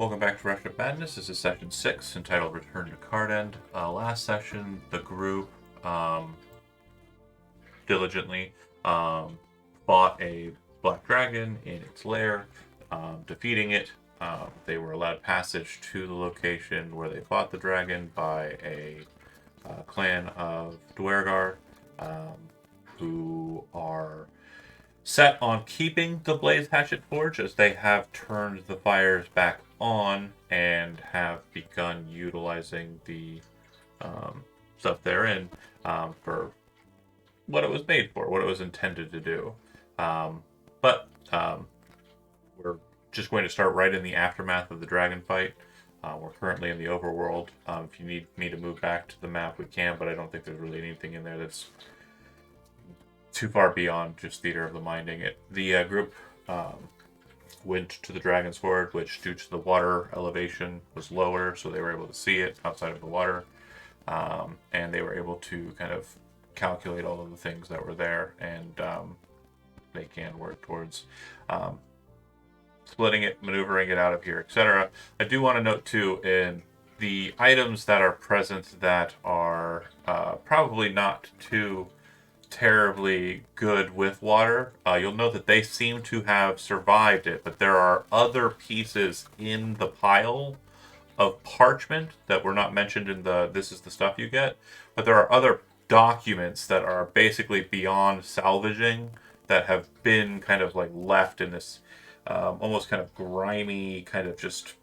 Welcome back to Rush of Madness. This is session 6, entitled Return to Cardend. Last session, the group diligently fought a black dragon in its lair, defeating it. They were allowed passage to the location where they fought the dragon by a clan of Dwergar, um, who are set on keeping the Blaze Hatchet Forge, as they have turned the fires back on and have begun utilizing the stuff therein for what it was made for, what it was intended to do. But we're just going to start right in the aftermath of the dragon fight. We're currently in the overworld. If you need me to move back to the map, we can, but I don't think there's really anything in there that's too far beyond just theater of the minding. The group went to the Dragon's Hoard, which, due to the water elevation, was lower, so they were able to see it outside of the water, and they were able to kind of calculate all of the things that were there, and they can work towards splitting it, maneuvering it out of here, etc. I do want to note too, in the items that are present that are probably not too terribly good with water, you'll note that they seem to have survived it, but there are other pieces in the pile of parchment that were not mentioned in the "this is the stuff you get," but there are other documents that are basically beyond salvaging that have been kind of like left in this almost kind of grimy, kind of just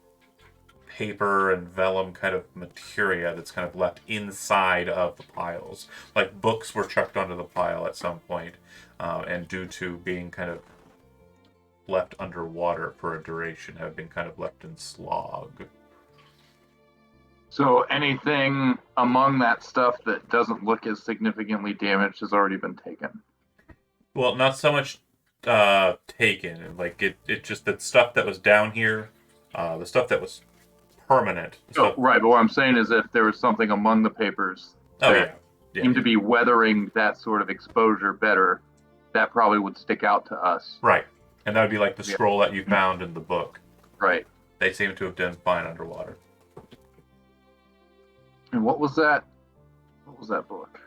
paper and vellum kind of materia that's kind of left inside of the piles. Like books were chucked onto the pile at some point, and due to being kind of left underwater for a duration, have been kind of left in slog. So anything among that stuff that doesn't look as significantly damaged has already been taken. Well, not so much taken. Like it just the stuff that was down here, the stuff that was permanent. Oh, right, but what I'm saying is if there was something among the papers Oh that yeah, seemed to be weathering that sort of exposure better, that probably would stick out to us. right. And that would be like the Yeah. scroll that you found in the book. Right. They seem to have done fine underwater. And what was that? What was that book?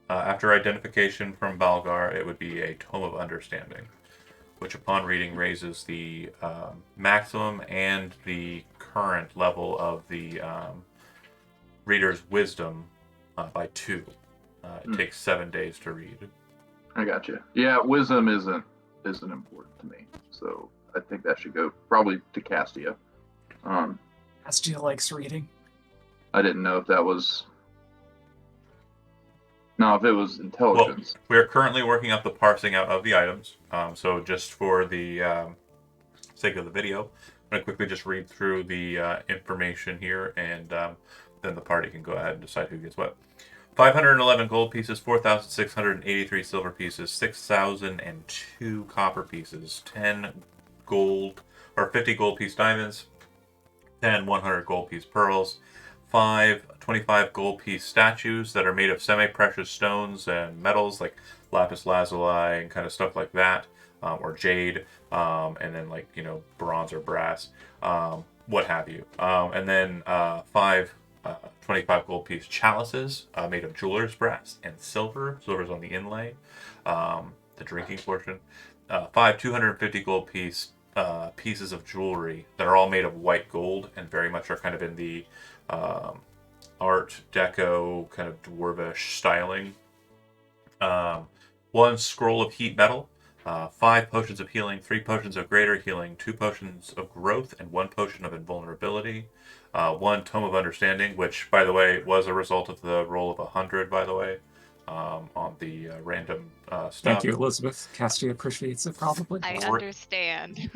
After identification from Valgar, it would be a Tome of Understanding, which upon reading raises the maximum and the current level of the reader's wisdom by 2. It takes 7 days to read. I got you. Yeah, wisdom isn't important to me, so I think that should go probably to Castia. Castia likes reading. I didn't know if that was. No, if it was intelligence. Well, we are currently working up the parsing out of the items. So just for the sake of the video, I'm going to quickly just read through the information here, and then the party can go ahead and decide who gets what. 511 gold pieces, 4,683 silver pieces, 6,002 copper pieces, 10 gold or 50 gold piece diamonds, 10 100 gold piece pearls, 5 25 gold piece statues that are made of semi-precious stones and metals like lapis lazuli and kind of stuff like that, or jade, and then like bronze or brass, what have you, and then 5 25 gold piece chalices made of jeweler's brass and silver. Silver's on the inlay, the drinking portion. 5 250 gold pieces of jewelry that are all made of white gold and very much are kind of in the Art Deco kind of dwarvish styling. 1 scroll of heat metal, 5 potions of healing, 3 potions of greater healing, 2 potions of growth, and 1 potion of invulnerability. 1 tome of understanding, which, by the way, was a result of the roll of 100, by the way, on the random stuff. Thank you, Elizabeth. Castia appreciates it, probably. I understand.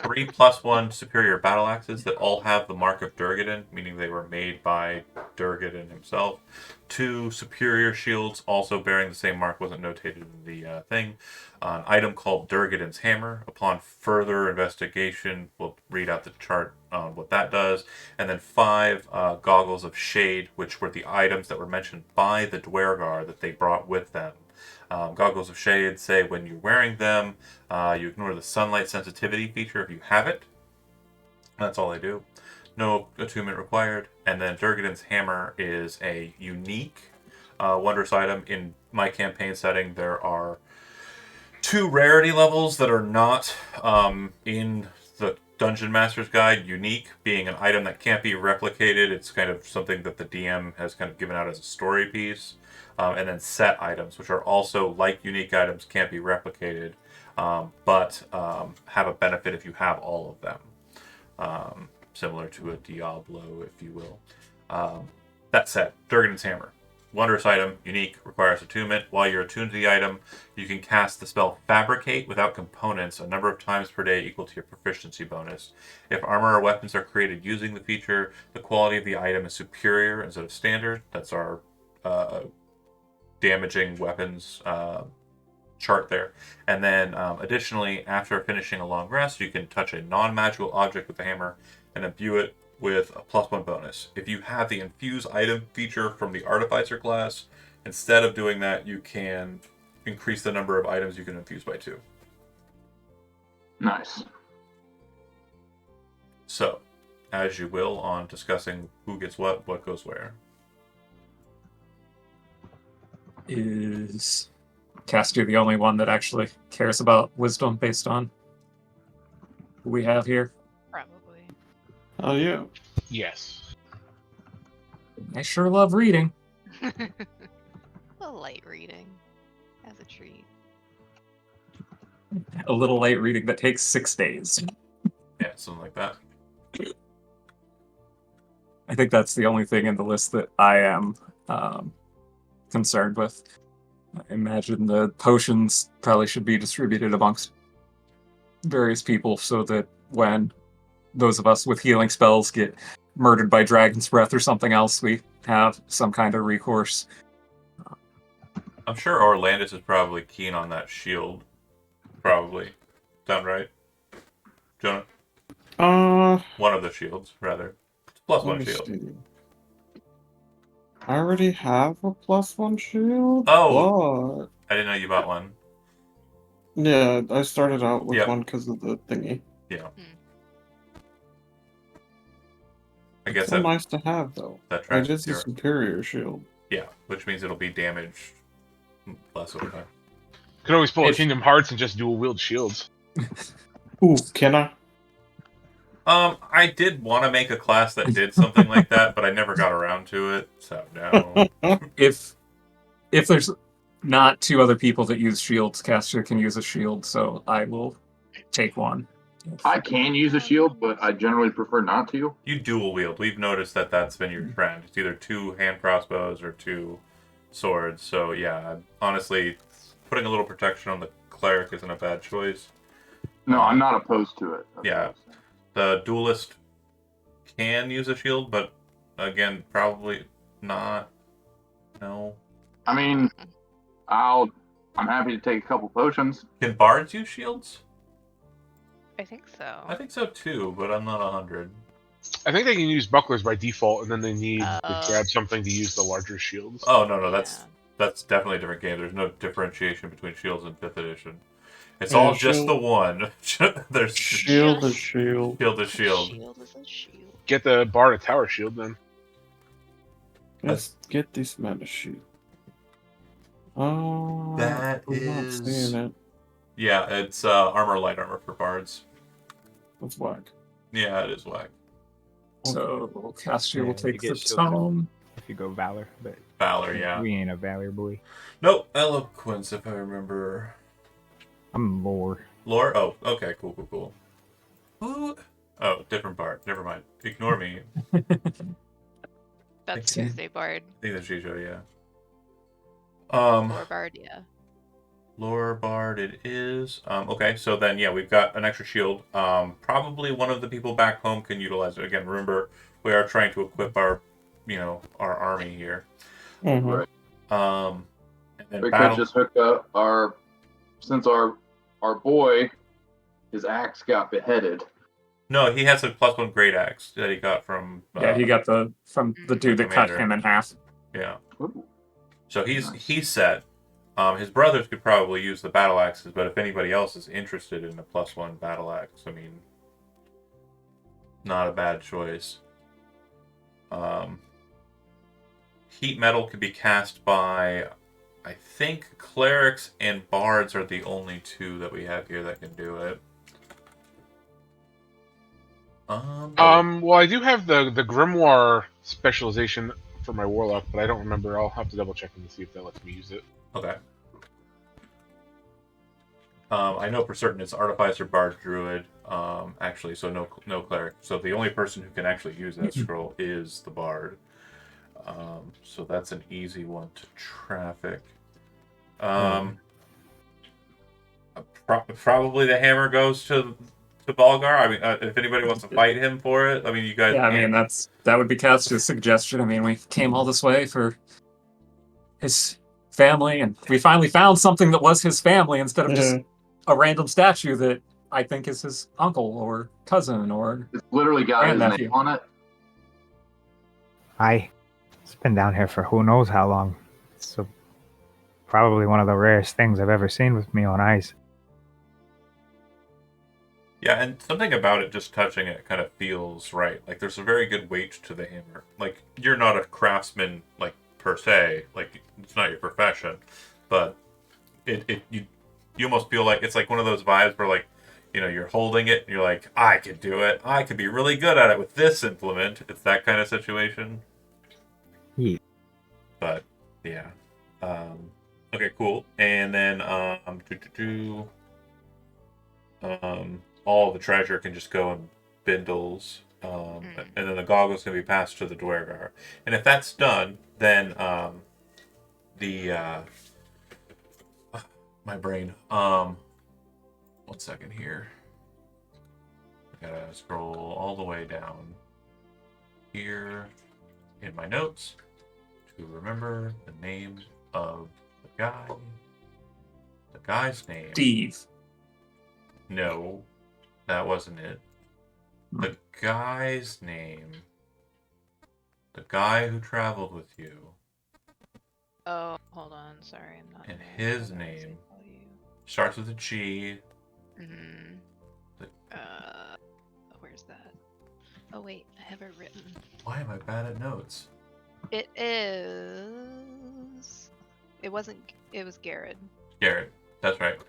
3 + 1 superior battle axes that all have the mark of Durgaden, meaning they were made by Durgaden himself. 2 superior shields, also bearing the same mark, wasn't notated in the thing. An item called Durgaden's Hammer. Upon further investigation, we'll read out the chart on what that does. And then 5 goggles of shade, which were the items that were mentioned by the Dwergar that they brought with them. Goggles of shade say when you're wearing them, you ignore the sunlight sensitivity feature if you have it. That's all they do. No attunement required. And then Durgaden's Hammer is a unique wondrous item. In my campaign setting, there are 2 rarity levels that are not in the Dungeon Master's Guide. Unique being an item that can't be replicated. It's kind of something that the DM has kind of given out as a story piece. And then set items, which are also like unique items, can't be replicated, but have a benefit if you have all of them. Similar to a Diablo, if you will. That said, Durgaden's Hammer. Wondrous item, unique, requires attunement. While you're attuned to the item, you can cast the spell Fabricate without components a number of times per day equal to your proficiency bonus. If armor or weapons are created using the feature, the quality of the item is superior instead of standard. That's our damaging weapons chart there. And then additionally, after finishing a long rest, you can touch a non-magical object with the hammer and imbue it with a +1 bonus. If you have the infuse item feature from the artificer class, instead of doing that, you can increase the number of items you can infuse by 2. Nice. So, as you will on discussing who gets what goes where. Is Castia the only one that actually cares about wisdom based on who we have here? Probably. Oh yeah. Yes. I sure love reading. A light reading as a treat. A little light reading that takes 6 days. Yeah, something like that. I think that's the only thing in the list that I am concerned with. I imagine the potions probably should be distributed amongst various people so that when those of us with healing spells get murdered by Dragon's Breath or something else, we have some kind of recourse. I'm sure Orlandis is probably keen on that shield. Probably. Sound right? Jonah? One of the shields, rather. It's Let +1 me shield. see. I already have a +1 shield. Oh! I didn't know you bought one. But yeah, I started out with Yep. one because of the thingy. Yeah. Hmm. I guess It's so that, nice to have though. that It tracks is a your... superior shield. Yeah, which means it'll be damaged less over time. Could always pull a If- Kingdom Hearts and just dual wield shields. Ooh, can I? I did want to make a class that did something like that, but I never got around to it, so no. If there's not 2 other people that use shields, Castia can use a shield, so I will take one. I can use a shield, but I generally prefer not to. You dual wield. We've noticed that that's been your trend. It's either 2 hand crossbows or 2 swords. So yeah, honestly, putting a little protection on the cleric isn't a bad choice. No, I'm not opposed to it. That's Yeah. what I'm saying. The duelist can use a shield, but again, probably not. No. I mean, I'm happy to take a couple potions. Can bards use shields? I think so. I think so too, but I'm not 100. I think they can use bucklers by default, and then they need to Oh. grab something to use the larger shields. Oh no, that's Yeah. definitely a different game. There's no differentiation between shields and 5th edition. It's Yeah, all just shield- the one. There's Shield is shield. shield to shield. Shield is a shield. Get the bard a tower shield then. Let's get this mana shield. Oh, That I'm not is- seeing it. Yeah, it's armor, light armor for bards. That's whack. Yeah, it is whack. So Castia Yeah, will you take get the shield cut. tome. If you go Valor, but Valor, yeah. we ain't a Valor boy. Nope, Eloquence, if I remember. I'm lore. Lore? Oh, okay, cool. Ooh. Oh, different bard. Never mind. Ignore me. That's Okay. Tuesday Bard. I think that's Shisho, yeah. Or Bard, yeah. Lore Bard it is. Okay, so then yeah, we've got an extra shield. Probably one of the people back home can utilize it. Again, remember, we are trying to equip our army here. Mhm. Right. And then We battle. could just hook up since our boy, his axe got beheaded. No, he has a +1 great axe that he got from. Yeah, he got from the dude that cut Commander. him in half. Yeah. Ooh. So he's Nice. set. His brothers could probably use the battle axes, but if anybody else is interested in a +1 battle axe, I mean, not a bad choice. Heat metal can be cast by, I think, clerics and bards are the only two that we have here that can do it. Well, I do have the grimoire specialization for my warlock, but I don't remember. I'll have to double check and see if that lets me use it. Okay. I know for certain it's artificer, bard, druid. Actually, so no cleric. So the only person who can actually use that scroll is the bard. So that's an easy one to traffic. Probably the hammer goes to Balgar. I mean, if anybody wants to fight him for it, I mean, you guys. Yeah, I mean that would be Cat's suggestion. I mean, we came all this way for his family, and we finally found something that was his family instead of just a random statue that I think is his uncle or cousin or It's literally got his grandnephew. name on it. It's been down here for who knows how long. It's probably one of the rarest things I've ever seen with me on ice. Yeah, and something about it, just touching it, kind of feels right. Like there's a very good weight to the hammer. Like you're not a craftsman, like per se. Like it's not your profession, but you almost feel like it's like one of those vibes where like, you know, you're holding it and you're like, I could do it. I could be really good at it with this implement. It's that kind of situation. Yeah. But yeah. Okay, cool. And then all the treasure can just go in bindles. And then the goggles can be passed to the Dwergar. And if that's done, then my brain. 1 second here. I gotta scroll all the way down here in my notes to remember the name of the guy. The guy's name. Steve. No, that wasn't it. The guy's name. The guy who traveled with you. Oh, hold on. Sorry, I'm not. And there. his What does it name tell you? starts with a G. Mhm. Where's that? Oh wait, I have it written. Why am I bad at notes? It is. It wasn't. It was Garrett. Garrett. That's right.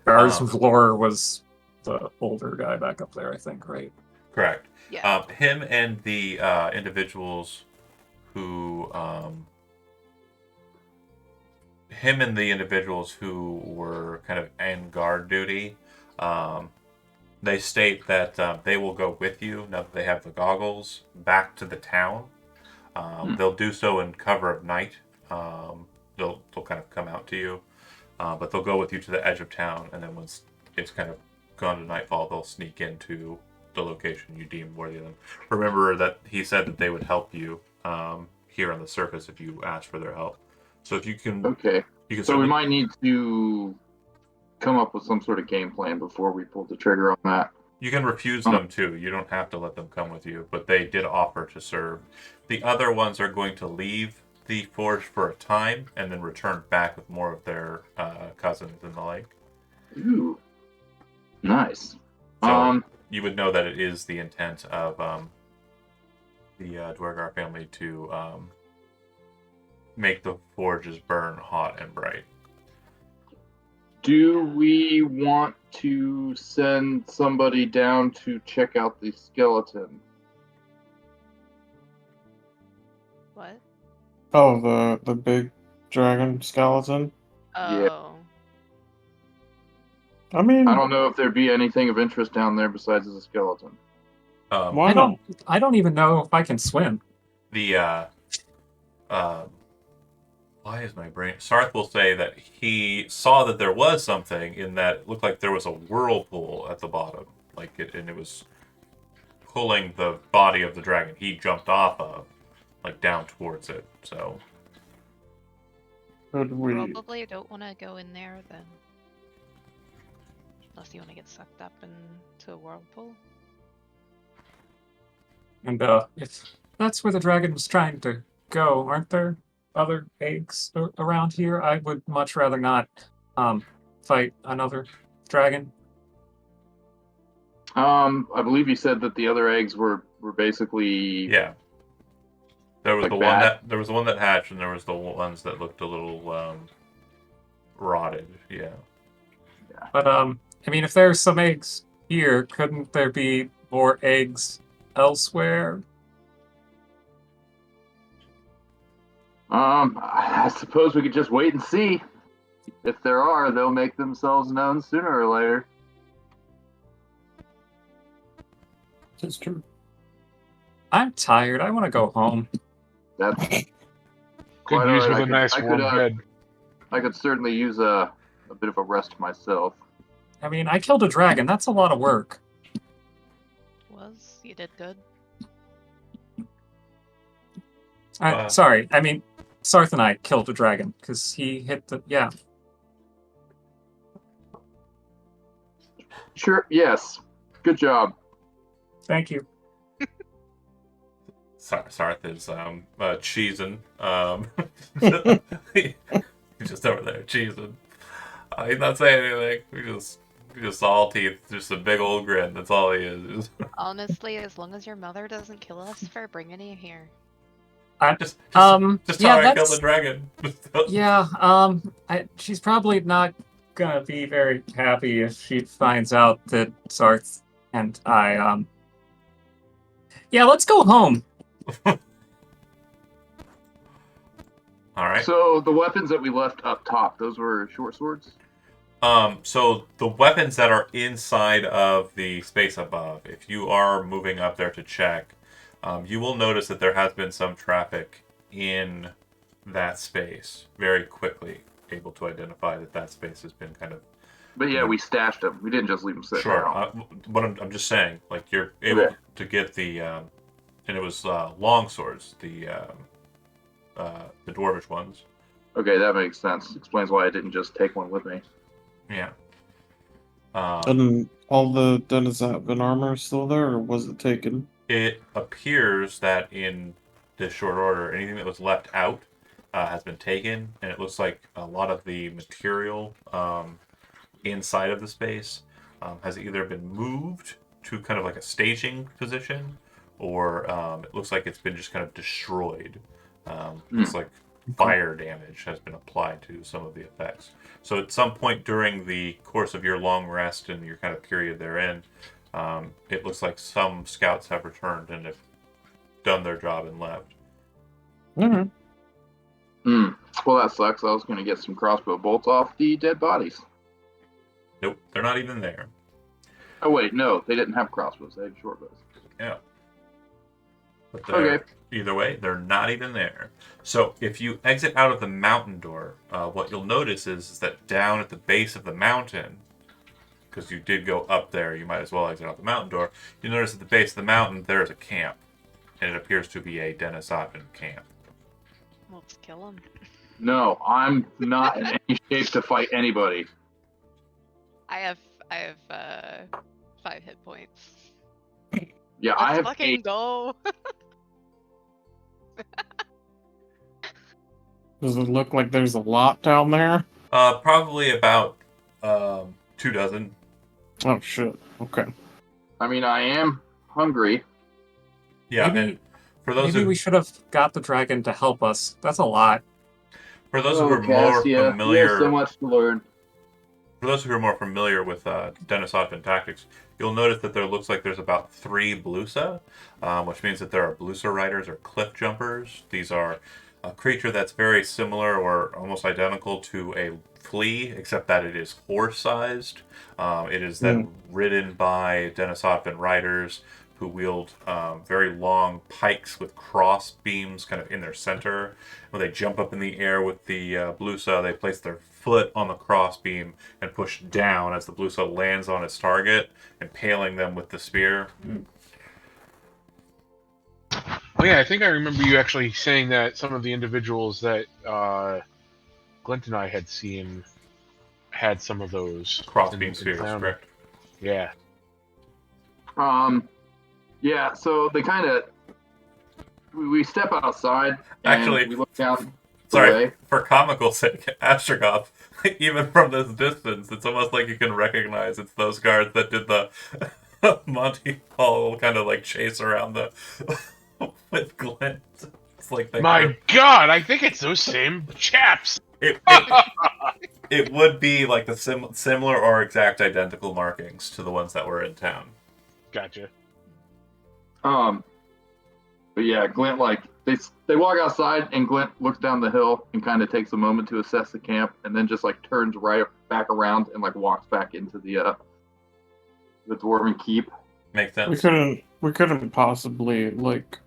Ours with Lore was the older guy back up there, I think, right? Correct. Yeah. Him and the individuals who were kind of en guard duty, they state that they will go with you now that they have the goggles back to the town. They'll do so in cover of night. They'll kind of come out to you, but they'll go with you to the edge of town, and then once it's kind of gone to nightfall, they'll sneak into the location you deem worthy of them. Remember that he said that they would help you here on the surface if you ask for their help. So if you can, Okay. you can. So we might need to come up with some sort of game plan before we pull the trigger on that. You can refuse them too. You don't have to let them come with you, but they did offer to serve. The other ones are going to leave the forge for a time and then return back with more of their cousins and the like. Ooh. Nice. So you would know that it is the intent of the Dwergar family to make the forges burn hot and bright. Do we want to send somebody down to check out the skeleton? What? Oh, the big dragon skeleton. Oh. Yeah. I mean, I don't know if there'd be anything of interest down there besides the skeleton. why I not? don't even know if I can swim. The why is my brain? Sarth will say that he saw that there was something in that it looked like there was a whirlpool at the bottom, and it was pulling the body of the dragon he jumped off of, like down towards it. So Could we? Probably don't want to go in there then. Unless you want to get sucked up into a whirlpool. And if that's where the dragon was trying to go, aren't there other eggs around here? I would much rather not fight another dragon. I believe you said that the other eggs were basically Yeah. There was Like the one bad? that hatched, and there was the ones that looked a little rotted. Yeah. But I mean, if there's some eggs here, couldn't there be more eggs elsewhere? I suppose we could just wait and see. If there are, they'll make themselves known sooner or later. That's true. I'm tired. I want to go home. That's Could quite use all right. with a nice warm bed. I could certainly use a bit of a rest myself. I mean, I killed a dragon. That's a lot of work. You did good. Sorry. I mean, Sarth and I killed a dragon because he hit the. Yeah. Sure. Yes. Good job. Thank you. Sarth is cheesing. He's just over there cheesing. He's not saying anything. He's just all teeth, just a big old grin. That's all he is. Honestly, as long as your mother doesn't kill us for bringing you here. Just Yeah, tell her I killed that's the dragon. yeah. She's probably not gonna be very happy if she finds out that Sarth and I. Yeah, let's go home. All right. So the weapons that we left up top, those were short swords? So the weapons that are inside of the space above, if you are moving up there to check, you will notice that there has been some traffic in that space very quickly, able to identify that space has been kind of... But yeah, we stashed them. We didn't just leave them sitting Sure. around. But I'm just saying, like, you're able to get the... and it was long swords, the dwarvish ones. Okay, that makes sense. Explains why I didn't just take one with me. Yeah. And all the Denizatvan armor is still there, or was it taken? It appears that in this short order, anything that was left out has been taken, and it looks like a lot of the material inside of the space has either been moved to kind of like a staging position, or it looks like it's been just kind of destroyed. It's like fire damage has been applied to some of the effects. So at some point during the course of your long rest and your kind of period therein, it looks like some scouts have returned and have done their job and left. Alright. Well, that sucks. I was going to get some crossbow bolts off the dead bodies. Nope, they're not even there. Oh, wait, no. They didn't have crossbows. They had short bows. Yeah. But Okay. Either way, they're not even there. So if you exit out of the mountain door, what you'll notice is that down at the base of the mountain, because you did go up there, you might as well exit out the mountain door. You notice at the base of the mountain there is a camp, and it appears to be a Denisotvan camp. Let's kill him. No, I'm not in any shape to fight anybody. I have 5 hit points. Yeah, Let's I have fucking 8. go. Does it look like there's a lot down there? Probably about 2 dozen. Oh shit. Okay. I mean, I am hungry. Yeah, Maybe- and for those Maybe who we should have got the dragon to help us. That's a lot. for those who are more familiar, You have so much to learn. for those who are more familiar with Denisotvan tactics, you'll notice that there looks like there's about 3 Blusa, which means that there are Blusa riders or cliff jumpers. These are a creature that's very similar or almost identical to a flea, except that it is horse-sized. It is then ridden by Denisotvan riders who wield very long pikes with cross beams kind of in their center. When they jump up in the air with the Blusa, they place their foot on the cross beam and push down as the Blusa lands on its target, impaling them with the spear. Oh yeah, I think I remember you actually saying that some of the individuals that Glint and I had seen had some of those Crossbeam in spears, town. correct? Yeah. Yeah, so they kind of... We step outside, and Actually, we look down the Sorry, way. for comical sake, Astrogoth, even from this distance, it's almost like you can recognize it's those guards that did the Monty Paul will kind of like chase around the with Glint. It's like that. My God, I think it's those same chaps. It would be like the similar or exact identical markings to the ones that were in town. Gotcha. But yeah, Glint like they walk outside and Glint looks down the hill and kind of takes a moment to assess the camp and then just like turns right back around and like walks back into the dwarven keep. Makes sense. We couldn't possibly like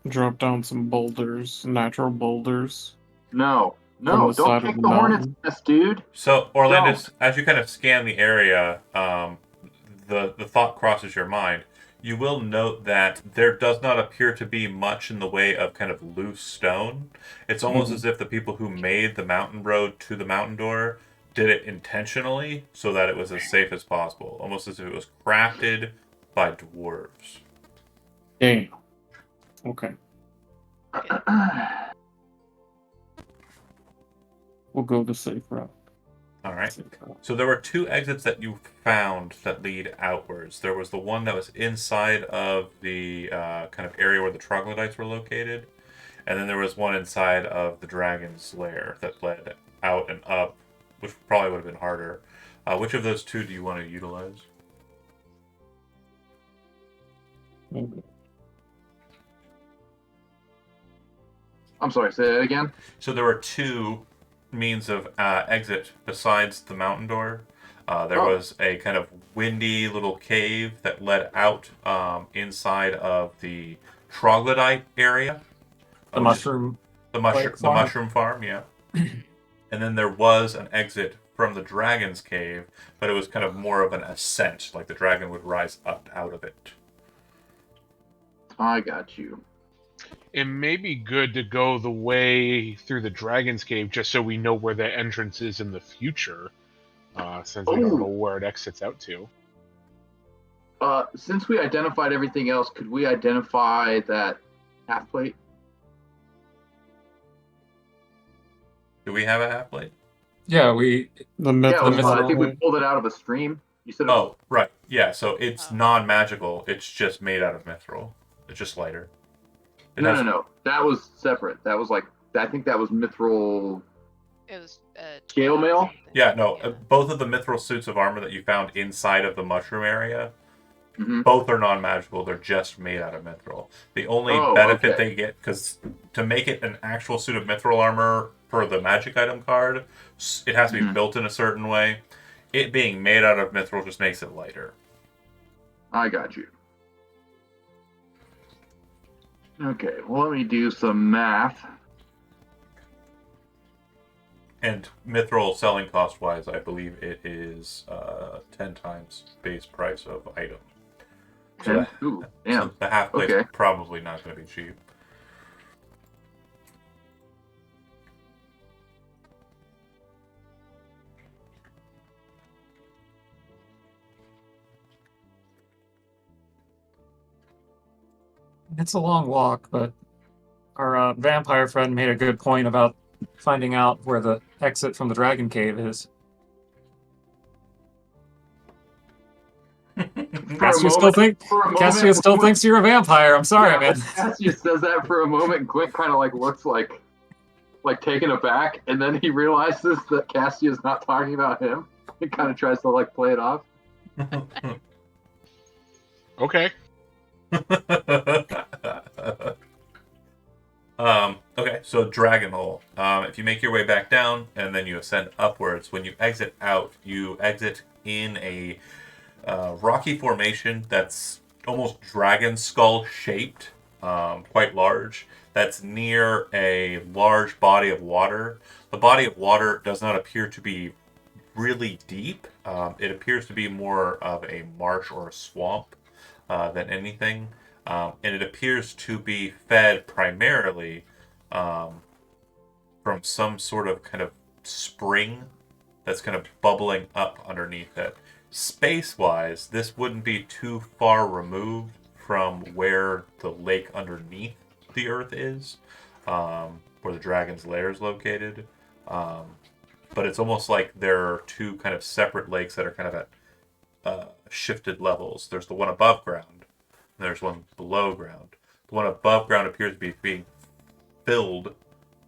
drop down some boulders, natural boulders. No, From the don't side kick of the the hornet's mountain. nest, dude. So Orlandis, as you kind of scan the area, the thought crosses your mind. You will note that there does not appear to be much in the way of kind of loose stone. It's almost as if the people who made the mountain road to the mountain door did it intentionally so that it was as safe as possible. Almost as if it was crafted by dwarves. Damn. Okay. We'll go the safe route. All right. So there were two exits that you found that lead outwards. There was the one that was inside of the kind of area where the troglodytes were located, and then there was one inside of the dragon's lair that led out and up, which probably would have been harder. Which of those two do you want to utilize? I'm sorry, say that again. So there were two means of exit besides the mountain door. There was a kind of windy little cave that led out inside of the troglodyte area. The mushroom. The farm. mushroom farm, yeah. And then there was an exit from the dragon's cave, but it was kind of more of an ascent, like the dragon would rise up out of it. I got you. It may be good to go the way through the Dragon's Cave just so we know where the entrance is in the future, since we don't know where it exits out to. Since we identified everything else, could we identify that half plate? Do we have a half plate? Yeah, we. The Yeah, myth. I think we pulled it out of a stream. You said it was Oh, right. Yeah, so it's non-magical. It's just made out of mithril. It's just lighter. No. That was separate. That was like, I think that was mithril. It was Scale mail? something. Yeah, no. Both of the mithril suits of armor that you found inside of the mushroom area, Mhm. both are non-magical. They're just made out of mithril. The only Oh, benefit okay. they get, because to make it an actual suit of mithril armor for the magic item card, it has to be Mhm. built in a certain way. It being made out of mithril just makes it lighter. I got you. Okay, well, let me do some math. And mithril selling cost wise, I believe it is 10 times base price of item. So, Ooh, so damn. the half plate's Okay. probably not going to be cheap. It's a long walk, but our vampire friend made a good point about finding out where the exit from the dragon cave is. Cassia still thinks you're a vampire. I'm sorry, man. Cassius says that for a moment. Gwent kind of like looks like taken aback, and then he realizes that Cassia is not talking about him. He kind of tries to like play it off. Okay. Okay, so Dragon Hole. If you make your way back down and then you ascend upwards, when you exit out, you exit in a rocky formation that's almost dragon skull shaped, quite large. That's near a large body of water. The body of water does not appear to be really deep. It appears to be more of a marsh or a swamp than anything. And it appears to be fed primarily from some sort of kind of spring that's kind of bubbling up underneath it. Space-wise, this wouldn't be too far removed from where the lake underneath the earth is, where the dragon's lair is located. But it's almost like there are two kind of separate lakes that are kind of at shifted levels. There's the one above ground. And there's one below ground. The one above ground appears to be being filled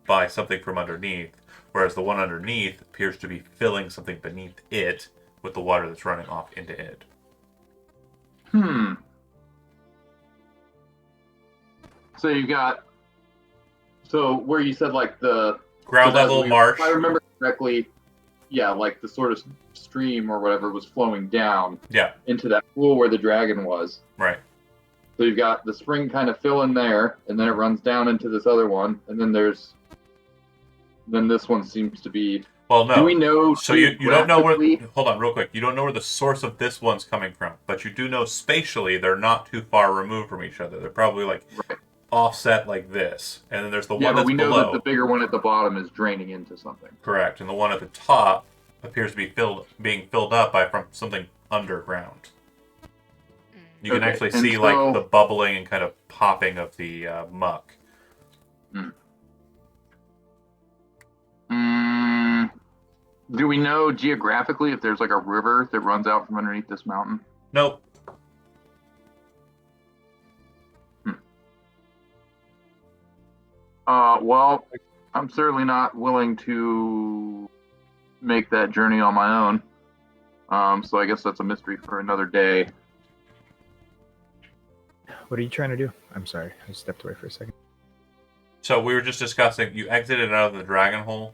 by something from underneath, whereas the one underneath appears to be filling something beneath it with the water that's running off into it. So you got, so where you said like the Ground level marsh. If I remember correctly, yeah, like the sort of stream or whatever was flowing down Yeah, into that pool where the dragon was. right. So you've got the spring kind of filling there, and then it runs down into this other one, and then this one seems to be. Well, no. Do we know? So you don't know where. geographically- Hold on, real quick. You don't know where the source of this one's coming from, but you do know spatially they're not too far removed from each other. They're probably like Right. offset like this, and then there's the Yeah, one but that's we know below. that the bigger one at the bottom is draining into something. Correct, and the one at the top appears to be being filled up by from something underground. You can Okay, actually and see so- like the bubbling and kind of popping of the muck. Do we know geographically if there's like a river that runs out from underneath this mountain? Nope. Well, I'm certainly not willing to make that journey on my own. So I guess that's a mystery for another day. What are you trying to do? I'm sorry, I stepped away for a second. So we were just discussing, you exited out of the dragon hole,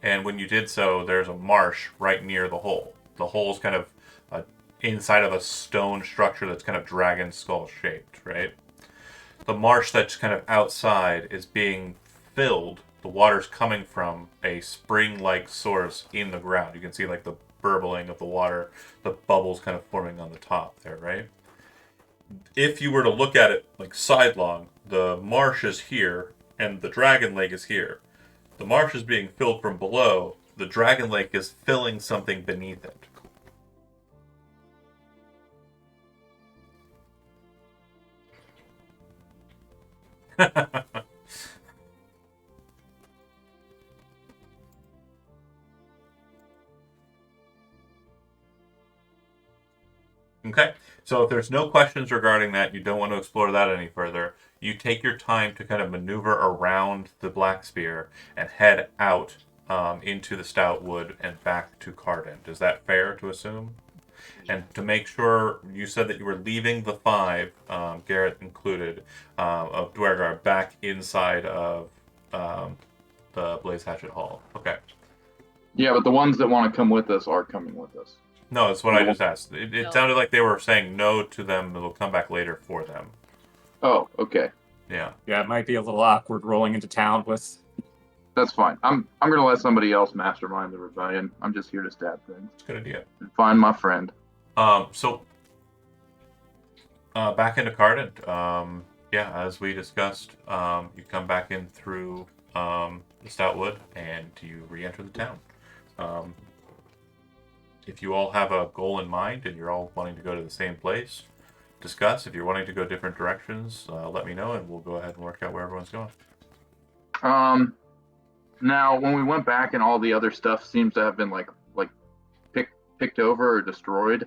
and when you did so, there's a marsh right near the hole. The hole's kind of inside of a stone structure that's kind of dragon skull shaped, right? The marsh that's kind of outside is being filled. The water's coming from a spring-like source in the ground. You can see like the burbling of the water, the bubbles kind of forming on the top there, right? If you were to look at it like sidelong, the marsh is here and the dragon lake is here. The marsh is being filled from below. The dragon lake is filling something beneath it. Okay, so if there's no questions regarding that, you don't want to explore that any further, you take your time to kind of maneuver around the Black Spear and head out into the Stout Wood and back to Cardend. Is that fair to assume? And to make sure, you said that you were leaving the five, Garrett included, of Dwergar back inside of the Blaze Hatchet Hall. Okay. Yeah, but the ones that want to come with us are coming with us. No, that's what I just asked. It No. sounded like they were saying no to them. It'll come back later for them. Oh, okay. Yeah. Yeah, it might be a little awkward rolling into town with. That's fine. I'm gonna let somebody else mastermind the rebellion. I'm just here to stab things It's a good idea. and find my friend. So back into Cardend. Yeah, as we discussed, you come back in through the Stoutwood and you re-enter the town. If you all have a goal in mind and you're all wanting to go to the same place, discuss. If you're wanting to go different directions, let me know and we'll go ahead and work out where everyone's going. Now, when we went back and all the other stuff seems to have been like picked over or destroyed,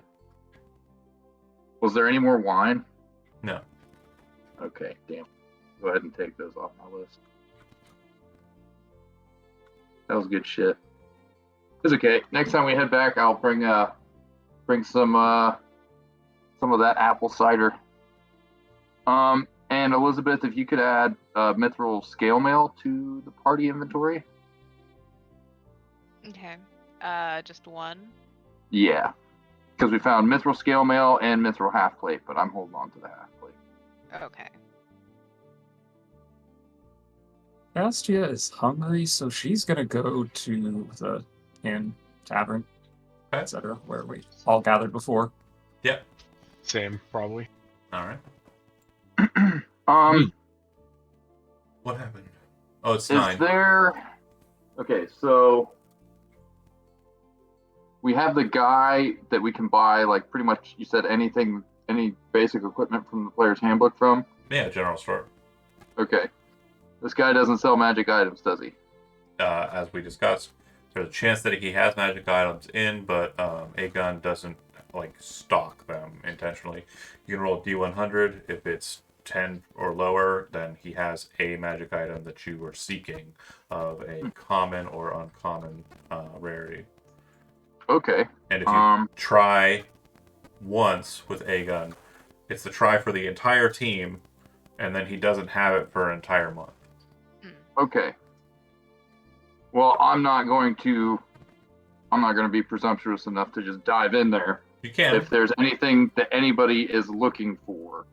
was there any more wine? No. Okay, damn. Go ahead and take those off my list. That was good shit. It's okay. Next time we head back, I'll bring some of that apple cider. And Elizabeth, if you could add mithril scale mail to the party inventory. Okay. Just one. Yeah, because we found mithril scale mail and mithril half plate, but I'm holding on to the half plate. Okay. Astia is hungry, so she's gonna go to the inn, tavern, Okay. etc., where we all gathered before. Yep. Same, probably. All right. Hmm. What happened? Oh, it's Is 9. there? Okay, so we have the guy that we can buy, like pretty much. You said anything, any basic equipment from the player's handbook from. Yeah, general store. Okay, this guy doesn't sell magic items, does he? As we discussed, there's a chance that he has magic items in, but Aegon doesn't like stalk them intentionally. You can roll D100. If it's 10 or lower, then he has a magic item that you were seeking of a common or uncommon rarity. Okay. And if you try once with a gun, it's the try for the entire team, and then he doesn't have it for an entire month. Okay. Well, I'm not going to be presumptuous enough to just dive in there. You can. If there's anything that anybody is looking for.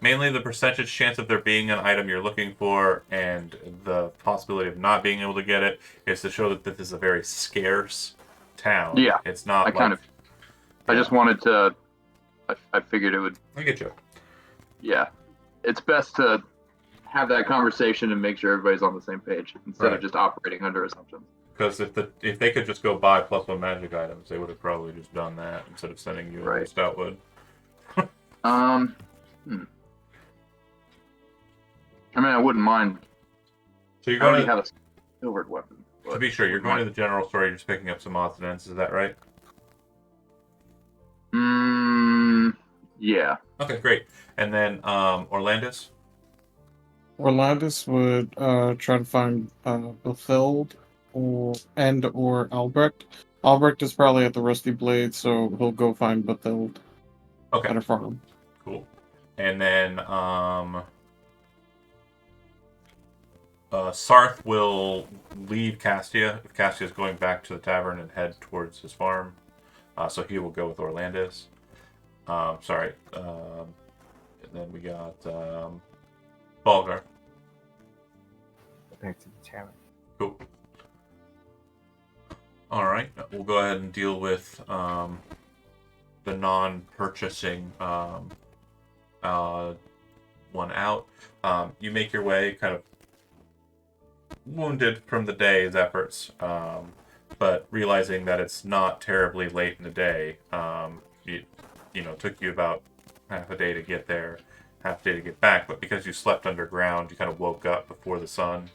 Mainly the percentage chance of there being an item you're looking for and the possibility of not being able to get it is to show that this is a very scarce town. Yeah. It's not I just wanted to, I figured it would. I get you. Yeah. It's best to have that conversation and make sure everybody's on the same page instead of just operating under assumptions. Because if they could just go buy +1 magic items, they would have probably just done that instead of sending you a Stoutwood. I mean, I wouldn't mind. So you're I already going have a silvered weapon. to be sure, you're going to the general store. You're just picking up some odds and ends. Is that right? Yeah. Okay, great. And then Orlandis. Orlandis would try to find Bethilde or Albrecht. Albrecht is probably at the Rusty Blade, so he'll go find Bethilde at a farm. Cool. And then Sarth will leave Castia if Castia is going back to the tavern and head towards his farm. So he will go with Orlandis. And then we got Balgar. Back to the tavern. Cool. All right, we'll go ahead and deal with the non-purchasing one out. You make your way, kind of wounded from the day's efforts, but realizing that it's not terribly late in the day. It took you about half a day to get there, half a day to get back, but because you slept underground, you kind of woke up before the sun,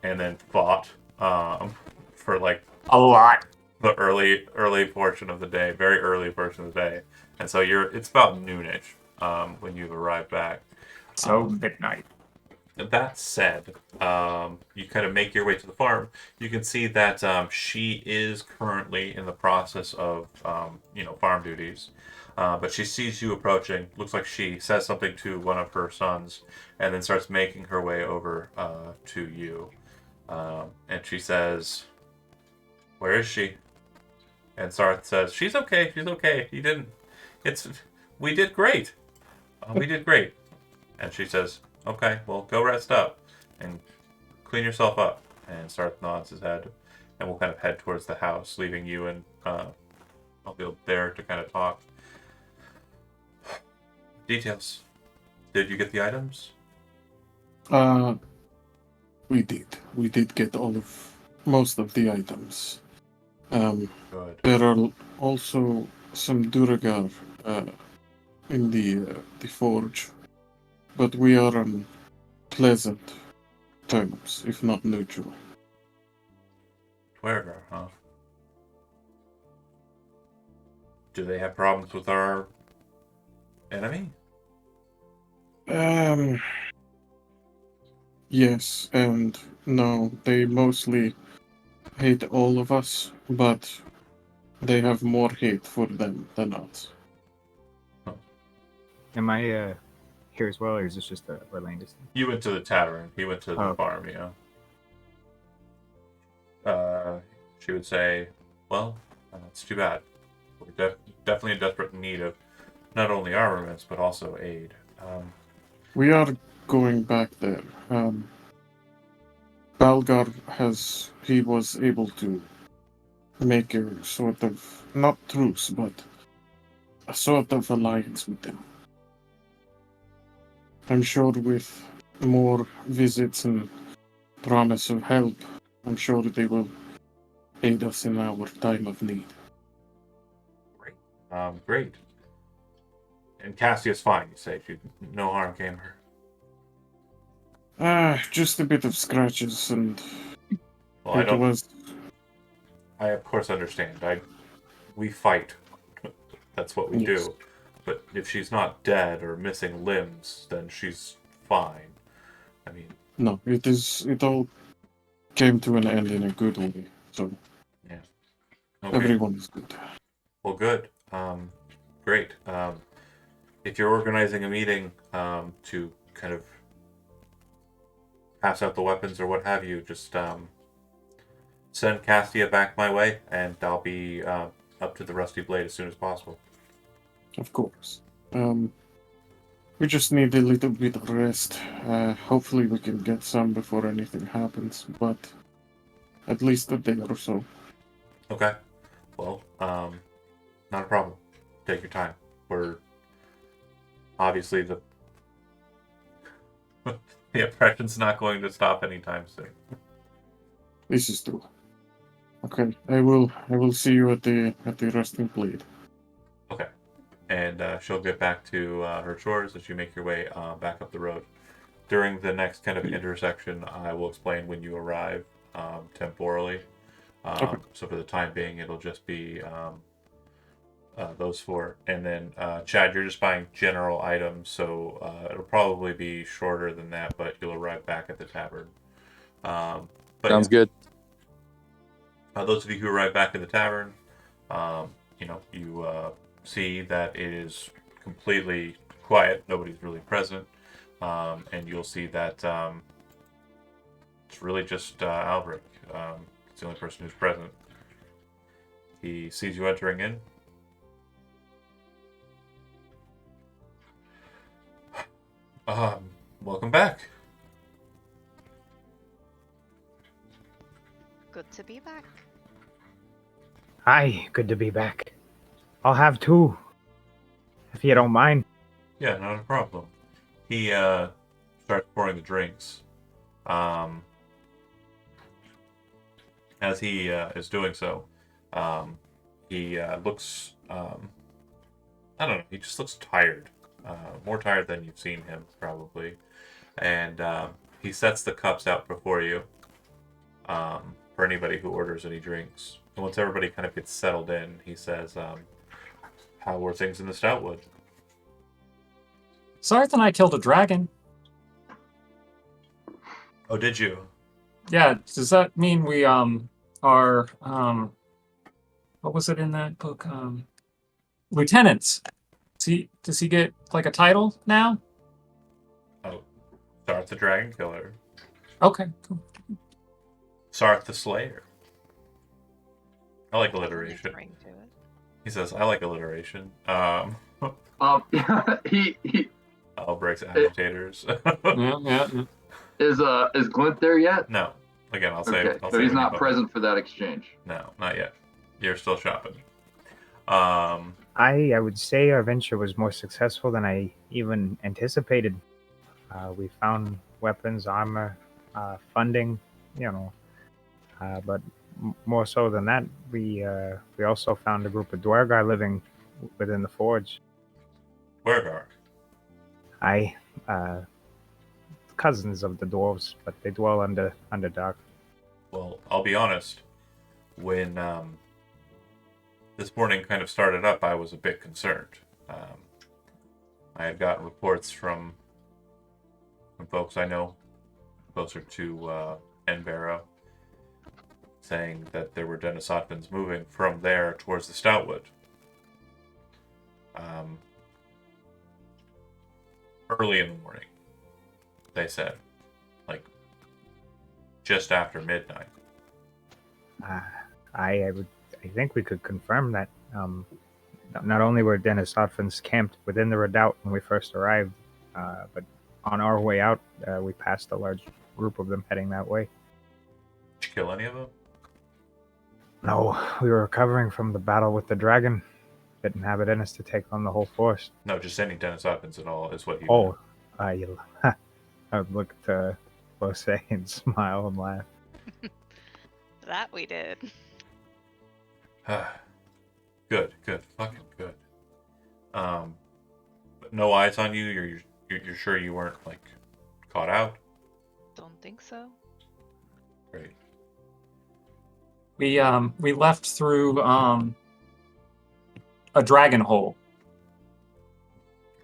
and then fought for like a lot. The early portion of the day, very early portion of the day, and so it's about noonish when you've arrived back. So midnight. That said, you kind of make your way to the farm. You can see that she is currently in the process of farm duties, but she sees you approaching. Looks like she says something to one of her sons, and then starts making her way over to you. And she says, "Where is she?" And Sarth says, "She's okay. She's okay. We did great. We did great." And she says, "Okay, well, go rest up and clean yourself up." And Sarth nods his head, and we'll kind of head towards the house, leaving you and Elfield there to kind of talk. Details. Did you get the items? We did. We did get most of the items. Good. There are also some Duragar in the forge, but we are on pleasant terms, if not neutral. Where, huh? Do they have problems with our enemy? Yes and no. They mostly hate all of us, but they have more hate for them than us. Am I here as well, or is this just the Orlandis? You went to the tavern. He went to the farm, She would say, "Well, it's too bad. We're definitely in desperate need of not only armaments, but also aid." We are going back there. Balgar was able to make a sort of, not truce, but a sort of alliance with them. I'm sure with more visits and promise of help, I'm sure they will aid us in our time of need. Great. Great. And Cassia's fine, you say? No harm came to her? Just a bit of scratches, and I of course understand. We fight That's what we Yes. do. But if she's not dead or missing limbs, then she's fine. I mean, No, it is. It all came to an end in a good way. So yeah. Okay. everyone is good. Well, good. Great. If you're organizing a meeting to kind of pass out the weapons or what have you, just send Castia back my way, and I'll be up to the Rusty Blade as soon as possible. Of course. We just need a little bit of rest. Hopefully we can get some before anything happens, but at least a day or so. Okay. Well, not a problem. Take your time. We're obviously the the oppression's not going to stop anytime soon. This is true. Okay, I will see you at the resting blade. Okay. And she'll get back to her chores as you make your way back up the road. During the next kind of intersection, I will explain when you arrive temporally. Okay. So for the time being, it'll just be those four. And then, Chad, you're just buying general items, so it'll probably be shorter than that, but you'll arrive back at the tavern. But Sounds good. those of you who arrive back at the tavern, you see that it is completely quiet. Nobody's really present. And you'll see that it's really just Albrecht. It's the only person who's present. He sees you entering in. Welcome back. Good to be back. Hi, good to be back. I'll have two, if you don't mind. Yeah, not a problem. He starts pouring the drinks. As he is doing so, he looks, I don't know, he just looks tired. More tired than you've seen him, probably. And he sets the cups out before you for anybody who orders any drinks. And once everybody kind of gets settled in, he says, how were things in the Stoutwood? Sarth and I killed a dragon. Oh, did you? Yeah, does that mean we are what was it in that book? Lieutenants. Does he get like a title now? Oh, Sarth the Dragon Killer. Okay, cool. Sarth the Slayer. I like Has a nice alliteration. ring to it. He says, I like alliteration. He Albrecht's agitators. Yeah. is Glint there yet? No. Again, I'll say. Okay, I'll so say he's when you not come present for that exchange. back. No, not yet. You're still shopping. I would say our venture was more successful than I even anticipated. We found weapons, armor, funding, but more so than that, we also found a group of Dwargar living within the forge. Wergar. Cousins of the dwarves, but they dwell under dark. Well, I'll be honest. When this morning kind of started up, I was a bit concerned. I had gotten reports from folks I know closer to Enbarrow saying that there were Denisotans moving from there towards the Stoutwood. Early in the morning, they said. Like, just after midnight. I think we could confirm that. Not only were Denisotans camped within the redoubt when we first arrived, but on our way out, we passed a large group of them heading that way. Did you kill any of them? No, we were recovering from the battle with the dragon. Didn't have it in us to take on the whole force. No, just any Denisotans at all is what you. Oh, I would look at Bose and smile and laugh. That we did. Good, fucking good. But no eyes on you. You're sure you weren't like caught out? Don't think so. Great. We left through a dragon hole.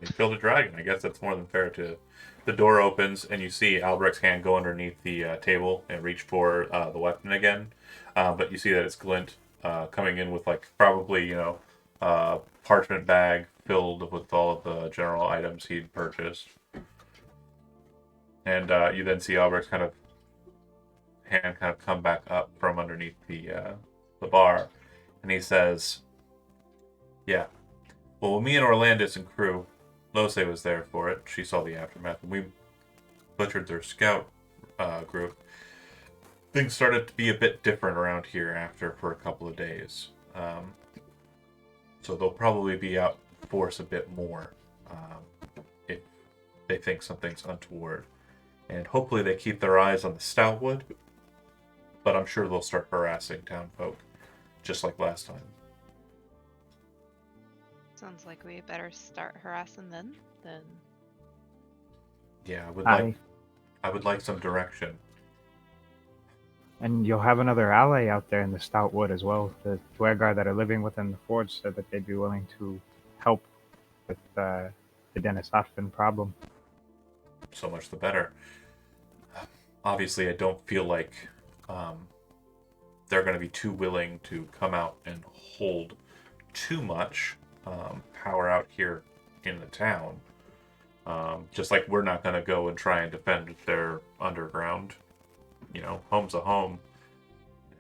You killed a dragon. I guess that's more than fair to. The door opens and you see Albrecht's hand go underneath the table and reach for the weapon again. But you see that it's Glint coming in with like probably parchment bag filled with all of the general items he'd purchased. And you then see Albrecht's hand kind of come back up from underneath the bar, and he says, "Yeah, well, when me and Orlandis and crew, Lose was there for it. She saw the aftermath, and we butchered their scout group. Things started to be a bit different around here after for a couple of days. So they'll probably be out in force a bit more if they think something's untoward. And hopefully they keep their eyes on the Stoutwood, but I'm sure they'll start harassing townfolk, just like last time." Sounds like we better start harassing them then. Yeah, Aye. I would like some direction. And you'll have another ally out there in the Stoutwood as well. The Dwergar that are living within the forge said that they'd be willing to help with the Dennis Hoffman problem. So much the better. Obviously, I don't feel like they're going to be too willing to come out and hold too much power out here in the town. Just like we're not going to go and try and defend their underground. Home's a home.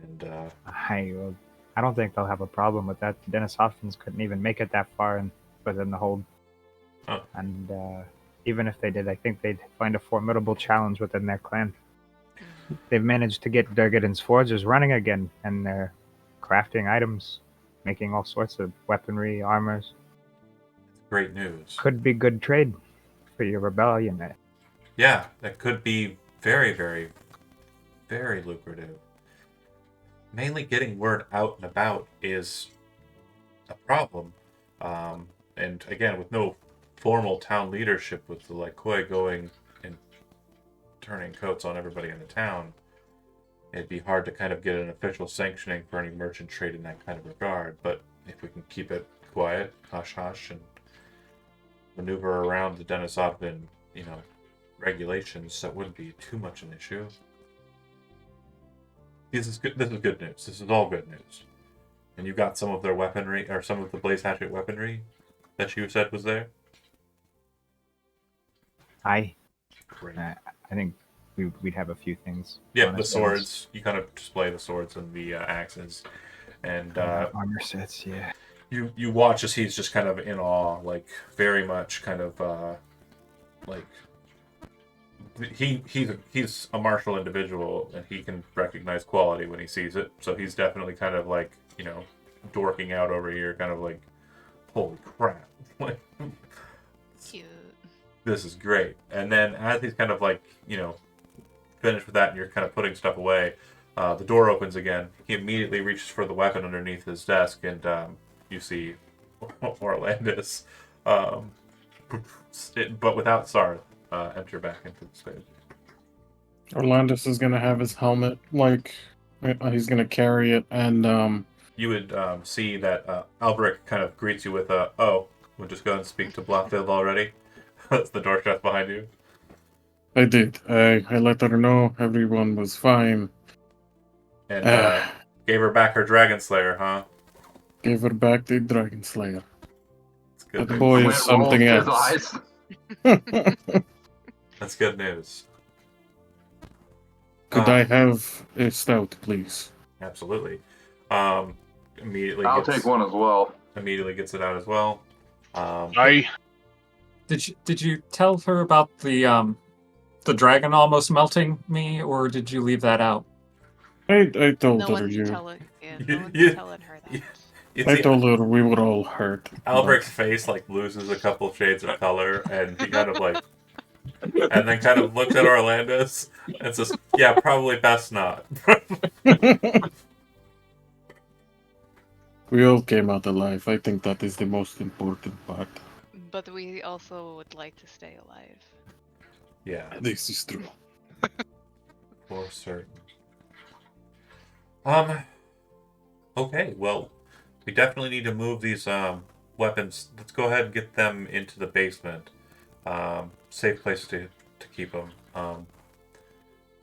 And I don't think they'll have a problem with that. Dennis Hoffman's couldn't even make it that far within the hold. Oh. And even if they did, I think they'd find a formidable challenge within their clan. They've managed to get Durgaden's forges running again, and they're crafting items, making all sorts of weaponry, armors. Great news. Could be good trade for your rebellion. Yeah, that could be very, very, very lucrative. Mainly getting word out and about is a problem. And again, with no formal town leadership, with the Lycoi going and turning coats on everybody in the town, it'd be hard to kind of get an official sanctioning for any merchant trade in that kind of regard. But if we can keep it quiet, hush-hush, and maneuver around the Dennis Ogden, regulations, that wouldn't be too much an issue. This is good. This is good news. This is all good news. And you got some of their weaponry, or some of the blaze hatchet weaponry that you said was there. Great. I think we'd have a few things. Yeah, on the us. swords. You kind of display the swords and the axes, and Armor sets, yeah. you watch as he's just kind of in awe, like very much kind of like he's a martial individual and he can recognize quality when he sees it. So he's definitely kind of like dorking out over here, kind of like, holy crap, like Cute. this is great. And then as he's kind of like finished with that and you're kind of putting stuff away, the door opens again. He immediately reaches for the weapon underneath his desk, and you see Orlandis, but without Sarth, enter back into the space. Orlandis is gonna have his helmet, he's gonna carry it, and You would see that Albrecht kind of greets you with "Oh, we'll just go and speak to Blothild already." That's the door shut behind you. I did. I let her know everyone was fine. And gave her back her Dragon Slayer, huh? Gave her back the Dragon Slayer. That's good The news. boy is Glint something rolls else. his eyes. That's good news. Could I have a stout, please? Absolutely. Immediately. I'll take one as well. Immediately gets it out as well. Did you tell her about the dragon almost melting me, or did you leave that out? I told No her one's you. telling. Yeah, no one's You- telling her that. You I see, told her we were all hurt. Albrecht's face like loses a couple shades of color, and he kind of like, and then kind of looks at Orlandis and says, "Yeah, probably best not." We all came out alive. I think that is the most important part. But we also would like to stay alive. Yeah, This is true. for certain. Okay, well, we definitely need to move these weapons. Let's go ahead and get them into the basement. Safe place to keep them.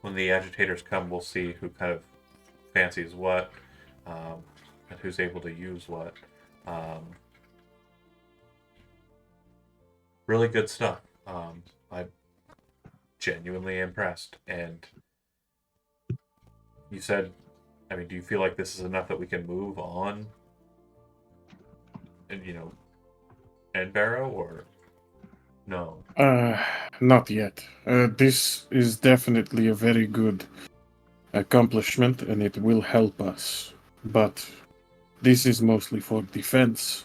When the agitators come, we'll see who kind of fancies what, and who's able to use what. Really good stuff. I'm genuinely impressed. And you said, I mean, do you feel like this is enough that we can move on? And and Barrow, or no? Not yet. This is definitely a very good accomplishment, and it will help us. But this is mostly for defense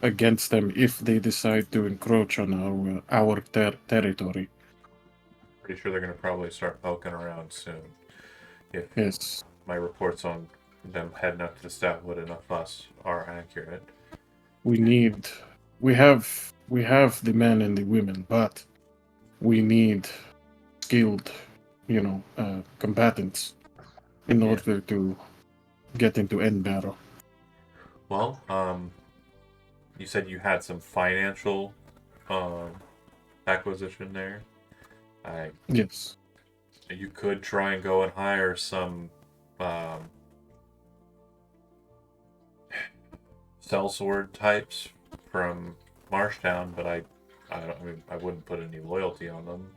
against them if they decide to encroach on our territory. Pretty sure they're going to probably start poking around soon. If Yes, my reports on them heading up to the Stoutwood and up us are accurate. we have the men and the women, but we need skilled, combatants in Yeah. order to get into end battle. Well, you said you had some financial acquisition there. Yes. You could try and go and hire some sellsword types from Marshtown, but I don't. I mean, I wouldn't put any loyalty on them.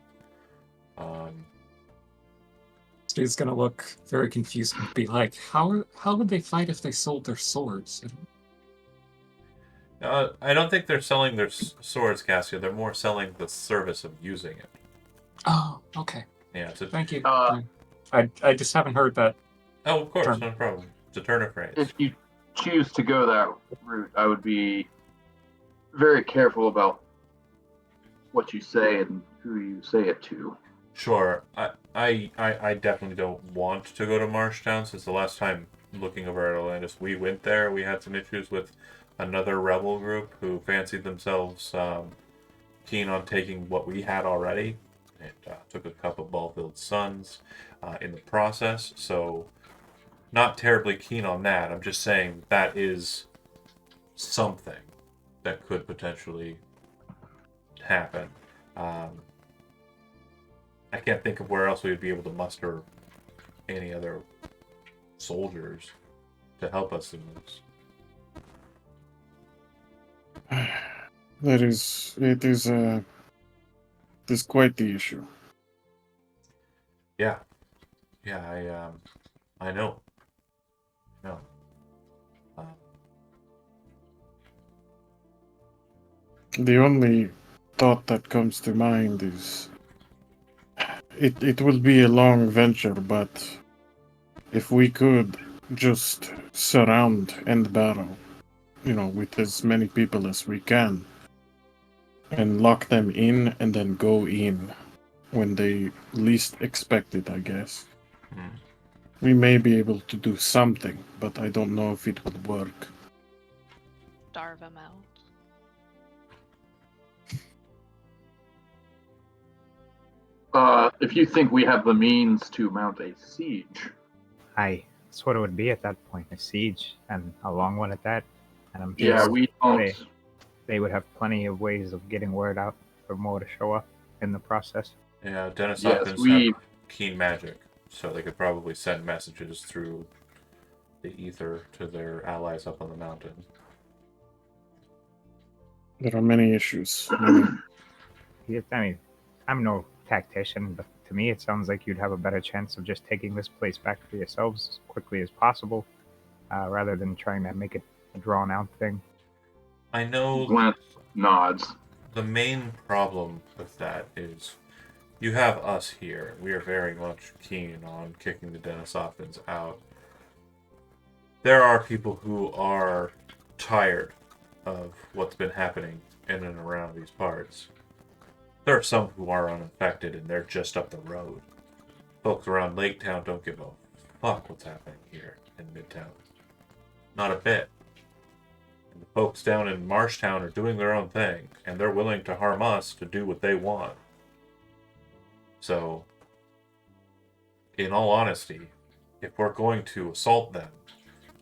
Steve's gonna look very confused and be like, how would they fight if they sold their swords? I don't think they're selling their swords, Cassia. They're more selling the service of using it. Oh, okay. Yeah, Thank you. Uh, I just haven't heard that. Oh, of course, Turn. no problem. It's a turn of phrase. if you choose to go that route, I would be very careful about what you say and who you say it to. Sure. I definitely don't want to go to Marshtown, since the last time looking over at Atlantis, we went there. We had some issues with another rebel group who fancied themselves keen on taking what we had already, and took a couple of Ballfield's sons in the process. So, not terribly keen on that. I'm just saying that is something that could potentially happen. I can't think of where else we would be able to muster any other soldiers to help us in this. It is quite the issue. Yeah, I know. No. The only thought that comes to mind is it will be a long venture, but if we could just surround End Battle, with as many people as we can, and lock them in and then go in when they least expect it, I guess. We may be able to do something, but I don't know if it would work. Starve him out. If you think we have the means to mount a siege, That's what it would be at that point, a siege, and a long one at that. And I'm yeah, sure we don't. they would have plenty of ways of getting word out for more to show up in the process. Yeah, Dennis Yes, Hopkins we- have keen magic, so they could probably send messages through the ether to their allies up on the mountain. There are many issues. I mean, I'm no tactician, but to me it sounds like you'd have a better chance of just taking this place back for yourselves as quickly as possible, rather than trying to make it a drawn-out thing. I know Glint nods. the main problem with that is you have us here. We are very much keen on kicking the Denisovans out. There are people who are tired of what's been happening in and around these parts. There are some who are unaffected and they're just up the road. Folks around Lake Town don't give a fuck what's happening here in Midtown. Not a bit. And the folks down in Marshtown are doing their own thing, and they're willing to harm us to do what they want. So, in all honesty, if we're going to assault them,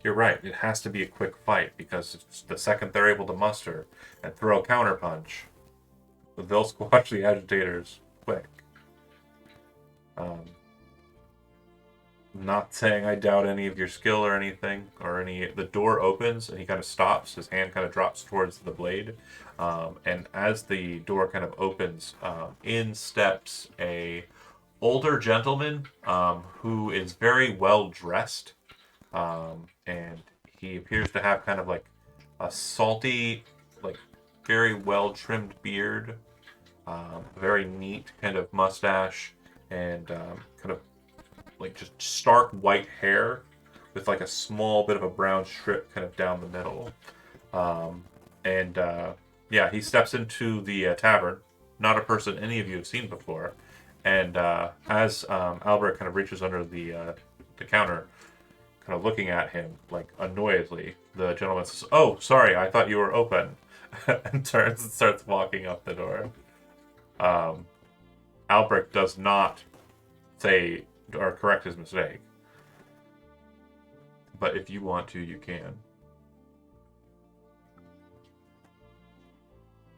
You're right. It has to be a quick fight because it's the second they're able to muster and throw a counterpunch, they'll squash the agitators quick. Not saying I doubt any of your skill or anything, or any. The door opens and he kind of stops. His hand kind of drops towards the blade, and as the door kind of opens, in steps a older gentleman who is very well dressed, and he appears to have kind of like a salty, like very well trimmed beard, very neat kind of mustache, and kind of like just stark white hair with like a small bit of a brown strip kind of down the middle. Yeah, he steps into the tavern, not a person any of you have seen before. And as Albert kind of reaches under the counter, kind of looking at him like annoyedly, the gentleman says, "Oh, sorry, I thought you were open," and turns and starts walking up the door. Albrecht does not say or correct his mistake, but if you want to, you can.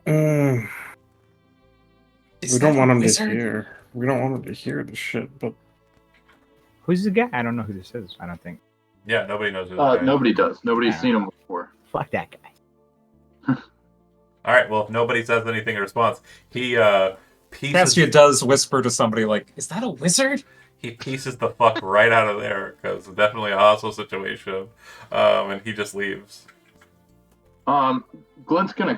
We don't want him to hear. We don't want him to hear the shit, but Who's the guy? I don't know who this is. I don't think. Yeah, nobody knows who this guy is. Nobody does. Nobody's Yeah. seen him before. Fuck that guy. All right, well, if nobody says anything in response, he pieces. Cassia does whisper to somebody like, "Is that a wizard?" He pieces the fuck right out of there because it's definitely a hostile situation, and he just leaves. Glenn's gonna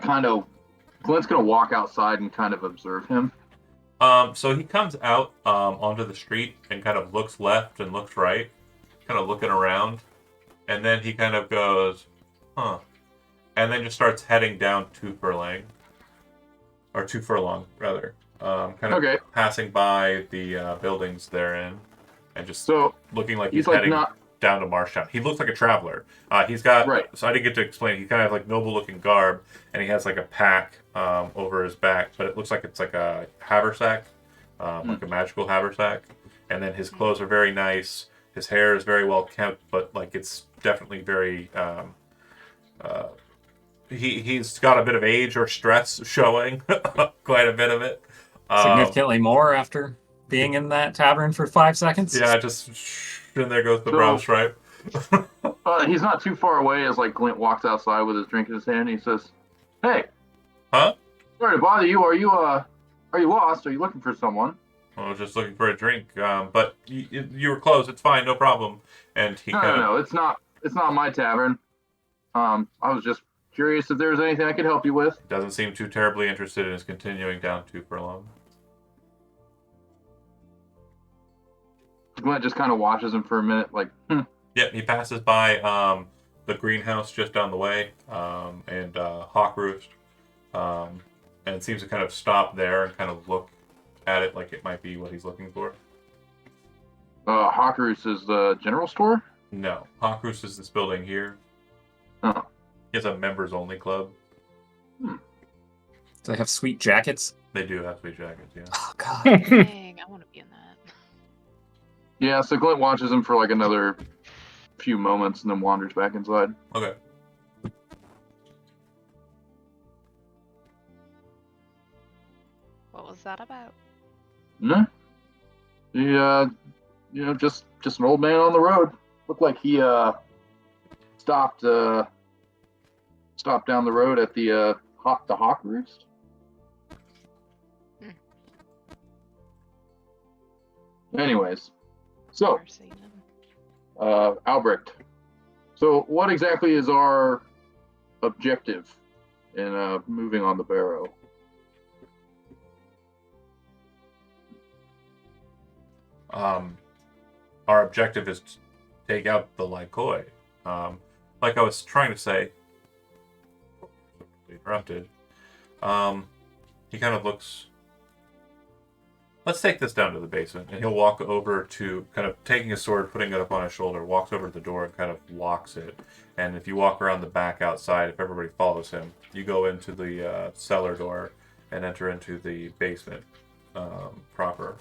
walk outside and kind of observe him. So he comes out onto the street and kind of looks left and looks right, kind of looking around, and then he kind of goes, "Huh," and then just starts heading down 2 furlong rather. Kind of passing by the buildings they're in, and just looking like he's heading down to Marshtown. He looks like a traveler. He's got, so I didn't get to explain, he kind of like noble looking garb, and he has like a pack over his back, but it looks like it's like a haversack, like a magical haversack. And then his clothes are very nice. His hair is very well kept, but like it's definitely very he's got a bit of age or stress showing, quite a bit of it. Significantly more after being in that tavern for 5 seconds. Yeah, just and there goes the brown stripe. He's not too far away as like Glint walks outside with his drink in his hand. He says, "Hey, huh? Sorry to bother you. Are you lost? Are you looking for someone?" I was just looking for a drink. But you were close. It's fine, no problem. And he No, it's not my tavern. I was just curious if there was anything I could help you with. Doesn't seem too terribly interested in his continuing down 2 furlong. Glint just kind of watches him for a minute, like, Yep, he passes by the greenhouse just down the way, and Hawk Roost, and it seems to kind of stop there and kind of look at it like it might be what he's looking for. Hawk Roost is the general store? No, Hawk Roost is this building here. Oh. He has a members-only club. Do they have sweet jackets? They do have sweet jackets, yeah. Oh, God. Dang, I want to be in that. Yeah, so Glint watches him for like another few moments and then wanders back inside. Okay. What was that about? No. Just an old man on the road. Looked like he stopped down the road at the Hawk Roost. Anyways, so Never seen him. Albrecht. So what exactly is our objective in moving on the barrow? Our objective is to take out the Lycoi. Like I was trying to say, interrupted. He kind of looks. Let's take this down to the basement, and he'll walk over to, kind of taking his sword, putting it up on his shoulder, walks over to the door and kind of locks it. And if you walk around the back outside, if everybody follows him, you go into the cellar door and enter into the basement proper.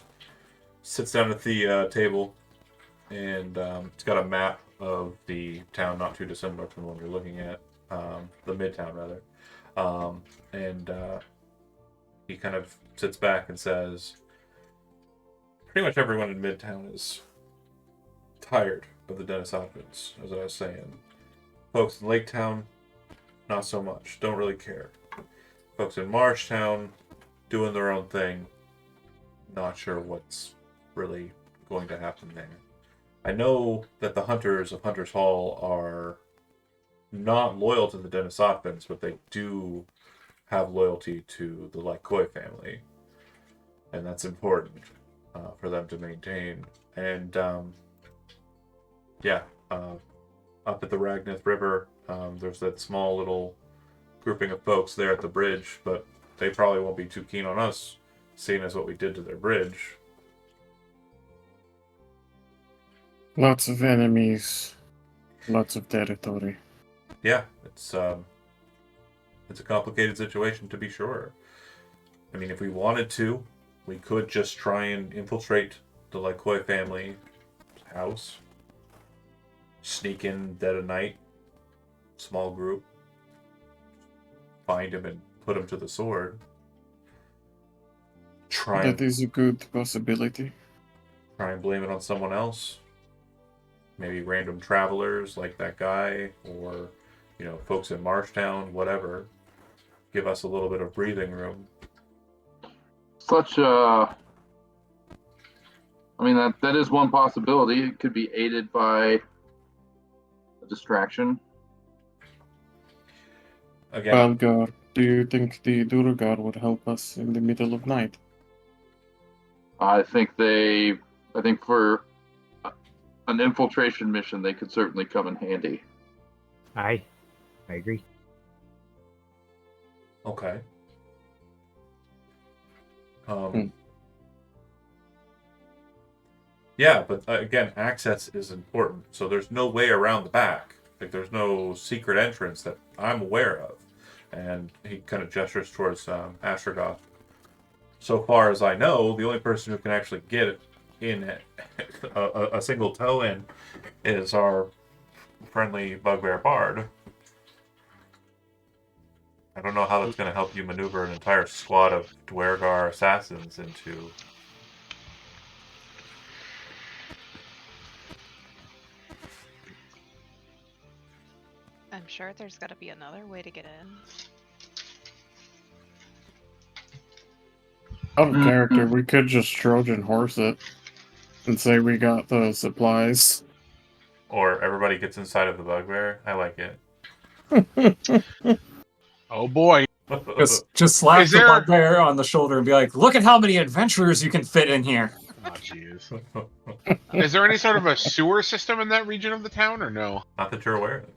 Sits down at the table, and it's got a map of the town, not too dissimilar from the one you're looking at, the midtown rather. And he kind of sits back and says, pretty much everyone in Midtown is tired of the Dennis Hopkins, as I was saying. Folks in Lake Town, not so much. Don't really care. Folks in Marshtown, doing their own thing. Not sure what's really going to happen there. I know that the hunters of Hunter's Hall are not loyal to the Dennis Hopkins, but they do have loyalty to the Lycoy family. And that's important for them to maintain. And up at the Ragnith River, there's that small little grouping of folks there at the bridge, but they probably won't be too keen on us, seeing as what we did to their bridge. Lots of enemies, lots of territory. Yeah, it's a complicated situation to be sure. I mean, if we wanted to, we could just try and infiltrate the Lycoy family house, sneak in dead of night, small group, find him and put him to the sword. That is a good possibility. Try and blame it on someone else. Maybe random travelers like that guy, or folks in Marshtown, whatever. Give us a little bit of breathing room. I mean, that is one possibility. It could be aided by a distraction. Again, Algar, do you think the Duergar would help us in the middle of night? I think for an infiltration mission, they could certainly come in handy. I agree. okay. Yeah, but again, access is important. So there's no way around the back. Like, there's no secret entrance that I'm aware of. And he kind of gestures towards Astrogoth. So far as I know, the only person who can actually get in a single toe in is our friendly bugbear bard. I don't know how that's going to help you maneuver an entire squad of Dwergar assassins into... I'm sure there's got to be another way to get in. Out of character, we could just Trojan horse it and say we got the supplies. Or everybody gets inside of the bugbear. I like it. Oh boy. Just slap Is the there- bugbear on the shoulder and be like, "Look at how many adventurers you can fit in here." Oh jeez. Is there any sort of a sewer system in that region of the town, or no? Not that you're aware of it.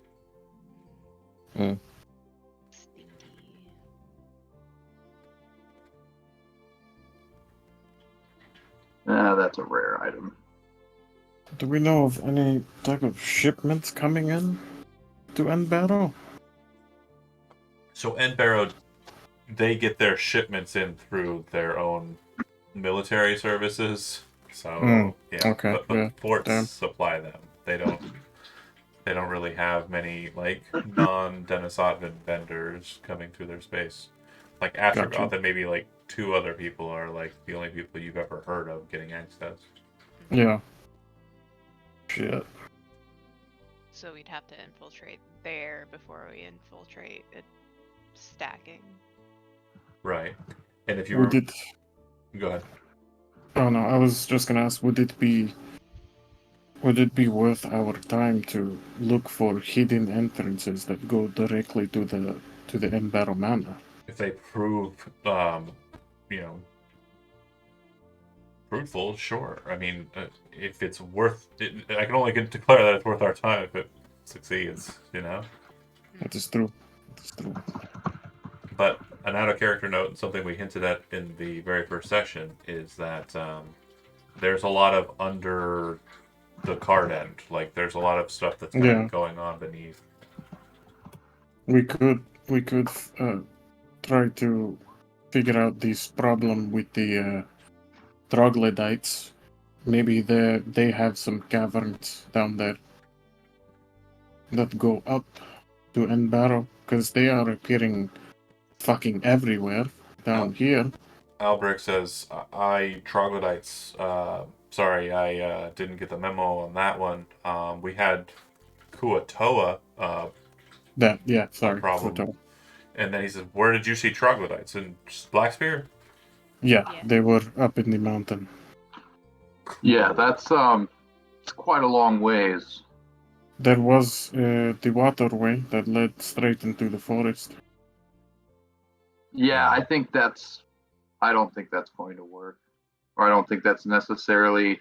Stinky. That's a rare item. Do we know of any type of shipments coming in to End Battle? So Enbarrow, they get their shipments in through their own military services. So yeah, okay, but yeah, forts damn. supply them. They don't really have many like non-Dennis Otvin vendors coming through their space. Like Astrogoth Gotcha. and maybe like 2 other people are like the only people you've ever heard of getting access. Yeah. Shit. So we'd have to infiltrate there before we infiltrate it stacking. Right. And if you Would it... go ahead. Oh no, I was just gonna ask, would it be worth our time to look for hidden entrances that go directly to the End Battle Manor? If they prove fruitful, sure. I mean, if it's worth it, I can only declare that it's worth our time if it succeeds, That is true. That is true. But an out of character note, and something we hinted at in the very first session, is that there's a lot of under the Cardend. Like, there's a lot of stuff that's kind of going on beneath. We could try to figure out this problem with the troglodytes. Maybe they have some caverns down there. that go up to end battle because they are appearing fucking everywhere down here. Albrecht says, troglodytes. Sorry, I didn't get the memo on that one. We had Kuatoa Sorry. problem. Kuatoa. And then he says, where did you see troglodytes? In Blackspear? Yeah, Yeah. they were up in the mountain. Yeah, that's it's quite a long ways. There was the waterway that led straight into the forest. Yeah, I don't think that's going to work. Or I don't think that's necessarily.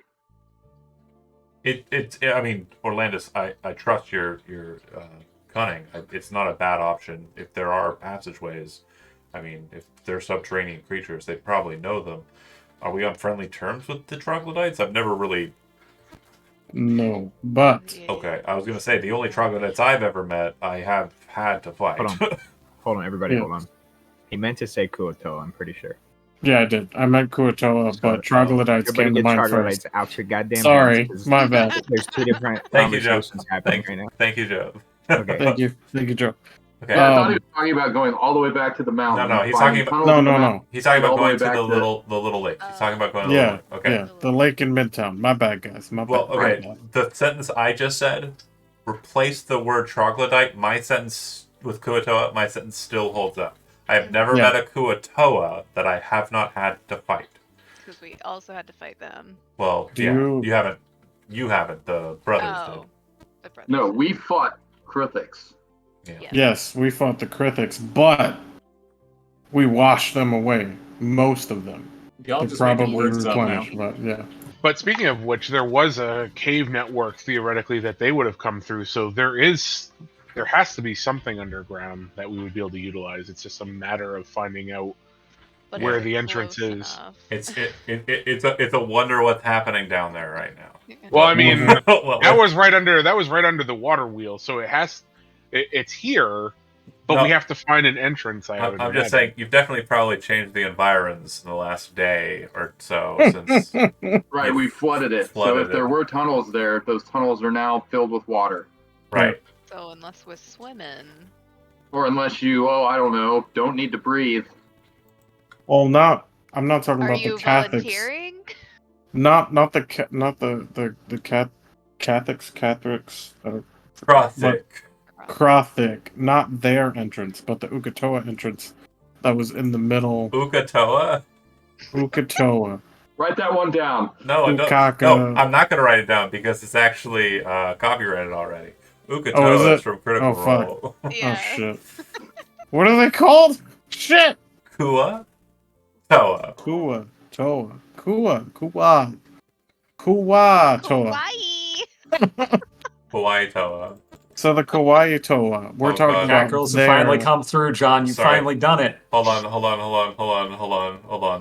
I mean, Orlandus, I trust your cunning. It's not a bad option. If there are passageways, I mean, if they're subterranean creatures, they probably know them. Are we on friendly terms with the troglodytes? I've never really. No, but Yeah. Okay, I was gonna say the only troglodytes I've ever met, I have had to fight. Hold on, everybody, Yeah. hold on. He meant to say Kuoto, I'm pretty sure. yeah, I did. I meant Kuatoa, but troglodytes Everybody came to get mind troglodytes first. out your goddamn Sorry, mouths, 'cause my bad. There's two different Thank you, Joe. conversations happening right now. Thank you, Joe. Thank you, Joe. Okay. Yeah, I thought he Um, was talking about going all the way back to the mountain. No, he's finding talking about- tunnels No, in the no, mountain. no. He's talking All about the way going to back the little lake. He's talking about going to the Yeah, little lake. Okay. yeah, the lake in Midtown. My bad, guys. My Well, bad. okay. The sentence I just said, replace the word troglodyte. My sentence with Kuatoa, my sentence still holds up. I have never Yeah. met a Kuatoa that I have not had to fight. Because we also had to fight them. Well, Do yeah, you- you haven't. You haven't. The brothers Oh. The brothers. No, we fought Krithix. did. Yeah. Yeah. Yes, we fought the Krithix, but we washed them away. Most of them. Y'all They just making probably words up now. replenished, but yeah. But speaking of which, there was a cave network theoretically that they would have come through. So there has to be something underground that we would be able to utilize. It's just a matter of finding out But where is it the entrance close is. enough? It's a wonder what's happening down there right now. Well, I mean, Well, that was right under the water wheel, so it's here, but No. we have to find an entrance. I'm just saying, you've definitely probably changed the environs in the last day or so since. Right, You we flooded it. So flooded if there it. were tunnels there, those tunnels are now filled with water. Right. So unless we're swimming. Or unless you, I don't know, don't need to breathe. Well, I'm not talking Are about you the Catholics. volunteering? Not the Catholics, Crothic. Krothic, not their entrance, but the Ukatoa entrance that was in the middle. Ukatoa? Ukatoa. Write that one down. No, I don't. Ukaka. No, I'm not going to write it down because it's actually copyrighted already. Ukatoa Oh, is it? from Critical Oh, fuck. Role. Yeah. Oh shit. What are they called? Shit. Kua? Toa. Kua Toa. Kua Toa. Hawaii! Hawaii Toa. So the Kawaii Toa. We're Oh, talking God. about Cat girls have their- finally come through, John. You've Sorry. finally done it. Hold on.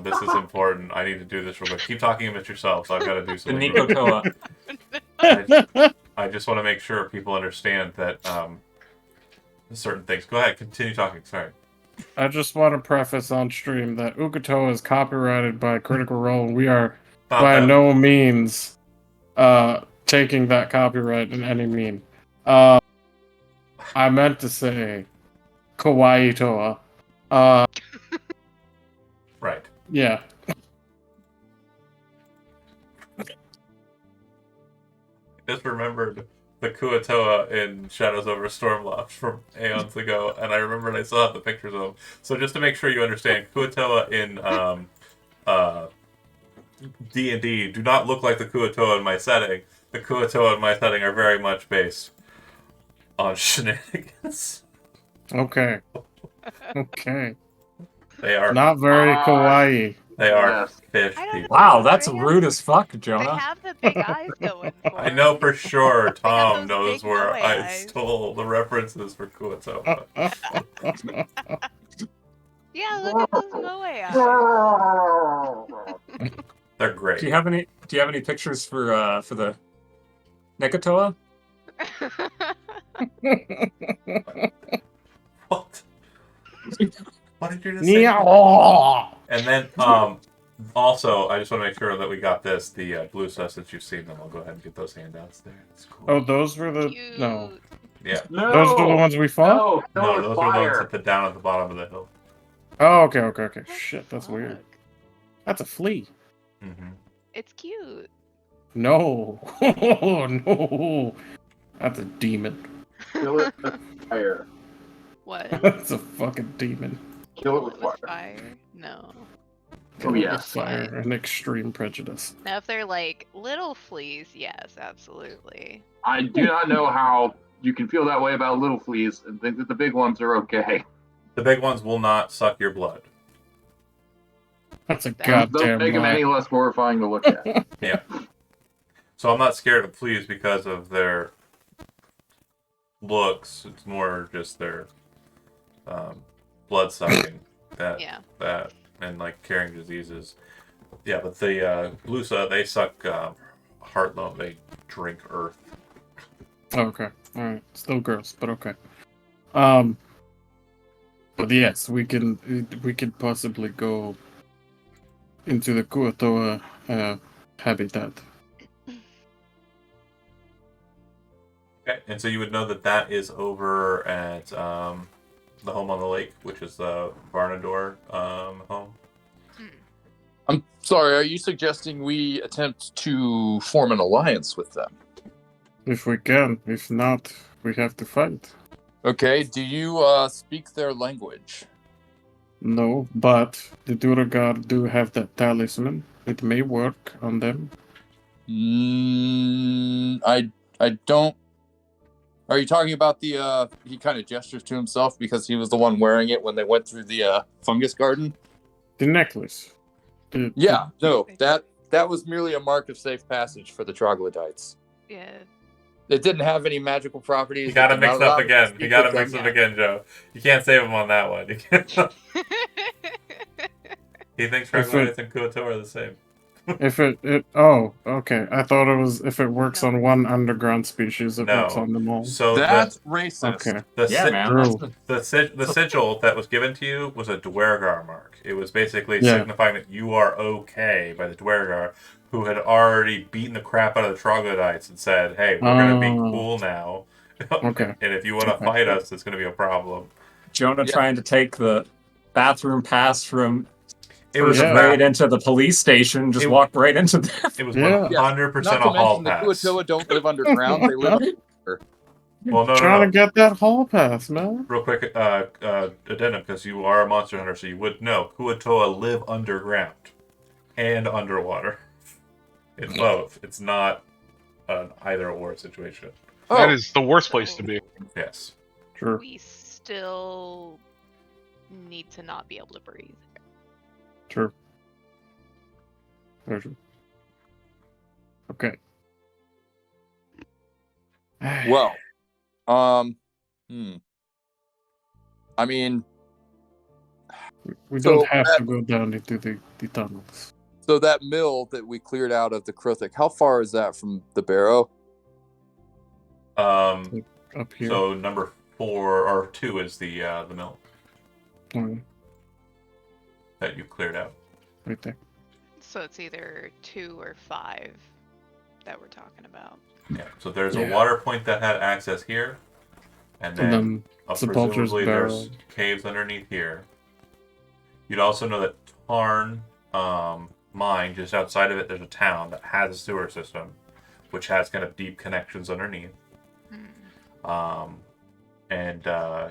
This is important. I need to do this real quick. Keep talking about yourselves. I've got to do The something. Nico Toa. I just want to make sure people understand that certain things. Go ahead, continue talking. Sorry. I just want to preface on stream that Ukatoa is copyrighted by Critical Role, and we are Not by that- no means taking that copyright in any mean. I meant to say Kawaii Toa. Right. Yeah. Just remembered the Kuatoa in Shadows over Stormloft from aeons ago, and I remembered I still have the pictures of them. So just to make sure you understand, Kuatoa in D&D do not look like the Kuatoa in my setting. The Kuatoa in my setting are very much based on shenanigans. Okay. Okay. They are Not very kawaii. they are Yes. fish I don't people. Wow, that's They have- rude as fuck, They Jonah. have the big eyes going for I know for sure got Tom those knows big where Moe I eyes. stole the references for Kuatoa. Yeah, look at those moe eyes. They're great. Do you have any pictures for the Nekatoa? What? What did you just say? Meow. And then, also, I just want to make sure that we got this. The blue stuff, since you've seen them, I'll go ahead and get those handouts there. That's cool. Oh, those were the Cute. no. Yeah. No. Those are the ones we fought? No, No, it's those are the ones fire. at the down at the bottom of the hill. Oh, okay. What Shit, the that's weird. fuck? That's a flea. Mm-hmm. It's cute. No. No. That's a demon. Kill it with fire. What? That's a fucking demon. Kill it Kill with it with fire. fire? No. Kill it with yes. fire and extreme prejudice. Now, if they're like little fleas, yes, absolutely. I do not know how you can feel that way about little fleas and think that the big ones are okay. The big ones will not suck your blood. That's a That- Don't goddamn make them lie. any less horrifying to look at. Yeah. So I'm not scared of fleas because of their looks. It's more just their blood sucking Yeah. that and like carrying diseases. Yeah, but the Blusa, they suck heart loam. They drink earth. Okay. Alright. Still gross, but okay. But yes, we could possibly go into the Kuatoa habitat. Okay, and so you would know that that is over at the home on the lake, which is the Varnador home. I'm sorry, are you suggesting we attempt to form an alliance with them? If we can. If not, we have to fight. Okay, do you speak their language? No, but the Duragar do have that talisman. It may work on them. I don't. Are you talking about the he kind of gestures to himself because he was the one wearing it when they went through the fungus garden? The necklace. Yeah, no, that was merely a mark of safe passage for the troglodytes. Yeah. It didn't have any magical properties. You gotta It did mix not it up allow me to again. speak You gotta with mix them. it again, Joe. You can't save him on that one. You can't. He thinks Troglodytes and Kuato are the same. If it oh, okay. I thought it was if it works No. on one underground species, it works No. on them all. So That's racist. Okay. Yeah, man. True. the sigil that was given to you was a Dwergar mark. It was basically Yeah. signifying that you are okay by the Dwergar, who had already beaten the crap out of the Troglodytes and said, "Hey, we're gonna be Oh. cool now, Okay. and if you want to Okay. fight us, it's gonna be a problem." Jonah Yeah. trying to take the bathroom pass from It was Yeah. right into the police station, just It- walked right into there. It was Yeah. 100% Not to a hall mention the pass. Kuatoa don't live underground; they live. Well, no, Trying no. to get that hall pass, man. Real quick, addendum, because you are a monster hunter, so you would know. Kuatoa live underground and underwater. It's both. It's not an either-or situation. That Oh, is the worst place to be. Yes. Sure. We still need to not be able to breathe. True. Very true. Okay. well, I mean, we so don't have that- to go down into the tunnels. so that mill that we cleared out of the Kruthic, how far is that from the Barrow? Up here. So number 4 or 2 is the mill Oh, that you cleared out. right there. So it's either 2 or 5 that we're talking about. Yeah. So there's a Yeah. water point that had access here, and And then then Sepulchre's presumably there's Barrow. caves underneath here. You'd also know that Tarn mine, just outside of it, there's a town that has a sewer system, which has kind of deep connections underneath. Hmm. And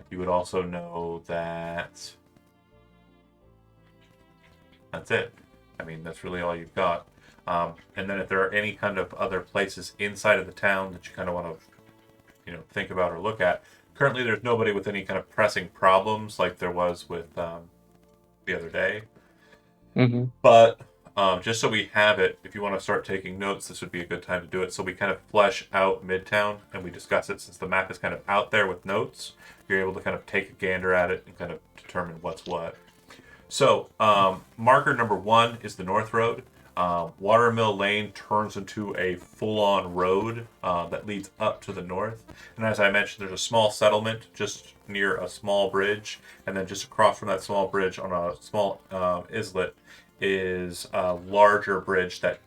you would also know that that's it. I mean, that's really all you've got. And then if there are any kind of other places inside of the town that you kind of want to, think about or look at, currently there's nobody with any kind of pressing problems like there was with the other day. Mm-hmm. But just so we have it, if you want to start taking notes, this would be a good time to do it. So we kind of flesh out Midtown and we discuss it since the map is kind of out there with notes. You're able to kind of take a gander at it and kind of determine what's what. So marker number 1 is the North Road. Watermill Lane turns into a full-on road that leads up to the north. And as I mentioned, there's a small settlement just near a small bridge. And then just across from that small bridge on a small islet is a larger bridge that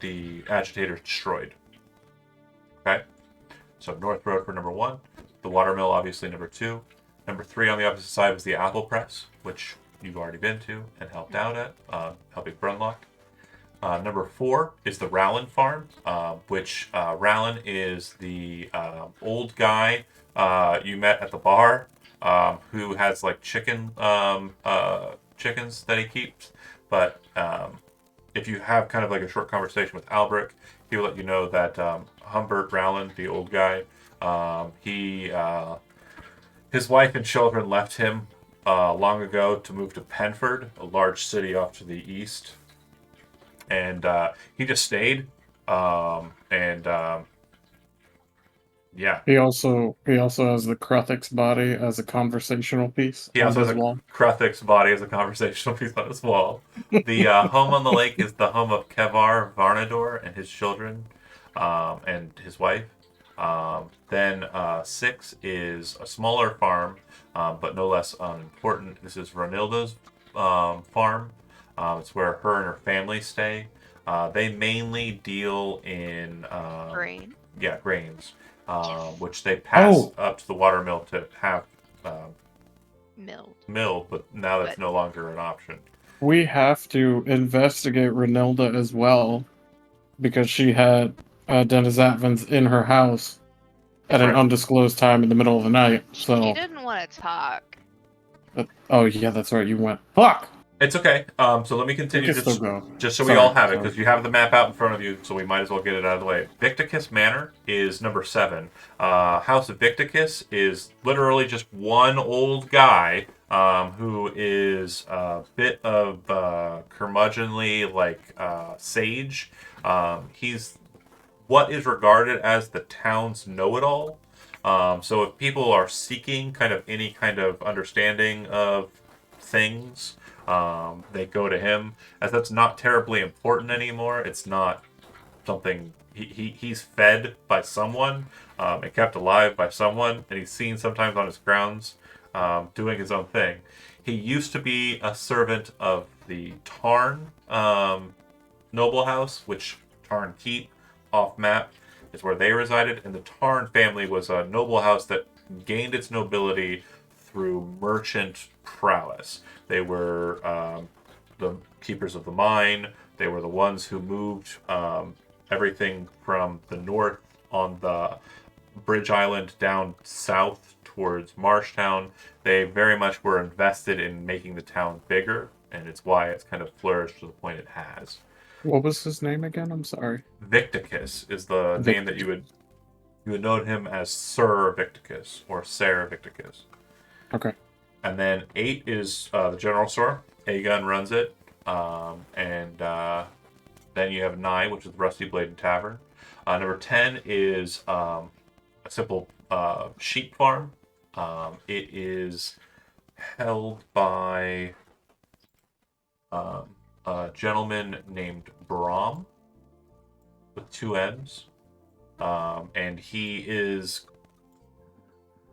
the agitators destroyed. Okay? So North Road for number 1. the watermill, obviously, number 2. Number 3 on the opposite side was the apple press, which you've already been to and helped out at, helping Brunlock. Number 4 is the Rowland farm, which Rowland is the old guy you met at the bar, who has like chickens that he keeps. But if you have kind of like a short conversation with Albrecht, he will let you know that Humbert Rowland, the old guy, his wife and children left him long ago to move to Penford, a large city off to the east. And he just stayed. Yeah. He also has the Kruthix body as a conversational piece He on also his has a wall. Kruthix body as a conversational piece on his wall. The home on the lake is the home of Kevar Varnador and his children, and his wife. Then 6 is a smaller farm, but no less unimportant. This is Ronilda's farm. It's where her and her family stay. They mainly deal in Grain. Yeah, grains, Yes. which they pass Oh. up to the watermill to have Milled. but now that's But- no longer an option. We have to investigate Renilda as well, because she had Dennis Atvins in her house at an Right. undisclosed time in the middle of the night. She So, didn't want to talk. oh yeah, that's right. You went. Fuck. It's okay. So let me We continue can still just, go. just so we Sorry, all have it, sorry. because you have the map out in front of you, so we might as well get it out of the way. Victicus Manor is number 7. House of Victicus is literally just one old guy who is a bit of curmudgeonly, like sage. He's what is regarded as the town's know-it-all. So if people are seeking kind of any kind of understanding of things, they go to him, as that's not terribly important anymore. It's not something he's fed by someone, and kept alive by someone, and he's seen sometimes on his grounds doing his own thing. He used to be a servant of the Tarn noble house, which Tarn Keep off map is where they resided, and the Tarn family was a noble house that gained its nobility through merchant prowess. They were the keepers of the mine. They were the ones who moved everything from the north on the Bridge Island down south towards Marshtown. They very much were invested in making the town bigger, and it's why it's kind of flourished to the point it has. What was his name again? I'm sorry. Victicus is the name that you would know him as Sir Victicus or Ser Victicus. Okay. And then 8 is the general store. Aegon runs it. And then you have 9, which is the Rusty Blade and Tavern. Number 10 is a simple sheep farm. It is held by a gentleman named Brahm with 2 M's. And he is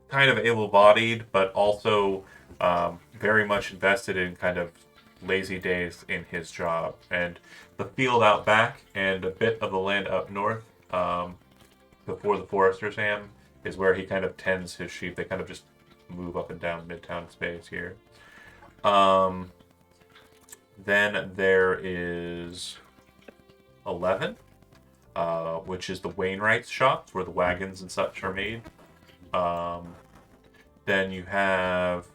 kind of able-bodied, but also very much invested in kind of lazy days in his job. And the field out back and a bit of the land up north, before the Forester's Ham, is where he kind of tends his sheep. They kind of just move up and down Midtown space here. Then there is 11, which is the Wainwright's shop, where the wagons and such are made. Then you have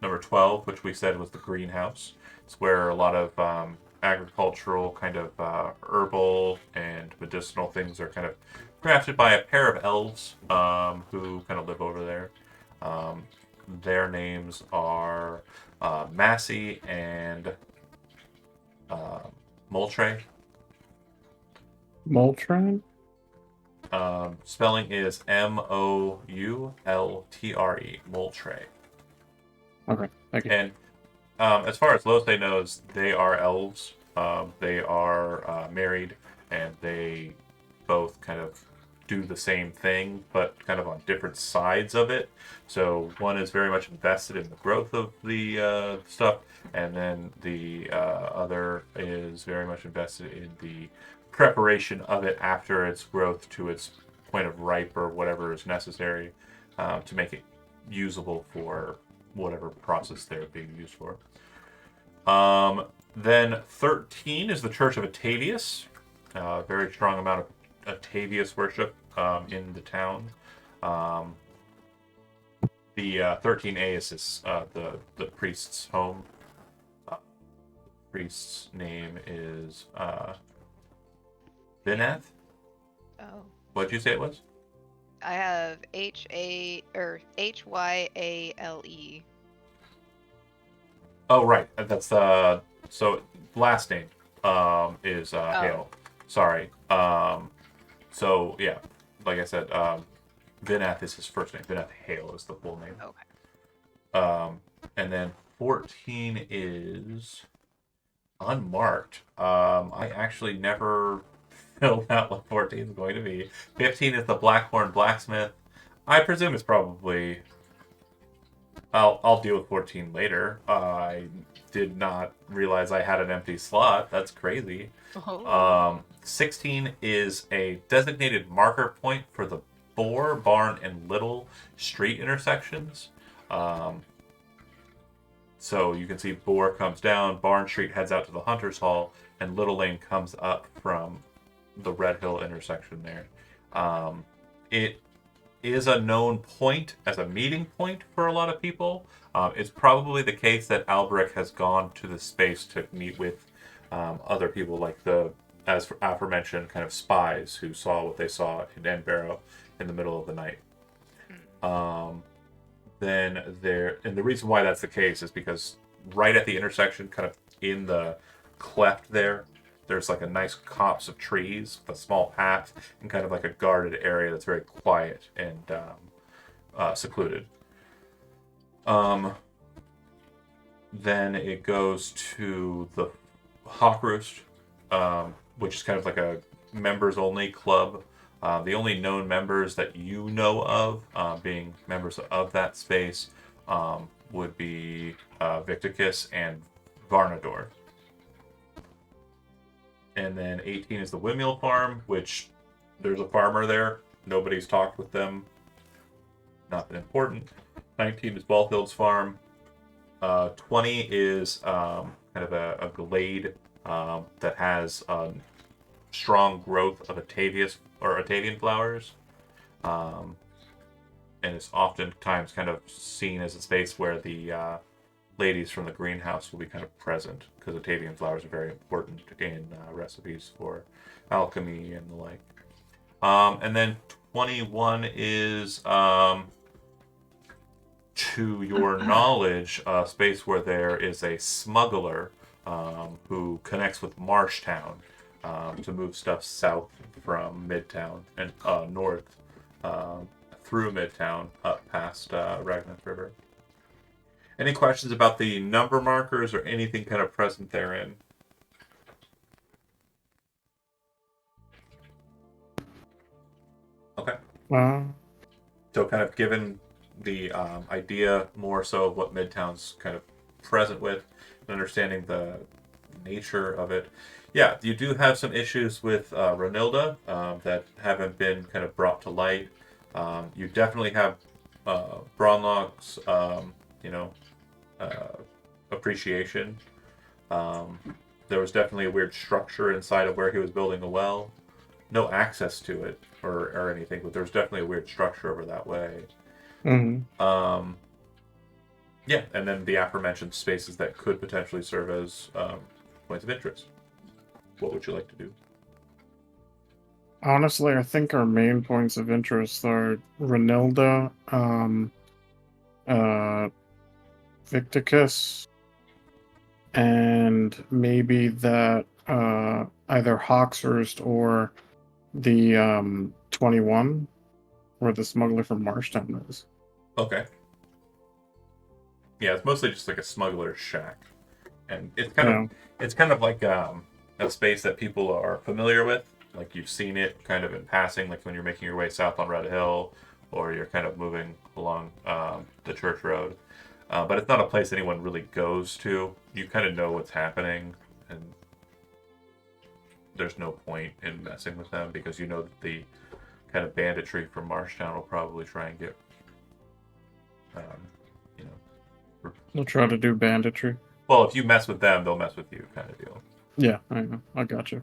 number 12, which we said was the greenhouse. It's where a lot of agricultural, kind of herbal and medicinal things are kind of crafted by a pair of elves who kind of live over there. Their names are Massey and Moultrie. Moltran? Spelling is Moultre. Moultrie. Okay, thank you. And as far as Lothe knows, they are elves. They are married, and they both kind of do the same thing, but kind of on different sides of it. So one is very much invested in the growth of the stuff, and then the other is very much invested in the preparation of it after its growth to its point of ripe or whatever is necessary to make it usable for whatever process they're being used for. Then 13 is the Church of Atavius. Very strong amount of Atavius worship in the town. The 13A is the priest's home. Priest's name is Vineth. Oh. What'd you say it was? I have Hyale. Oh, right. That's so last name is Hale. Sorry. So yeah, like I said, Vineth is his first name. Vineth Hale is the full name. Okay. And then 14 is unmarked. I actually never filled out what 14 is going to be. 15 is the Blackhorn Blacksmith. I presume it's probably. I'll deal with 14 later. I did not realize I had an empty slot. That's crazy. Oh. 16 is a designated marker point for the Boar, Barn, and Little street intersections. So you can see Boar comes down, Barn Street heads out to the Hunter's Hall, and Little Lane comes up from the Red Hill intersection there. It is a known point as a meeting point for a lot of people. It's probably the case that Albrecht has gone to the space to meet with other people, like the, as aforementioned, kind of spies who saw what they saw in Edinburgh in the middle of the night. Then there, and the reason why that's the case is because right at the intersection, kind of in the cleft there's like a nice copse of trees with a small path and kind of like a guarded area that's very quiet and secluded. Then it goes to the Hawk Roost, which is kind of like a members-only club. The only known members that you know of being members of that space would be Victicus and Varnador. And then 18 is the Windmill Farm, which there's a farmer there. Nobody's talked with them. Not that important. 19 is Ballfield's Farm. 20 is kind of a glade that has strong growth of Atavian flowers. And it's oftentimes kind of seen as a space where the ladies from the greenhouse will be kind of present, because Atavian flowers are very important in recipes for alchemy and the like. And then 21 is, to your knowledge, a space where there is a smuggler who connects with Marshtown to move stuff south from Midtown and north through Midtown up past Ragnath River. Any questions about the number markers or anything kind of present therein? Okay. So kind of given the idea more so of what Midtown's kind of present with and understanding the nature of it. Yeah, you do have some issues with Renilda that haven't been kind of brought to light. You definitely have Bronlock's, appreciation. There was definitely a weird structure inside of where he was building a well. No access to it or anything, but there's definitely a weird structure over that way. Mm-hmm. Yeah, and then the aforementioned spaces that could potentially serve as points of interest. What would you like to do? Honestly, I think our main points of interest are Renilda, Victicus, and maybe that either Hawkshurst or the 21, where the smuggler from Marshtown is. Okay. Yeah, it's mostly just like a smuggler's shack, and it's kind of like a space that people are familiar with. Like you've seen it kind of in passing, like when you're making your way south on Red Hill, or you're kind of moving along the Church Road. But it's not a place anyone really goes to. You kind of know what's happening, and there's no point in messing with them because you know that the kind of banditry from Marshtown will probably try and get, you know. They'll try to do banditry. Well, if you mess with them, they'll mess with you, kind of deal. Yeah, I know. I got you.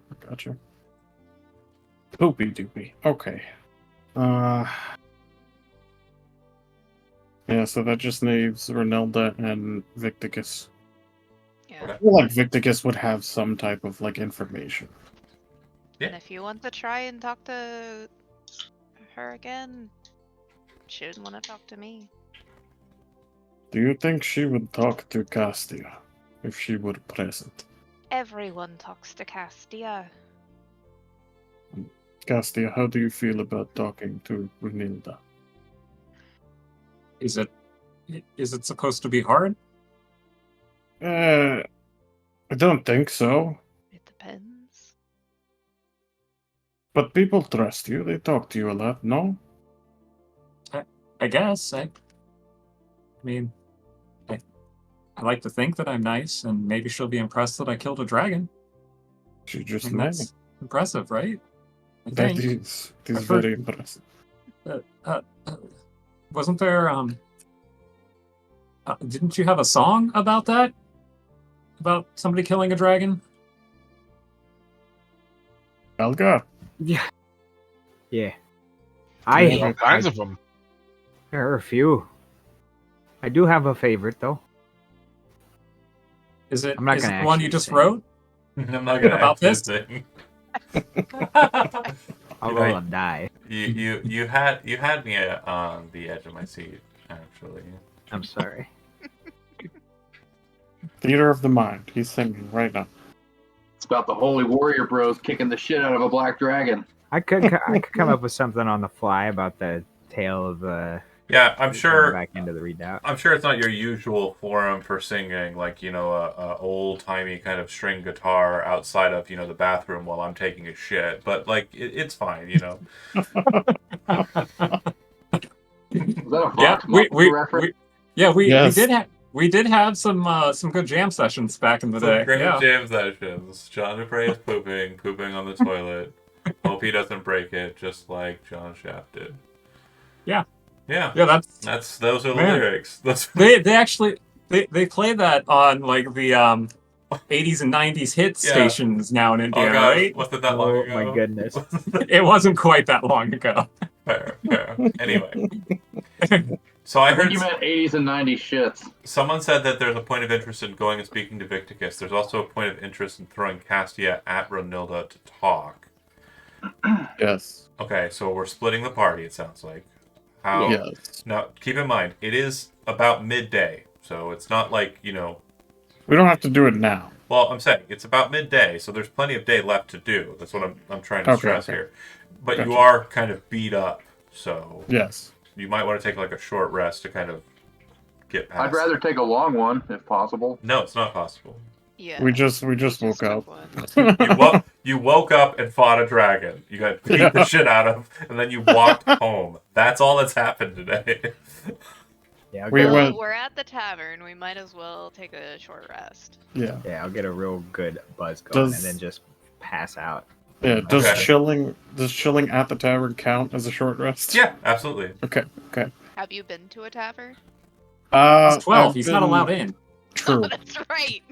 Poopy doopy. Okay. Yeah, so that just leaves Renilda and Victicus. Yeah. I feel like Victicus would have some type of like information. Yeah. And if you want to try and talk to her again, she would want to talk to me. Do you think she would talk to Castia if she were present? Everyone talks to Castia. Castia, how do you feel about talking to Renilda? Is it supposed to be hard? I don't think so. It depends. But people trust you. They talk to you a lot, no? I guess. I mean, I like to think that I'm nice, and maybe she'll be impressed that I killed a dragon. She just And may. that's impressive, right? I That think. is I've heard- very impressive. Wasn't there didn't you have a song about that? About somebody killing a dragon? Elgar. Yeah. Yeah. I All kinds of them. There are a few. I do have a favorite though. Is it I'm not is it gonna the one you actually just sing. wrote? I'm not gonna About actually this? sing. I'll You know, roll a die. You had me on the edge of my seat, actually. I'm sorry. Theater of the mind. He's singing right now. It's about the holy warrior bros kicking the shit out of a black dragon. I could come up with something on the fly about the tale of Yeah, I'm going sure. back into the redoubt. I'm sure it's not your usual forum for singing, like, you know, a old timey kind of string guitar outside of, you know, the bathroom while I'm taking a shit. But like, it's fine, you know. Was that a Yeah, Vox Machina reference? we did have some good jam sessions back in the Some day. great Yeah. jam sessions. John Dupre is pooping on the toilet. Hope he doesn't break it, just like John Shaft did. Yeah. Yeah. Yeah, Those are the Man. lyrics. they actually they play that on like the 80s and 90s hit Yeah. stations now in Oh Indiana, god, right? wasn't that long Oh ago? my goodness. It wasn't quite that long ago. Fair. Anyway. So I I think heard you meant 80s and 90s shits. someone said that there's a point of interest in going and speaking to Victicus. There's also a point of interest in throwing Castia at Ronilda to talk. Yes. Okay, so we're splitting the party, it sounds like. How? Yes. Now, keep in mind, it is about midday, so it's not like, you know... We don't have to do it now. Well, I'm saying, it's about midday, so there's plenty of day left to do. That's what I'm trying to stress here. But Gotcha. you are kind of beat up, so... Yes. You might want to take like a short rest to kind of get past. I'd rather take a long one if possible. No, it's not possible. Yeah. We just woke took up. one. You woke up and fought a dragon. You got beat the shit out of, and then you walked home. That's all that's happened today. Yeah, We Well, went- we're at the tavern. We might as well take a short rest. Yeah. Yeah, I'll get a real good buzz going Does- and then just pass out. Yeah. Does Okay. chilling at the tavern count as a short rest? Yeah, absolutely. Okay. Have you been to a tavern? He's 12. I've He's not been- allowed in. True. Oh, that's right.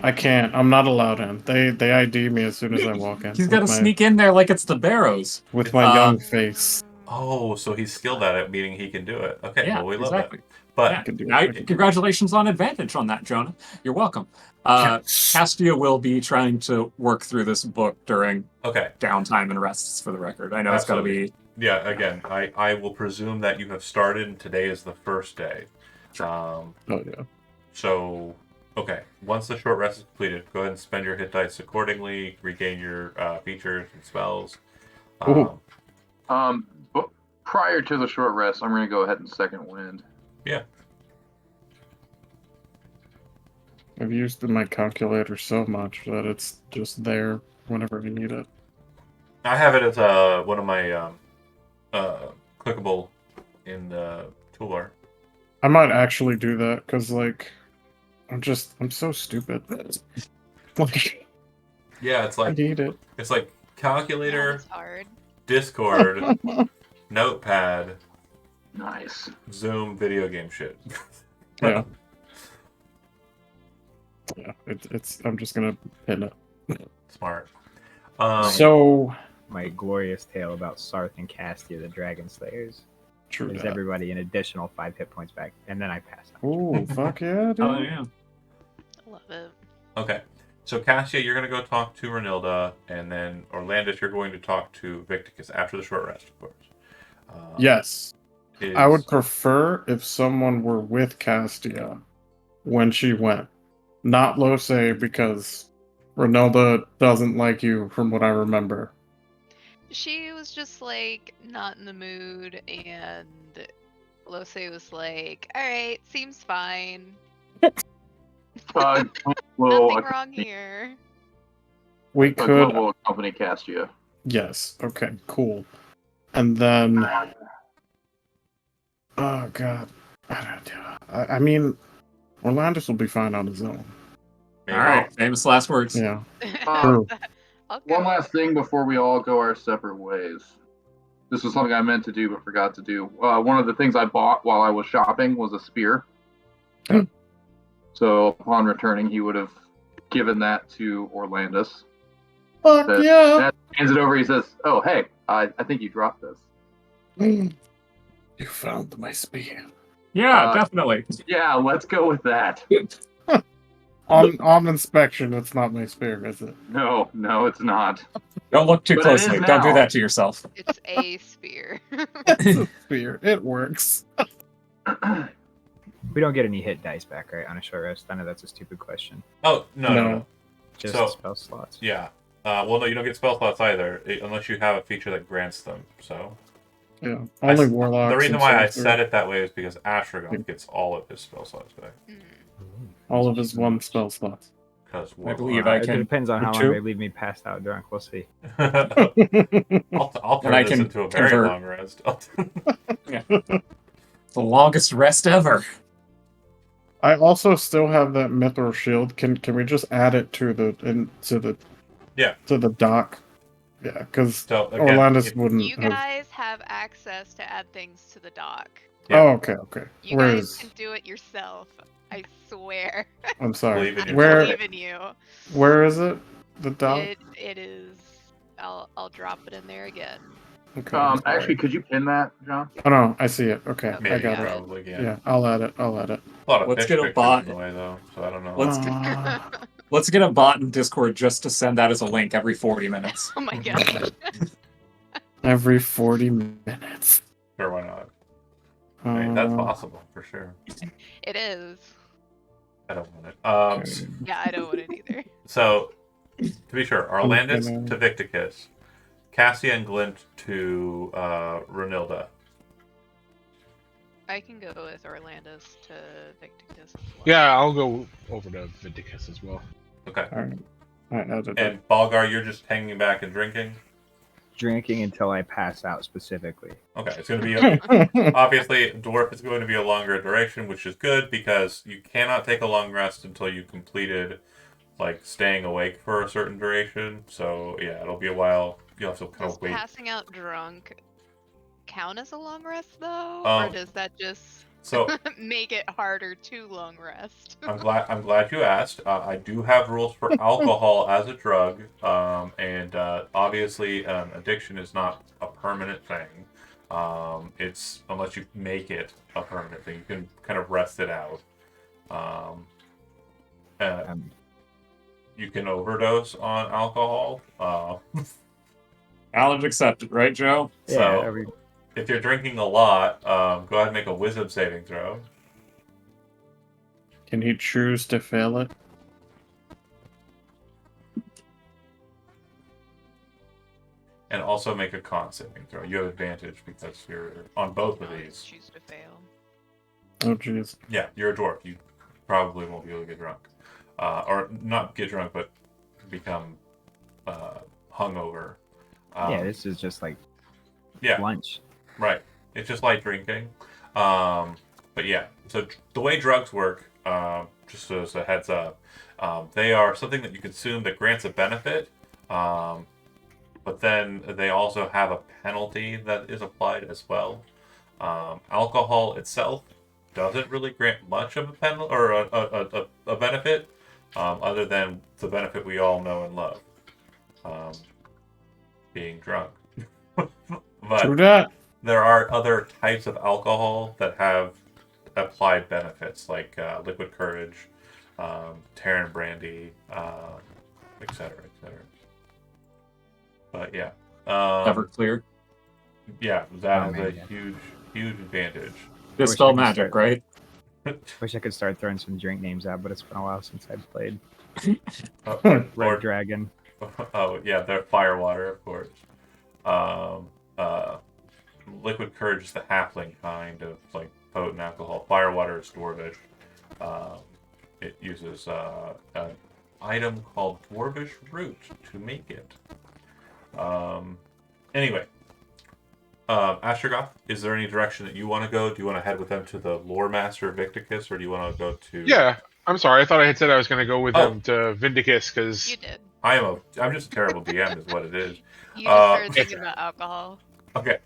I can't. I'm not allowed in. They ID me as soon as I walk in. He's got to with my- sneak in there like it's the Barrows. with my young face. Oh, so he's skilled at it, meaning he can do it. Okay, Yeah, well, we love exactly. that. But Yeah. Can do Now, it. congratulations on advantage on that, Jonah. You're welcome. Castia will be trying to work through this book during okay, downtime and rests, for the record. I know it's got to be... yeah. Again, I will presume that you have started, and today is the first day. Oh yeah. So, okay. Once the short rest is completed, go ahead and spend your hit dice accordingly. Regain your features and spells. Ooh. But prior to the short rest, I'm going to go ahead and second wind. Yeah. I've used my calculator so much that it's just there whenever I need it. I have it as one of my clickable in the toolbar. I might actually do that because, like, I'm so stupid. Like, Yeah, it's I like need it. it's like Yeah, calculator. it's hard. Discord, Notepad, Nice. Zoom, video game shit. Yeah. Yeah, it's. I'm just gonna pin it. Smart. So My glorious tale about Sarth and Castia, the Dragon Slayers. true. Gives that. everybody an additional 5 hit points back, and then I pass out. Ooh, fuck yeah, dude. Oh yeah. Love it. Okay. So Cassia, you're going to go talk to Renilda, and then Orlandis, you're going to talk to Victicus after the short rest, of course. Yes. Is- I would prefer if someone were with Castia when she went. Not Lose, because Renilda doesn't like you from what I remember. She was just like not in the mood, and Lose was like, "All right, seems fine. Well, Nothing wrong here." We a could. global accompany Castia. Yes. Okay, cool. And then. Oh, God. I mean, Orlandis will be fine on his own. maybe. All right. Famous last words. Yeah. Uh, I'll go. One last thing before we all go our separate ways. This was something I meant to do but forgot to do. One of the things I bought while I was shopping was a spear. So upon returning, he would have given that to Orlandis. Fuck That- yeah! That hands it over. He says, "Oh, hey, I think you dropped this." You found my spear. Yeah, Uh, definitely. Yeah, let's go with that. On inspection, it's not my spear, is it? No, it's not. Don't look too But it is closely. Don't do now. that to yourself. It's a spear. It's a spear. It works. We don't get any hit dice back, right, on a short rest? I know that's a stupid question. Oh, no. Just So- spell slots. Yeah. Well, no, you don't get spell slots either, unless you have a feature that grants them. So Yeah. Only I- warlocks. the reason and why I sorcerers. said it that way is because Ashragon gets all of his spell slots back. Mm. All of his one spell slots. Because I believe I It can. depends on how long two. they leave me passed out during. We'll see. I'll turn I this can into a very convert. long rest. The longest rest ever. I also still have that mithril shield. Can we just add it to the to the dock? Yeah, because So again, Orlandis if- wouldn't You have. guys have access to add things to the dock. Yeah. Oh, okay. You Where guys is? can do it yourself. I swear. I'm sorry. Believe in I Where believe in you. where is it? The dock. It is. I'll drop it in there again. Okay. sorry. Actually, could you pin that, John? Oh no, I see it. Okay, I maybe got it. probably, Yeah, I'll add it. A lot of Let's fish get a pictures bot. in the way, though, so I don't know. Let's Let's get a bot in Discord just to send that as a link every 40 minutes. Oh my god. Every 40 minutes. Sure, why not? I mean, that's possible, for sure. It is. I don't want it. Okay. Yeah, I don't want it either. So, to be sure, Orlandis gonna- to Victicus, Cassia and Glint to Renilda. I can go with Orlandis to Victicus as well. Yeah, I'll go over to Vindicus as well. Okay. Alright. I added it. And Balgar, you're just hanging back and drinking? Drinking until I pass out specifically. Okay, it's going to be... Obviously, Dwarf is going to be a longer duration, which is good, because you cannot take a long rest until you completed, like, staying awake for a certain duration. So, yeah, it'll be a while. You'll have to kind Does of wait. passing out drunk count as a long rest though, Um, or does that just So, make it harder to long rest? I'm glad you asked. I do have rules for alcohol as a drug, and obviously, addiction is not a permanent thing. It's unless you make it a permanent thing, you can kind of rest it out. You can overdose on alcohol. Challenge accepted, right, Joe? So, if you're drinking a lot, go ahead and make a wisdom saving throw. Can he choose to fail it? And also make a con saving throw. You have advantage because you're on both of these. Choose to fail. Oh, jeez. Yeah, you're a dwarf. You probably won't be able to get drunk. Or not get drunk, but become hungover. Yeah, this is just like Yeah, lunch. right. It's just light drinking. But yeah, so the way drugs work, just as a heads up, they are something that you consume that grants a benefit. but then they also have a penalty that is applied as well. Alcohol itself doesn't really grant much of a penalty or a benefit, other than the benefit we all know and love, being drunk. But True that. there are other types of alcohol that have applied benefits, like liquid courage, Terran brandy, etc., etc. But yeah, Everclear. yeah, that Oh, is man, a yeah. huge advantage. Dispel I could magic, start- right? Wish I could start throwing some drink names out, but it's been a while since I've played. Or, Red Dragon. oh yeah, they're firewater, of course. Um, uh, liquid courage is the halfling kind of like potent alcohol. Firewater is dwarvish. It uses an item called dwarvish root to make it. Anyway, Astrogoth, is there any direction that you want to go? Do you want to head with them to the lore master Victicus, or do you want to go to? Yeah, I'm sorry. I thought I had said I was going to go with Oh. them to Vindicus because You did. I'm just a terrible DM, is what it is. You just started thinking about alcohol. Okay,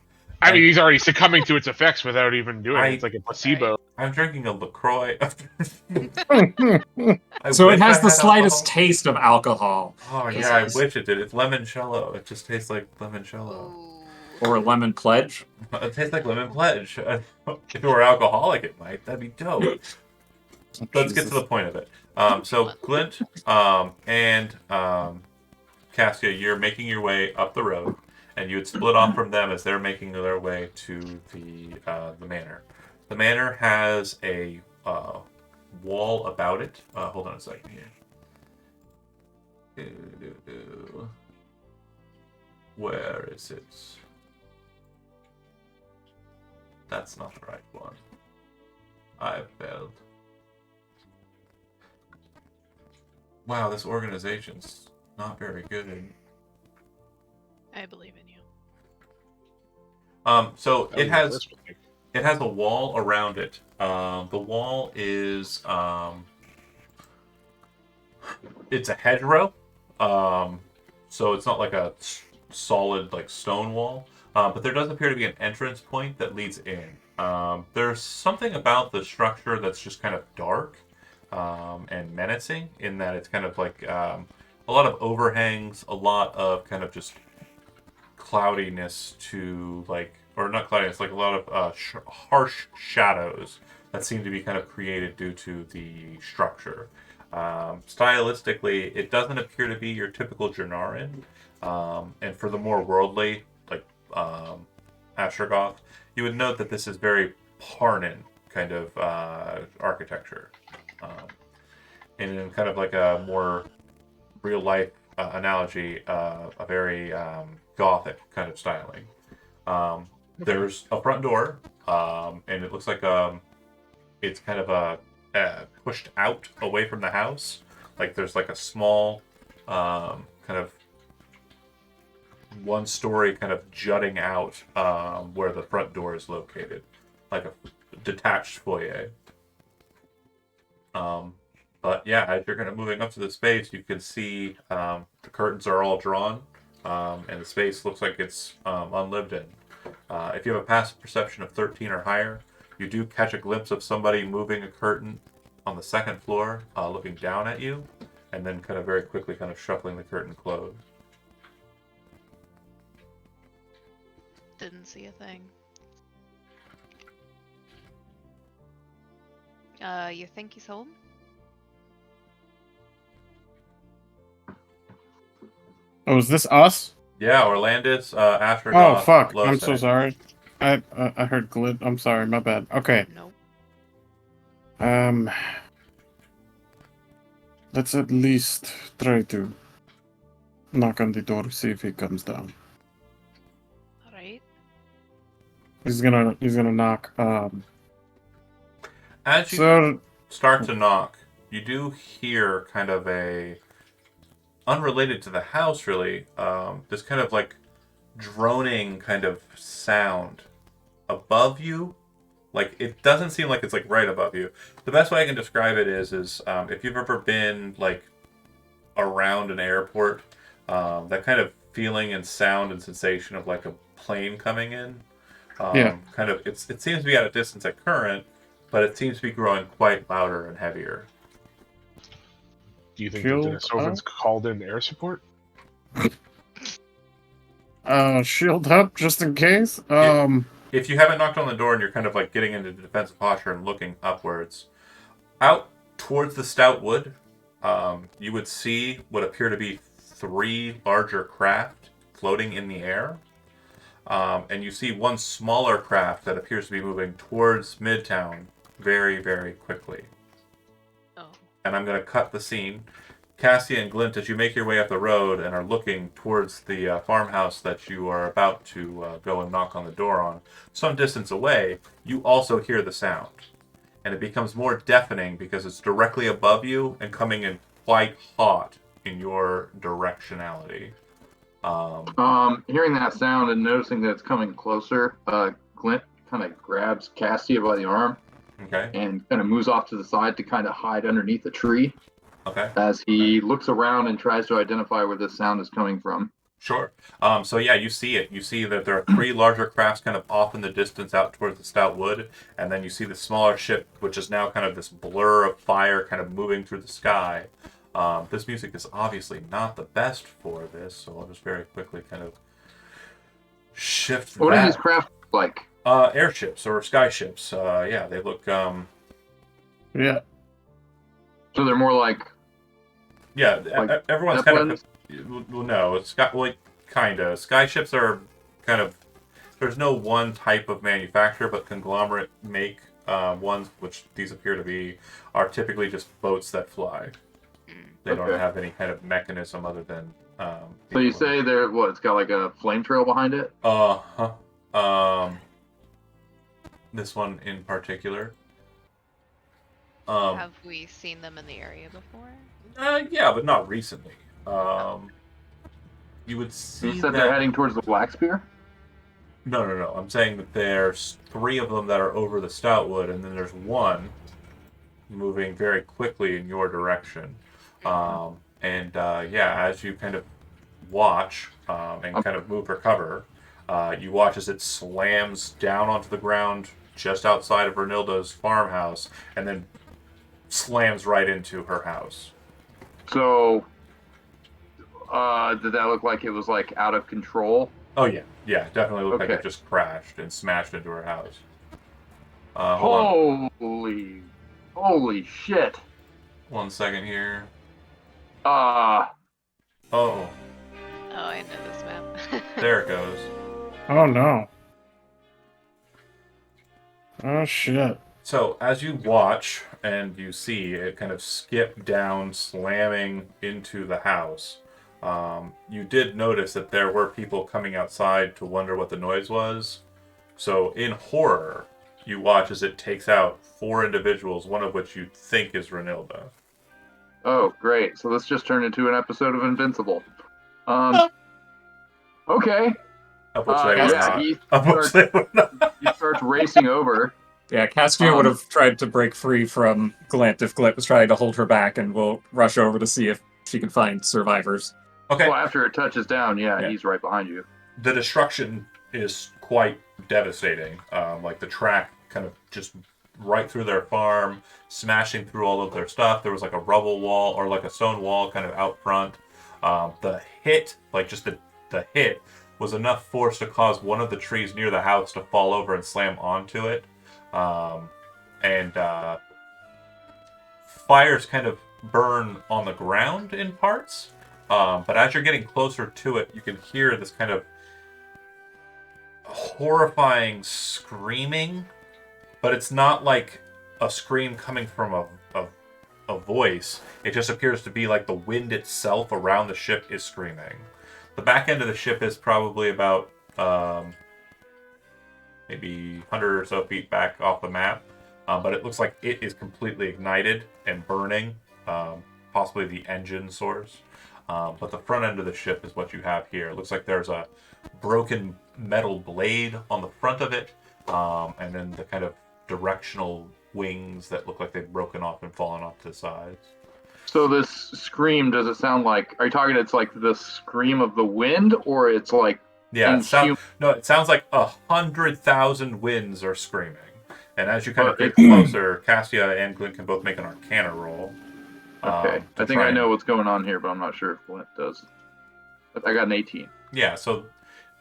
I mean he's already succumbing to its effects without even doing it. It's like a placebo. I'm drinking a LaCroix. So it wish I has the had slightest alcohol. taste of alcohol. Oh It yeah, I is. wish it did. It's limoncello. It just tastes like limoncello. Ooh. Or a lemon pledge. It tastes like lemon pledge. If it were alcoholic, it might. That'd be dope. Let's get to the point of it. So Glint and Cassia, you're making your way up the road, and you would split off from them as they're making their way to the manor. The manor has a wall about it. Hold on a second here. Where is it? That's not the right one. I failed. Wow, this organization's not very good. I believe in you. So That it was the has first one. it has a wall around it. The wall is it's a hedgerow. So it's not like a solid like stone wall. But there does appear to be an entrance point that leads in. There's something about the structure that's just kind of dark and menacing in that it's kind of like a lot of overhangs, a lot of kind of just cloudiness to like, or not cloudiness, like a lot of harsh shadows that seem to be kind of created due to the structure. Stylistically, it doesn't appear to be your typical Janarin. And for the more worldly, like Astrogoth, you would note that this is very Parnan kind of architecture. And in kind of like a more real life analogy, a very Gothic kind of styling. There's a front door, and it looks like it's kind of pushed out away from the house. Like there's like a small kind of one-story kind of jutting out where the front door is located, like a detached foyer. But yeah, as you're kind of moving up to the space, you can see the curtains are all drawn, and the space looks like it's unlived in. If you have a passive perception of 13 or higher, you do catch a glimpse of somebody moving a curtain on the second floor, looking down at you, and then kind of very quickly kind of shuffling the curtain closed. Didn't see a thing. You think he's home? Oh, is this us? Yeah, Orlandis, Astrogoth, Oh fuck! I'm Losec. so sorry. I heard glint. I'm sorry. My bad. Okay. Nope. Let's at least try to knock on the door, see if he comes down. Alright. He's gonna knock. As you Sir, start to knock, you do hear kind of a, unrelated to the house really, this kind of like droning kind of sound above you. Like it doesn't seem like it's like right above you. The best way I can describe it is if you've ever been like around an airport, that kind of feeling and sound and sensation of like a plane coming in. Yeah. Kind of, it seems to be at a distance at current, but it seems to be growing quite louder and heavier. Do you think Shield the Denisovans called in air support? Shield up just in case. If you haven't knocked on the door and you're kind of like getting into the defensive posture and looking upwards, out towards the stout wood, you would see what appear to be 3 larger craft floating in the air. And you see one smaller craft that appears to be moving towards Midtown very, very quickly. Oh. And I'm going to cut the scene. Cassia and Glint, as you make your way up the road and are looking towards the farmhouse that you are about to go and knock on the door on, some distance away, you also hear the sound. And it becomes more deafening because it's directly above you and coming in quite hot in your directionality. Hearing that sound and noticing that it's coming closer, Glint kind of grabs Cassia by the arm. Okay. And kind of moves off to the side to kind of hide underneath a tree. Okay. As he looks around and tries to identify where this sound is coming from. Sure. So yeah, you see it. You see that there are 3 larger crafts kind of off in the distance out towards the stout wood, and then you see the smaller ship, which is now kind of this blur of fire kind of moving through the sky. This music is obviously not the best for this, so I'll just very quickly kind of shift What that. are these craft like? Airships or sky ships. Yeah, they look. Yeah. So they're more like. Yeah, Like everyone's Zeppelins? kind of. Well, no, it's got like kind of. Sky ships are kind of. There's no one type of manufacturer, but conglomerate make ones, which these appear to be, are typically just boats that fly. They don't have any kind of mechanism other than. So you say they're what? It's got like a flame trail behind it. This one in particular. Have we seen them in the area before? Yeah, but not recently. You would see. You said they're heading towards the Black Spear. No. I'm saying that there's 3 of them that are over the Stoutwood, and then there's one moving very quickly in your direction. As you kind of watch and kind of move for cover, you watch as it slams down onto the ground just outside of Renilda's farmhouse, and then slams right into her house. So, did that look like it was like out of control? Oh yeah, definitely looked like Okay. it just crashed and smashed into her house. Holy shit! 1 second here. Uh, Oh, Oh, I know this map. there it goes. Oh no. Oh shit. So as you watch and you see it kind of skip down, slamming into the house, you did notice that there were people coming outside to wonder what the noise was. So in horror, you watch as it takes out 4 individuals, one of which you think is Renilda. oh, great. So this just turned into an episode of Invincible. Okay. Of which they were Yeah, not. he Of which they were not. he starts racing over. Yeah, Castia would have tried to break free from Glint if Glint was trying to hold her back, and we'll rush over to see if she can find survivors. Okay. Well, after it touches down, yeah, he's right behind you. The destruction is quite devastating. Like the track kind of just right through their farm, smashing through all of their stuff. There was like a rubble wall or like a stone wall kind of out front. The hit, like just the hit, was enough force to cause one of the trees near the house to fall over and slam onto it. Fires kind of burn on the ground in parts. But as you're getting closer to it, you can hear this kind of horrifying screaming, but it's not like a scream coming from a voice. It just appears to be like the wind itself around the ship is screaming. The back end of the ship is probably about maybe 100 or so feet back off the map, but it looks like it is completely ignited and burning, possibly the engine source. But the front end of the ship is what you have here. It looks like there's a broken metal blade on the front of it, and then the kind of directional wings that look like they've broken off and fallen off to the sides. So this scream, does it sound like? Are you talking? It's like the scream of the wind, or it's like Yeah, it sounds like 100,000 winds are screaming. And as you kind of get closer, Cassia and Glint can both make an Arcana roll. Okay, I think I know what's going on here, but I'm not sure if Glint does. But I got an 18. Yeah, so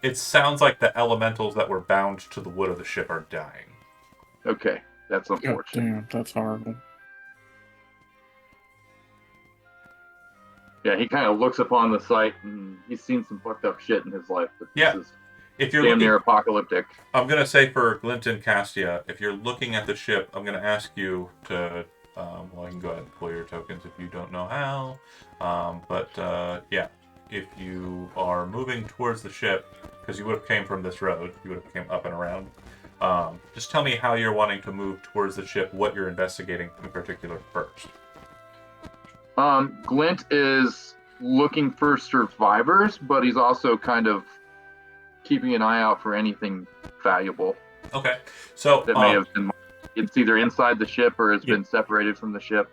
it sounds like the elementals that were bound to the wood of the ship are dying. Okay, that's God unfortunate. damn, that's horrible. Yeah, he kind of looks upon the site, and he's seen some fucked up shit in his life. But Yeah. this is If you're damn near apocalyptic. I'm going to say for Glint and Castia, if you're looking at the ship, I'm going to ask you to, well, I can go ahead and pull your tokens if you don't know how. Yeah, if you are moving towards the ship, because you would have came from this road, you would have came up and around. Just tell me how you're wanting to move towards the ship, what you're investigating in particular first. Glint is looking for survivors, but he's also kind of keeping an eye out for anything valuable. Okay, so that may have been. It's either inside the ship or has been separated from the ship.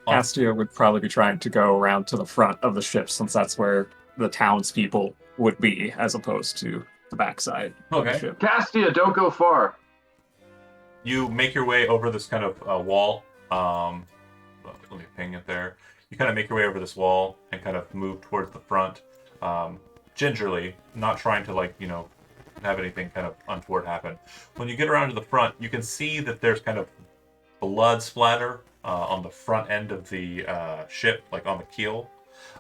Castia would probably be trying to go around to the front of the ship, since that's where the townspeople would be, as opposed to the backside of the ship. Castia, don't go far. You make your way over this kind of wall. Let me ping it there. You kind of make your way over this wall and kind of move towards the front, gingerly, not trying to have anything kind of untoward happen. When you get around to the front, you can see that there's kind of blood splatter on the front end of the ship, like on the keel.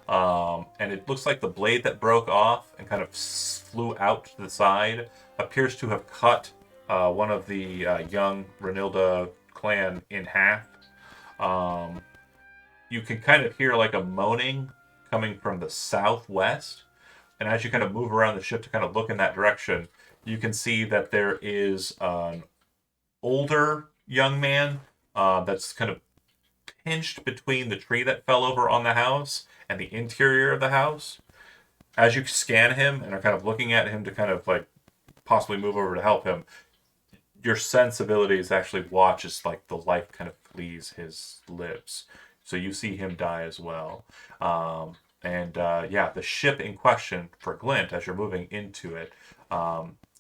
And it looks like the blade that broke off and kind of flew out to the side appears to have cut one of the young Renilda clan in half. You can kind of hear like a moaning coming from the southwest. And as you kind of move around the ship to kind of look in that direction, you can see that there is an older young man that's kind of pinched between the tree that fell over on the house and the interior of the house. As you scan him and are kind of looking at him to kind of like possibly move over to help him, your sensibilities actually watch as like the life kind of flees his lips. So you see him die as well. The ship in question for Glint, as you're moving into it,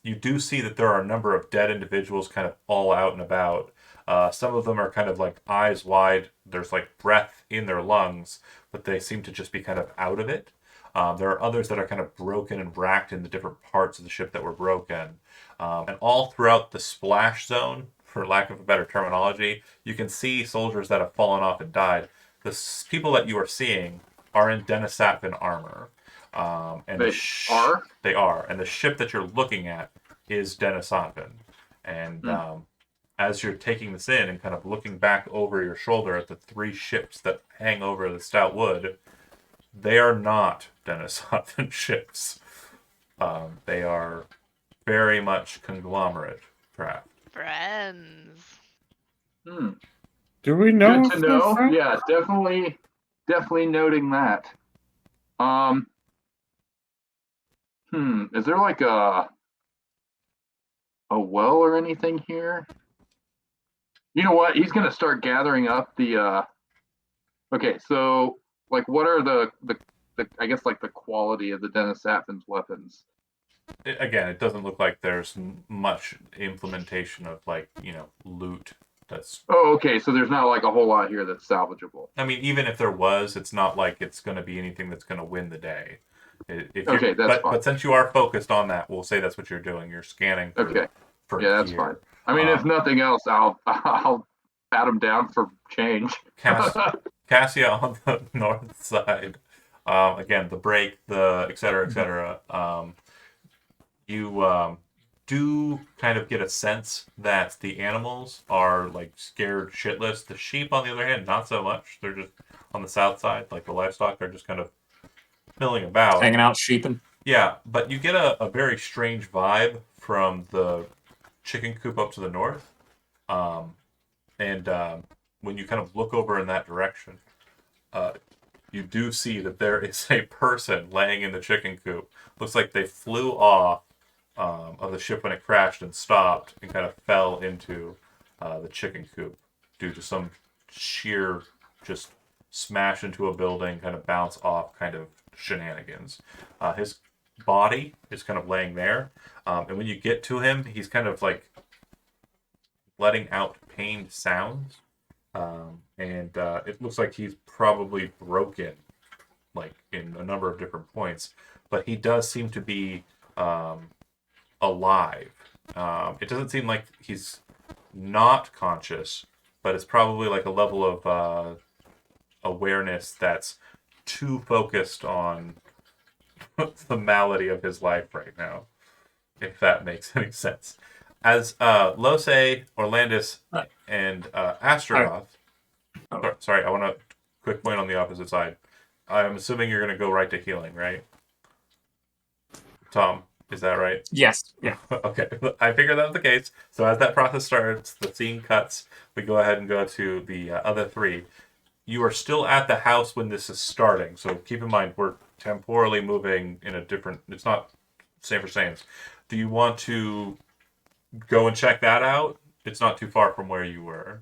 you do see that there are a number of dead individuals kind of all out and about. Some of them are kind of like eyes wide. There's like breath in their lungs, but they seem to just be kind of out of it. There are others that are kind of broken and racked in the different parts of the ship that were broken. And all throughout the splash zone, for lack of a better terminology, you can see soldiers that have fallen off and died. The people that you are seeing are in Denisatvan armor. They are. And the ship that you're looking at is Denisatvan. And as you're taking this in and kind of looking back over your shoulder at the three ships that hang over the stout wood, they are not Denisatvan ships. They are very much conglomerate craft. Friends. Do we know? Good to know. Yeah, definitely noting that. Is there like a well or anything here? You know what? He's gonna start gathering up the. Okay, so like, what are the I guess like the quality of the Denisatvan's weapons? It doesn't look like there's much implementation of loot. That's okay. So there's not like a whole lot here that's salvageable. I mean, even if there was, it's not like it's going to be anything that's going to win the day. Okay, that's fine. But since you are focused on that, we'll say that's what you're doing. You're scanning. For that's fine. I mean, if nothing else, I'll pat him down for change. Cassia on the north side. Again, the break, the et cetera. You do kind of get a sense that the animals are like scared shitless. The sheep, on the other hand, not so much. They're just on the south side, like the livestock, are just kind of milling about, hanging out, sheeping. Yeah, but you get a very strange vibe from the chicken coop up to the north, when you kind of look over in that direction, you do see that there is a person laying in the chicken coop. Looks like they flew off of the ship when it crashed and stopped and kind of fell into the chicken coop due to some sheer just smash into a building, kind of bounce off, kind of shenanigans. His body is kind of laying there, and when you get to him, he's kind of like letting out pained sounds, and it looks like he's probably broken, like in a number of different points. But he does seem to be alive. It doesn't seem like he's not conscious, but it's probably like a level of awareness that's too focused on the malady of his life right now, if that makes any sense. As Lose, Orlandis, and Astaroth. Sorry, I want to quick point on the opposite side. I'm assuming you're going to go right to healing, right? Tom, is that right? Yes. Yeah. Okay, I figured that was the case. So as that process starts, the scene cuts. We go ahead and go to the other three. You are still at the house when this is starting, so keep in mind we're temporally moving in a different. It's not same for same. Do you want to go and check that out? It's not too far from where you were.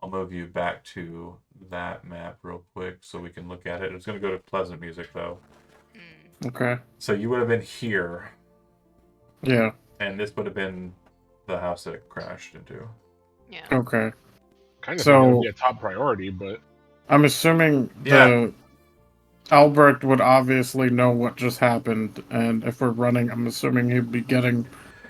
I'll move you back to that map real quick so we can look at it. It's going to go to pleasant music though. Okay. So you would have been here. Yeah. And this would have been the house that it crashed into. Yeah. Okay. Kind of So- think it would be a top priority, but I'm assuming the Albrecht would obviously know what just happened, and if we're running, I'm assuming he'd be getting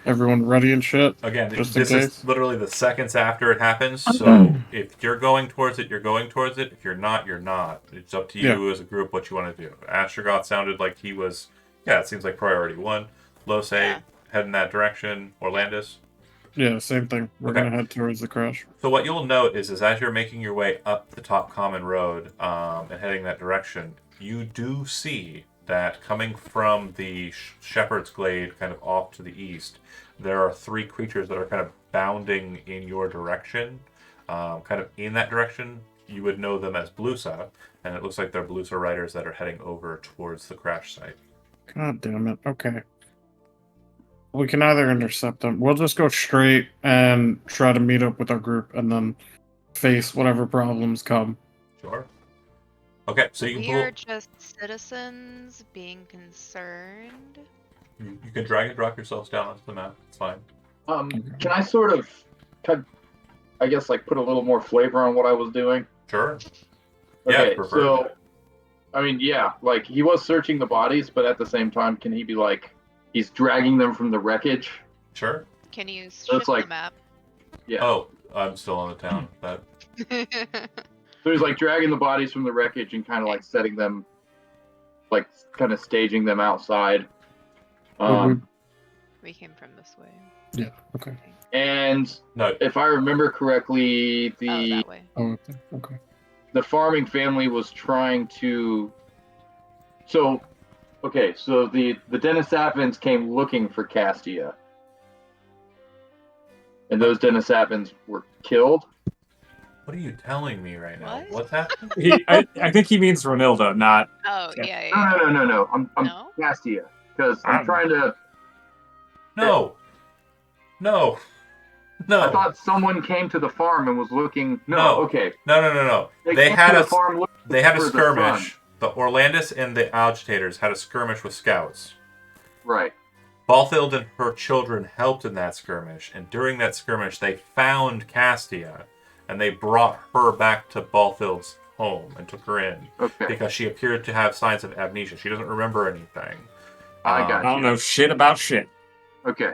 everyone ready and shit. Again, just this in is case. literally the seconds after it happens. So if you're going towards it, you're going towards it. If you're not, you're not. It's up to you as a group what you want to do. Astrogoth sounded like he was. Yeah, it seems like priority one. Lose head in that direction. Orlandis. Yeah, same thing. We're Okay. gonna head towards the crash. So what you'll note is as you're making your way up the top common road and heading that direction, you do see that coming from the Shepherd's Glade, kind of off to the east, there are three creatures that are kind of bounding in your direction, kind of in that direction. You would know them as Blusa, and it looks like they're Blusa riders that are heading over towards the crash site. God damn it. Okay. We can either intercept them. We'll just go straight and try to meet up with our group and then face whatever problems come. Sure. Okay, so you We can are just citizens being concerned. you can drag and drop yourselves down onto the map. It's fine. Can I sort of, I guess, like put a little more flavor on what I was doing? Sure. Yeah, Okay, prefer so, that. I mean, yeah, like he was searching the bodies, but at the same time, can he be like, he's dragging them from the wreckage? Sure. Can you So shift it's like- the map? Yeah. Oh, I'm still on the town. That So he's like dragging the bodies from the wreckage and kind of like setting them, like kind of staging them outside. We came from this way. Yeah, okay. And no. if I remember correctly, Oh, the that way. Oh, okay. the farming family was trying to. So the Denisavans came looking for Castia, and those Denisavans were killed. What are you telling me right now? What? What's happening? I think he means Ronilda, not. Oh, Yeah. yeah. No. I'm No? Castia because I'm I'm- trying to. No. I thought someone came to the farm and was looking. No. Okay. No. They came had to a the farm looking they had a for the skirmish. The Orlandis and the agitators had a skirmish with scouts. Right. Balthild and her children helped in that skirmish, and during that skirmish, they found Castia, and they brought her back to Balthild's home and took her in Okay. because she appeared to have signs of amnesia. She doesn't remember anything. I got I don't know shit about shit. Okay.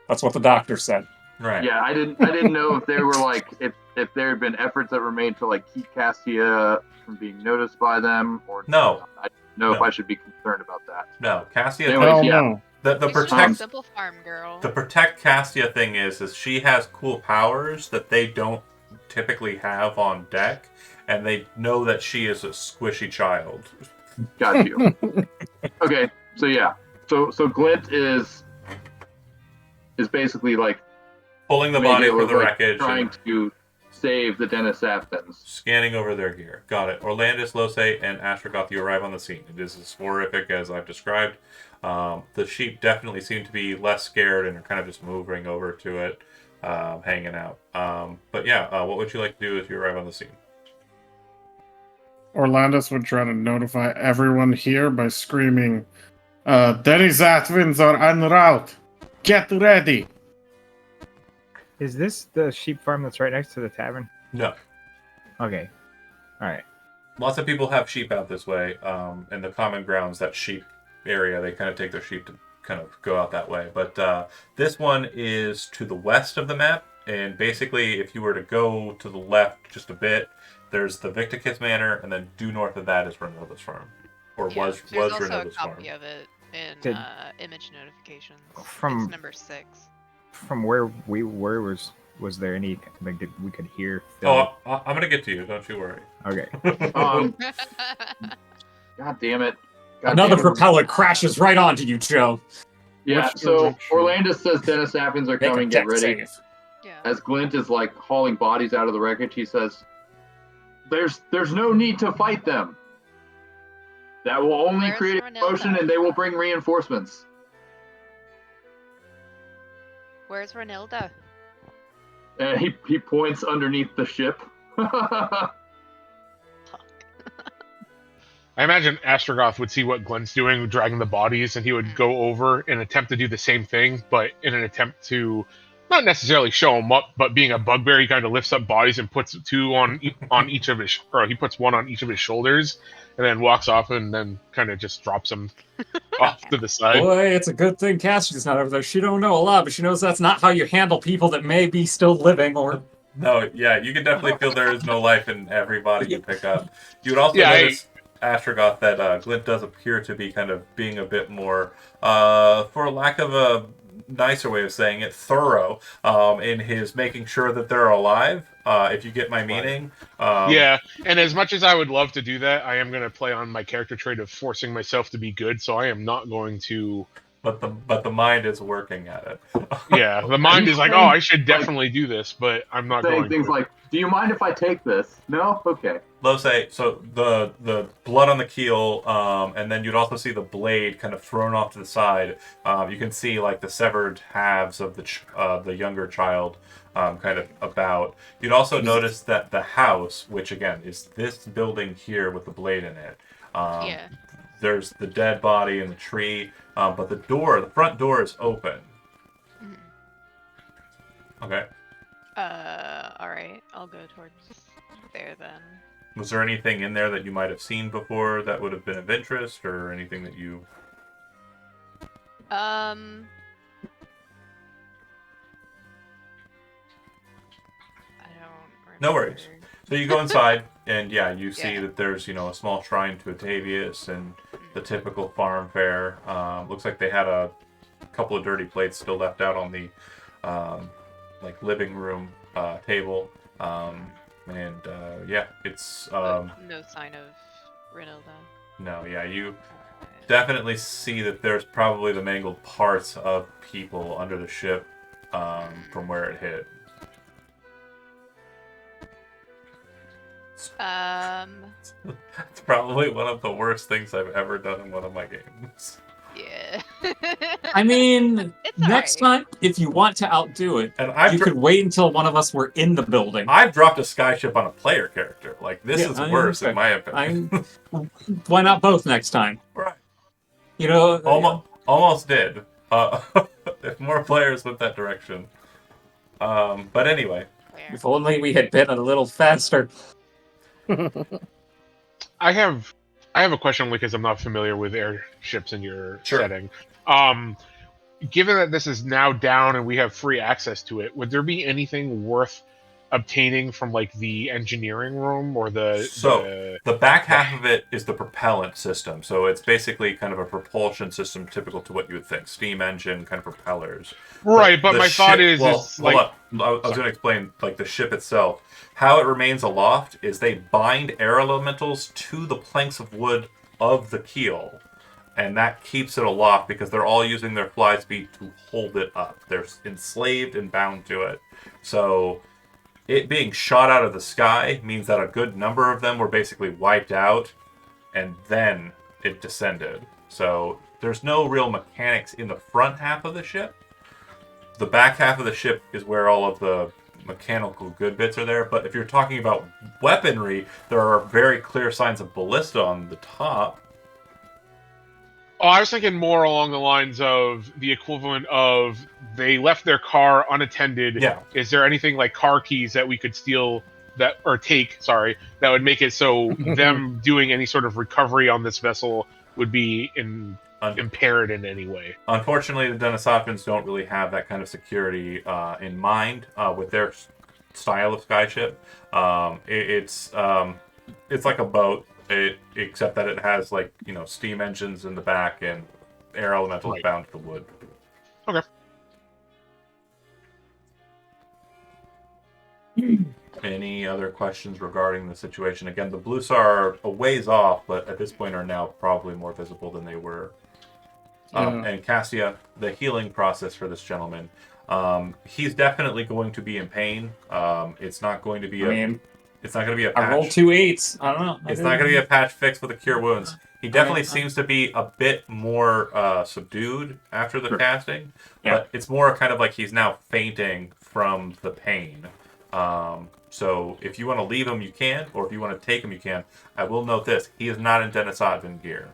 That's what the doctor said. Right. Yeah, I didn't know if there were like if there had been efforts that were made to like keep Castia from being noticed by them or No. I don't know if No. I should be concerned about that. No. Castia. Anyway, Oh, yeah. no. The She's just a protect simple farm girl. the protect Castia thing is she has cool powers that they don't typically have on deck, and they know that she is a squishy child. Got you. Okay, so yeah. So Glint is basically like Pulling the maybe body it from was, the like, wreckage trying and to save the Denisavans. scanning over their gear. Got it. Orlandis, Lose, and Astrogoth, you arrive on the scene. It is as horrific as I've described. The sheep definitely seem to be less scared and are kind of just moving over to it, hanging out. But yeah, what would you like to do if you arrive on the scene? Orlandus would try to notify everyone here by screaming, Denny's Athens are en route. Get ready. Is this the sheep farm that's right next to the tavern? No. Okay. All right. Lots of people have sheep out this way. In the common grounds, that sheep area, they kind of take their sheep to kind of go out that way. But this one is to the west of the map. And basically, if you were to go to the left just a bit, there's the Victicus Manor, and then due north of that is Renilda's farm. Or was There's also a Renilda's farm. copy of it in Did- image notifications. From- It's number 6. From where was there any like we could hear? Oh, I'm going to get to you. Don't you worry. Okay. God damn it. God Another damn it. propeller crashes right onto you, Joe. Yeah, Which so direction? Orlandus says Dennis Athens are Make a coming, get deck ready. save. Yeah. As Glint is like hauling bodies out of the wreckage, he says, There's no need to fight them. That will only Where's create a Renilda? commotion and they will bring reinforcements. Where's Renilda? And he points underneath the ship. Fuck. I imagine Astrogoth would see what Glenn's doing, dragging the bodies, and he would go over and attempt to do the same thing, but in an attempt to not necessarily show him up, but being a bugbear, he kind of lifts up bodies and puts two on each of his, or he puts one on each of his shoulders, and then walks off and then kind of just drops them off to the side. Boy, it's a good thing Cassidy's not over there. She don't know a lot, but she knows that's not how you handle people that may be still living or... No, yeah, you can definitely feel there is no life in every body you pick up. You would also Yeah, notice, Astrogoth, that Glint does appear to be kind of being a bit more, for lack of a nicer way of saying it, thorough in his making sure that they're alive, if you get my meaning. Yeah, and as much as I would love to do that, I am going to play on my character trait of forcing myself to be good, so I am not going to... But the mind is working at it. Yeah, the mind is like, oh, I should definitely do this, but I'm not Saying going things to. like, do you mind if I take this? No? Okay. Let's say, so the blood on the keel, and then you'd also see the blade kind of thrown off to the side. You can see like the severed halves of the younger child kind of about. You'd also notice that the house, which again is this building here with the blade in it, Yeah. there's the dead body in the tree, but the front door is open. Mhm. Okay. Alright. I'll go towards there then. Was there anything in there that you might have seen before that would have been of interest, or anything that you... I don't remember. No worries. So you go inside, and yeah, you see Yeah. that there's, a small shrine to Atavius and the typical farm fare. Looks like they had a couple of dirty plates still left out on the living room table. Yeah, it's But no sign of Renilda. no, yeah, you definitely see that there's probably the mangled parts of people under the ship from where it hit. It's probably one of the worst things I've ever done in one of my games. Yeah. I mean, It's next alright. time, if you want to outdo it, And I've you could wait until one of us were in the building. I've dropped a skyship on a player character. Like, this Yeah, is I worse, in understand. my opinion. Why not both next time? Right. Almost did. If more players went that direction. But anyway. Where? If only we had been a little faster. I have a question only because I'm not familiar with airships in your Sure. setting. Given that this is now down and we have free access to it, would there be anything worth obtaining from like the engineering room or The back half of it is the propellant system. So it's basically kind of a propulsion system typical to what you would think. Steam engine, kind of propellers. right? But The my thought ship- is hold like up. I was going to explain like the ship itself. How it remains aloft is they bind air elementals to the planks of wood of the keel, and that keeps it aloft because they're all using their fly speed to hold it up. They're enslaved and bound to it. So it being shot out of the sky means that a good number of them were basically wiped out, and then it descended. So there's no real mechanics in the front half of the ship. The back half of the ship is where all of the mechanical good bits are there. But if you're talking about weaponry, there are very clear signs of ballista on the top. Oh, I was thinking more along the lines of the equivalent of they left their car unattended. Yeah. Is there anything like car keys that we could steal that or take? Sorry, that would make it so them doing any sort of recovery on this vessel would be impaired in any way. Unfortunately, the Denisovans don't really have that kind of security in mind with their style of skyship. It's like a boat, except that it has like steam engines in the back and air elementals Right. bound to the wood. Okay. Any other questions regarding the situation? Again, the Blues are a ways off, but at this point are now probably more visible than they were. And Cassia, the healing process for this gentleman, he's definitely going to be in pain. It's not going to be it's not going to be a patch. I rolled 2 8s. I don't know. It's not going to be a patch fix with a cure wounds. He definitely seems to be a bit more subdued after the casting, but it's more kind of like he's now fainting from the pain. So if you want to leave him, you can, or if you want to take him, you can. I will note this: he is not in Denisovin gear.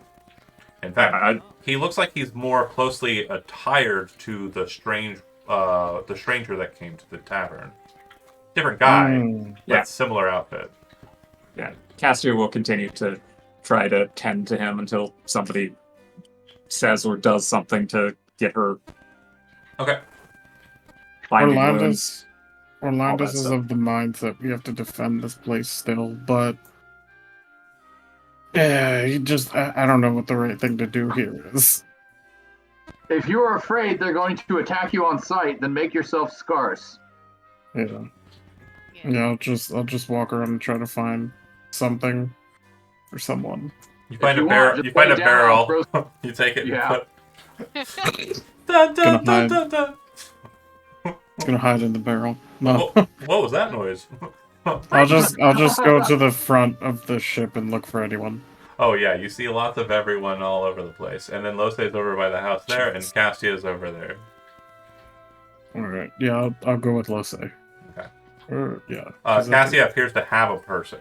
In fact, he looks like he's more closely attired to the stranger that came to the tavern. Different guy, but similar outfit. Yeah, Cassia will continue to try to tend to him until somebody says or does something to get her. Okay. Wounds, Orlandis is of the mind that we have to defend this place still, but he just I don't know what the right thing to do here is. If you are afraid they're going to attack you on sight, then make yourself scarce. Yeah, I'll just walk around and try to find something or someone. You find a barrel. You find a barrel. You take it. Yeah. Dun, dun, dun, dun, dun. It's gonna hide in the barrel. No. What was that noise? I'll just go to the front of the ship and look for anyone. Oh yeah, you see lots of everyone all over the place, and then Lose's over by the house there, and Castia's over there. All right, yeah, I'll go with Lose. Okay. Yeah. Cassia appears to have a person.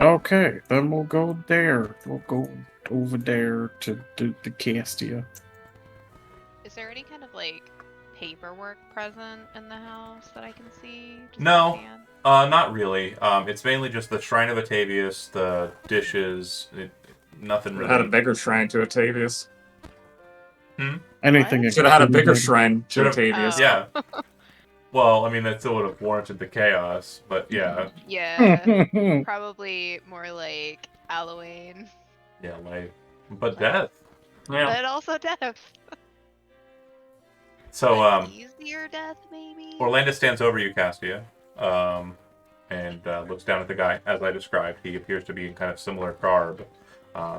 Okay, then we'll go there. We'll go over there to the Castia. Is there any kind of like paperwork present in the house that I can see? No, not really. It's mainly just the Shrine of Atavius, the dishes. Nothing really. Had a bigger shrine to Atavius. Anything. Should have had a bigger shrine to Atavius. Yeah. Well, I mean, that still would have warranted the chaos, but yeah. Yeah. Probably more like Halloween. Yeah, but death. Yeah. But also death. So, easier death, maybe? Orlando stands over you, Castia, and looks down at the guy. As I described, he appears to be in kind of similar garb,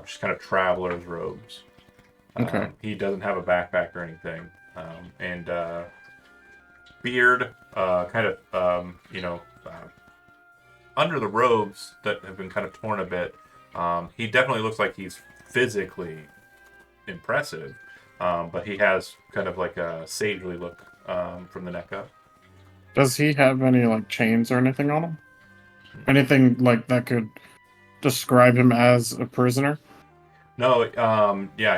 just kind of traveler's robes. Okay. He doesn't have a backpack or anything, and beard, kind of, under the robes that have been kind of torn a bit. He definitely looks like he's physically impressive. But he has kind of like a sagely look from the neck up. Does he have any like chains or anything on him? Anything like that could describe him as a prisoner? No,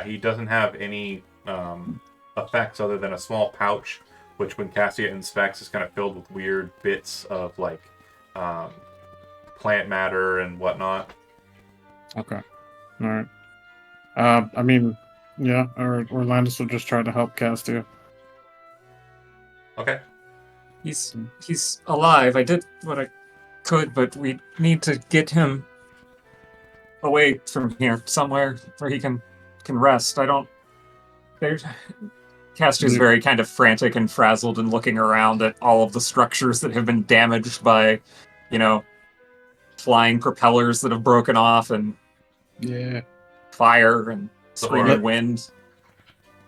he doesn't have any effects other than a small pouch, which when Cassia inspects is kind of filled with weird bits of like plant matter and whatnot. Okay. All right. I mean, yeah, or Orlandis will just try to help Castia. Okay. He's alive. I did what I could, but we need to get him away from here, somewhere where he can rest. Castia's very kind of frantic and frazzled and looking around at all of the structures that have been damaged by, flying propellers that have broken off and fire and screaming wind.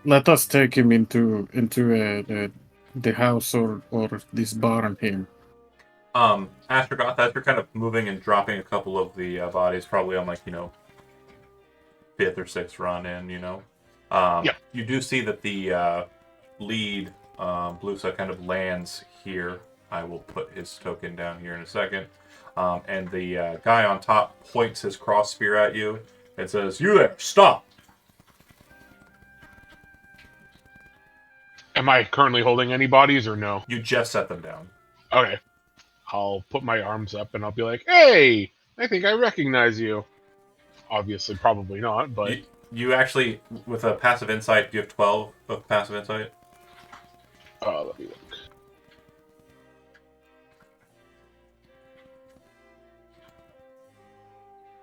Let us take him into the house or this barn here. Astrogoth, as you're kind of moving and dropping a couple of the bodies, probably on like, 5th or 6th run in, you do see that the lead Blusa kind of lands here I will put his token down here in a second. And the guy on top points his cross spear at you and says, "You there, stop!" Am I currently holding any bodies or no? You just set them down. Okay. I'll put my arms up and I'll be like, "Hey, I think I recognize you." Obviously, probably not, but You actually, with a passive insight, you have 12 of passive insight. let me look.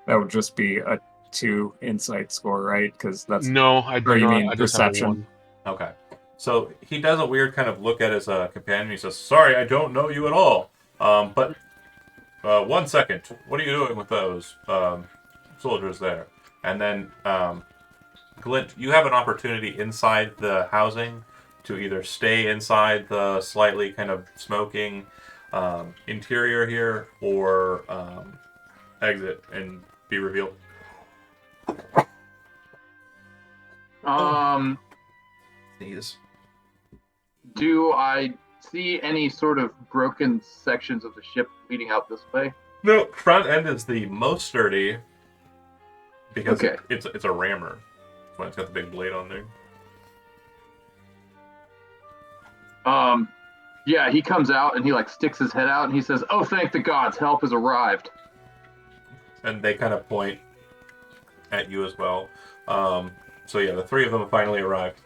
That would just be a 2 insight score, right? Because that's No, I do or you not. mean I just have a perception? 1. Okay. So he does a weird kind of look at his companion. He says, "Sorry, I don't know you at all. But 1 second. What are you doing with those soldiers there?" And then, Glint, you have an opportunity inside the housing to either stay inside the slightly kind of smoking interior here or exit and be revealed. Sneeze. Do I see any sort of broken sections of the ship leading out this way? No, front end is the most sturdy because Okay. it's a rammer. That's why it's got the big blade on there. Yeah, he comes out and he like sticks his head out and he says, "Oh, thank the gods, help has arrived." And they kind of point at you as well. So yeah, the three of them have finally arrived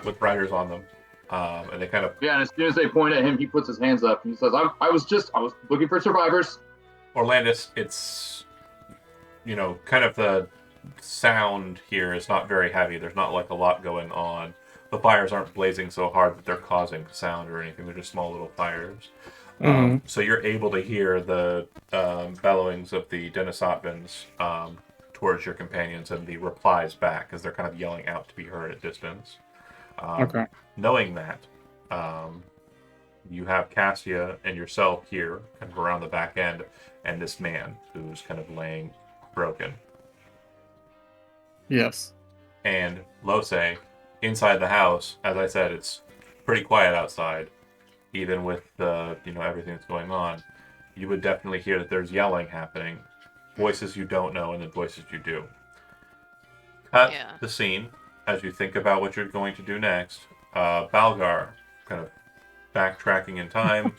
with riders on them, and they kind of. Yeah, and as soon as they point at him, he puts his hands up and he says, I was looking for survivors." Orlandis, it's kind of the sound here is not very heavy. There's not like a lot going on. The fires aren't blazing so hard that they're causing sound or anything. They're just small little fires. So you're able to hear the bellowings of the Denisotvans towards your companions and the replies back as they're kind of yelling out to be heard at distance. Okay. Knowing that, you have Cassia and yourself here kind of around the back end and this man who's kind of laying broken. Yes. And Lose, inside the house, as I said, it's pretty quiet outside, even with the everything that's going on. You would definitely hear that there's yelling happening, voices you don't know, and then voices you do. Cut the scene as you think about what you're going to do next. Balgar, kind of backtracking in time.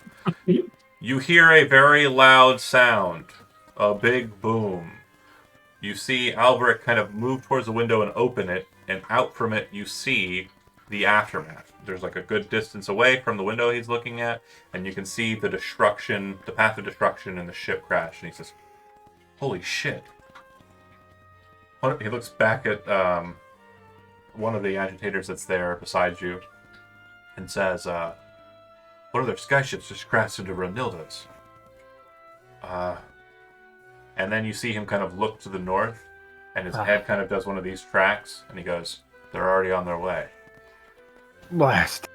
You hear a very loud sound, a big boom. You see Albrecht kind of move towards the window and open it, and out from it you see the aftermath. There's like a good distance away from the window he's looking at, and you can see the destruction, the path of destruction in the ship crash. And he says, "Holy shit." He looks back at one of the agitators that's there beside you and says, "One of their skyships just crashed into Renilda's." And then you see him kind of look to the north, and his head kind of does one of these tracks, and he goes, "They're already on their way." Blast.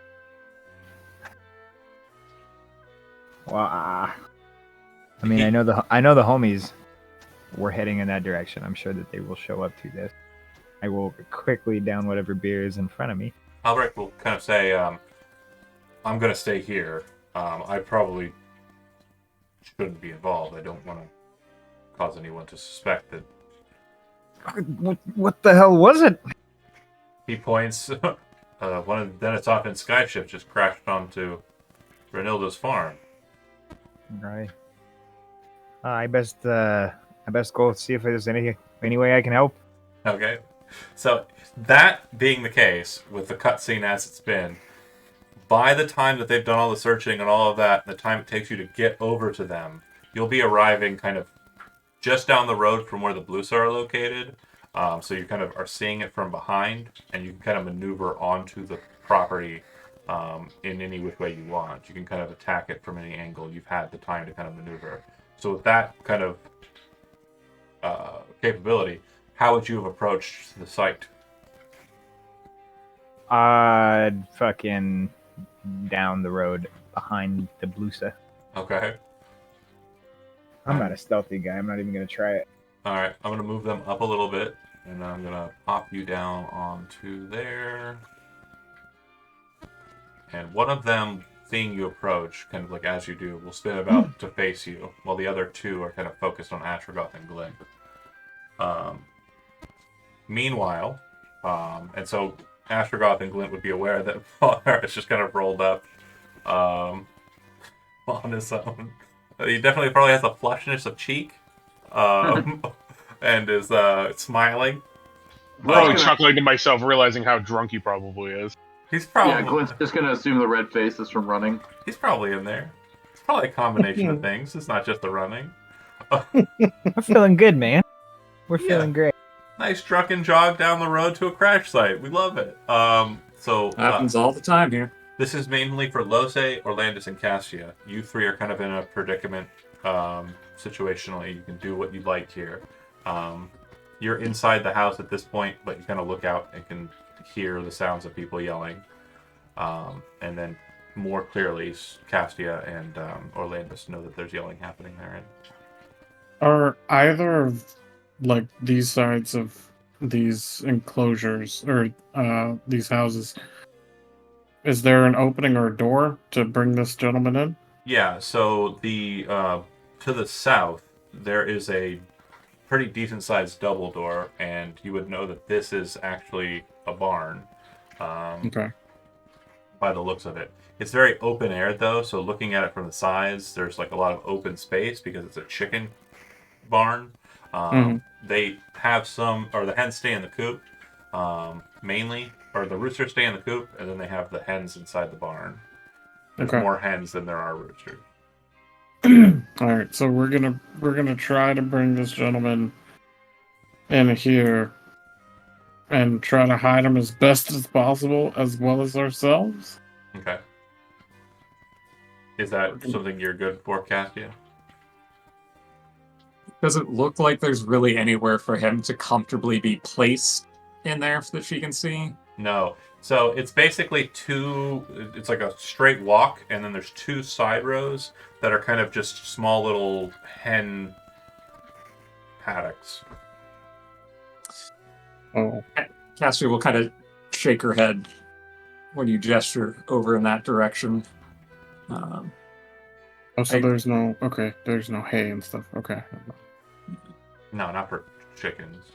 Well, I mean, I know the homies were heading in that direction. I'm sure that they will show up to this. I will quickly down whatever beer is in front of me. Albrecht will kind of say, "I'm going to stay here. I probably shouldn't be involved. I don't want to cause anyone to suspect that." What the hell was it? He points. One of the Dennisotvan skyships just crashed onto Renilda's farm. Right. I best go see if there's any way I can help. Okay. So that being the case, with the cutscene as it's been, by the time that they've done all the searching and all of that, the time it takes you to get over to them, you'll be arriving kind of just down the road from where the Blues are located. So you kind of are seeing it from behind, and you can kind of maneuver onto the property in any which way you want. You can kind of attack it from any angle. You've had the time to kind of maneuver. So with that kind of capability, how would you have approached the site? Fucking down the road behind the Blusa. Okay. I'm not a stealthy guy. I'm not even gonna try it. All right. I'm gonna move them up a little bit, and I'm gonna pop you down onto there. And one of them seeing you approach, kind of like as you do, will spin about to face you, while the other two are kind of focused on Astrogoth and Glint. Meanwhile, and so Astrogoth and Glint would be aware that Paul's just kind of rolled up on his own. He definitely probably has a flushness of cheek, and is smiling. Probably chuckling to myself, realizing how drunk he probably is. He's probably Yeah, Glint's just gonna assume the red face is from running. He's probably in there. It's probably a combination of things. It's not just the running. We're feeling good, man. We're Yeah. feeling great. Nice drunken jog down the road to a crash site. We love it. So Happens all the time here. this is mainly for Lose, Orlandis, and Cassia. You three are kind of in a predicament situationally. You can do what you like here. You're inside the house at this point, but you kind of look out and can hear the sounds of people yelling. And then more clearly, Cassia and Orlandis know that there's yelling happening there. And Are either of like these sides of these enclosures or these houses? Is there an opening or a door to bring this gentleman in? yeah, so the to the south there is a pretty decent sized double door, and you would know that this is actually a barn. Okay. By the looks of it, it's very open air though. So looking at it from the sides, there's like a lot of open space because it's a chicken barn. They have some, or the hens stay in the coop mainly, or the roosters stay in the coop, and then they have the hens inside the barn. There's Okay. more hens than there are roosters. All right, so we're gonna try to bring this gentleman in here and try to hide him as best as possible, as well as ourselves. Okay. Is that something you're good for, Cassia? Doesn't look like there's really anywhere for him to comfortably be placed in there that she can see. No. So it's basically it's like a straight walk, and then there's two side rows that are kind of just small little hen paddocks. Oh, Cassia will kind of shake her head when you gesture over in that direction. so I- there's no hay and stuff. Okay. No, not for chickens.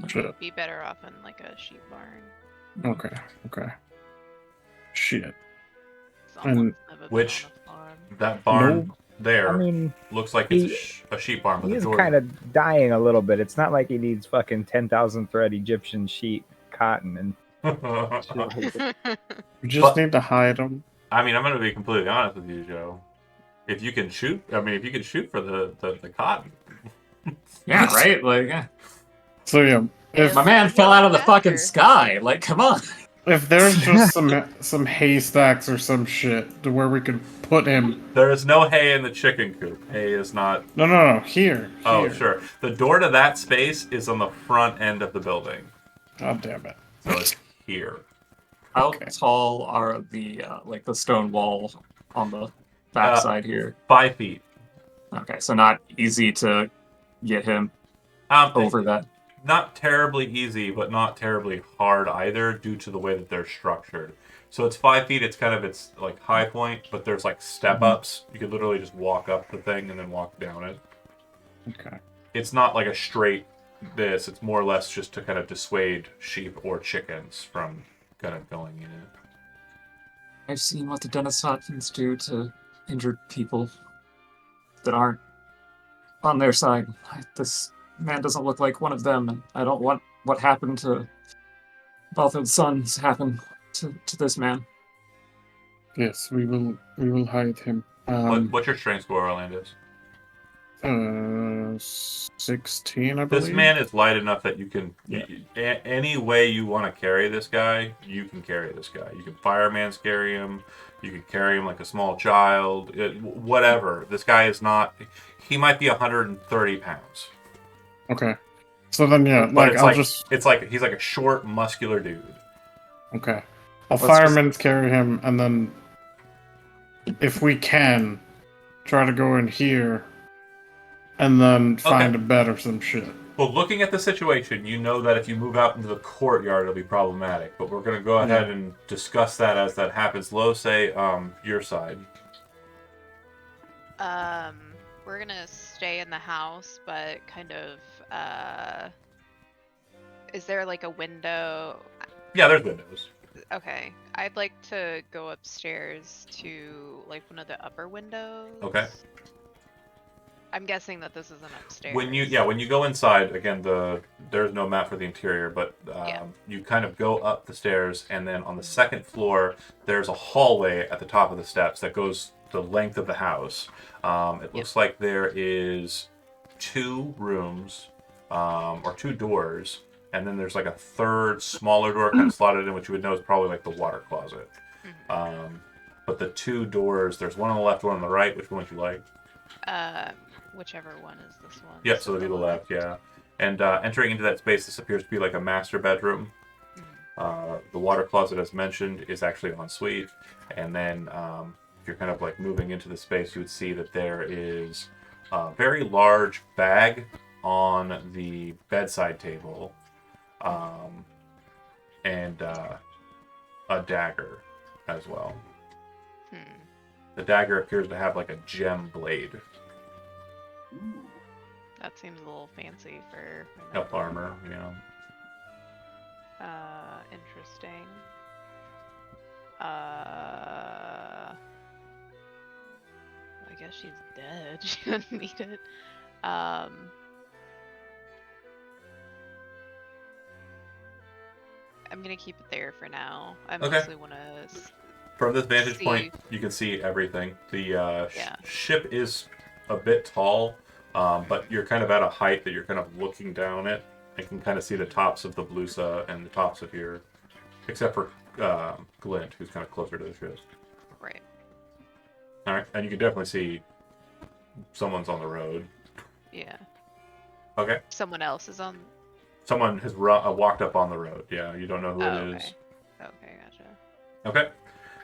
Shit. Be better off in like a sheep barn. Okay. Shit. Someone's never been Which- on a farm. That barn there I mean, looks like he- it's a sheep barn, but he the is door. kind of dying a little bit. It's not like he needs fucking 10,000 thread Egyptian sheep cotton and shit. We just But- need to hide him. I mean, I'm going to be completely honest with you, Joe. If you can shoot, for the cotton. Yeah, right? Like, yeah. So yeah, if My man fell out of the Faster. fucking sky. Like, come on. if there's just some haystacks or some shit to where we could put him. There is no hay in the chicken coop. Hay is not. No. Here. Oh, Here. sure. The door to that space is on the front end of the building. God damn it. So it's here. How Okay. tall are the like the stone wall on the backside here? 5 feet. Okay, so not easy to get him over that. Not terribly easy, but not terribly hard either, due to the way that they're structured. So it's 5 feet. It's kind of its like high point, but there's like step ups. You could literally just walk up the thing and then walk down it. Okay. It's not like a straight this. It's more or less just to kind of dissuade sheep or chickens from kind of going in it. I've seen what the Denisotans do to injured people that aren't on their side. This man doesn't look like one of them, and I don't want what happened to both of the sons happen to this man. Yes, we will hide him. What's your strength score, Orlandis? 16, I believe. This man is light enough that you can, Yeah. any way you want to carry this guy, you can carry this guy. You can fireman's carry him. You can carry him like a small child. Whatever. This guy is not. He might be 130 pounds. Okay. So then, yeah, But like it's I'll like just it's like he's like a short, muscular dude. okay. I'll Let's fireman's carry him, and then if we can, try to go in here, and then find a bed or some shit. Well, looking at the situation, you know that if you move out into the courtyard, it'll be problematic. But we're going to go ahead and discuss that as that happens. Lo, say your side. We're gonna stay in the house, but kind of, is there like a window? Yeah, there's windows. Okay, I'd like to go upstairs to like one of the upper windows. Okay. I'm guessing that this isn't upstairs. When you go inside, again, there's no map for the interior, but you kind of go up the stairs, and then on the second floor, there's a hallway at the top of the steps that goes the length of the house. It looks like there is 2 rooms, or 2 doors, and then there's like a third smaller door kind of slotted in, which you would know is probably like the water closet. But the 2 doors, there's one on the left, one on the right. Which one would you like? Whichever one is this one. Yeah, so it'd be the left, yeah. And entering into that space, this appears to be like a master bedroom. The water closet, as mentioned, is actually en suite. And then if you're kind of like moving into the space, you would see that there is a very large bag on the bedside table, and a dagger as well. The dagger appears to have like a gem blade. That seems a little fancy for Up armor, you know. Interesting. I guess she's dead. She doesn't need it. I'm gonna keep it there for now. I mostly want to. From this vantage point, you can see everything. The ship is a bit tall, but you're kind of at a height that you're kind of looking down it. You can kind of see the tops of the Blusa and the tops of here, except for Glint, who's kind of closer to the ship. Right. All right, and you can definitely see someone's on the road. Yeah. Okay. Someone else is on. Someone has walked up on the road. Yeah, you don't know who it is. Okay, gotcha. Okay.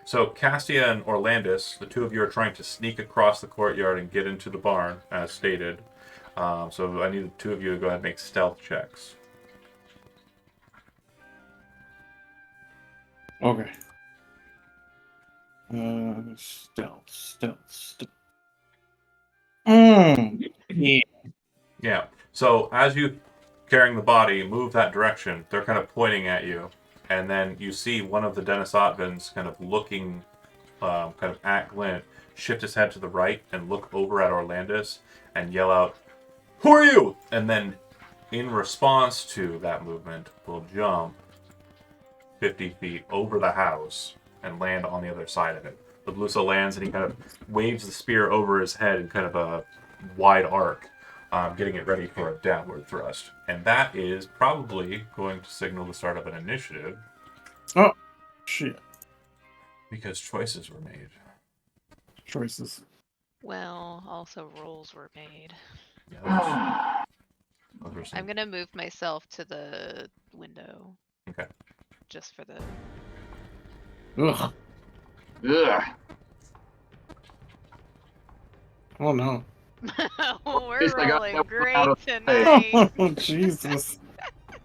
So Castia and Orlandis, the 2 of you are trying to sneak across the courtyard and get into the barn, as stated. So I need the 2 of you to go ahead and make stealth checks. Okay. Stealth. Yeah. Yeah. So as you carrying the body move that direction, they're kind of pointing at you, and then you see one of the Denisotvans kind of looking, kind of at Glint, shift his head to the right and look over at Orlandis and yell out, "Who are you?" And then, in response to that movement, will jump 50 feet over the house and land on the other side of it. The Blusa lands and he kind of waves the spear over his head in kind of a wide arc, getting it ready for a downward thrust. And that is probably going to signal the start of an initiative. Oh, shit. Because choices were made. Choices. Well, also rolls were made. Yeah, those were some... I'm gonna move myself to the window. Okay. Just for the. Ugh. Ugh. Oh no. We're Least I got rolling that great out of tonight. Oh, Jesus.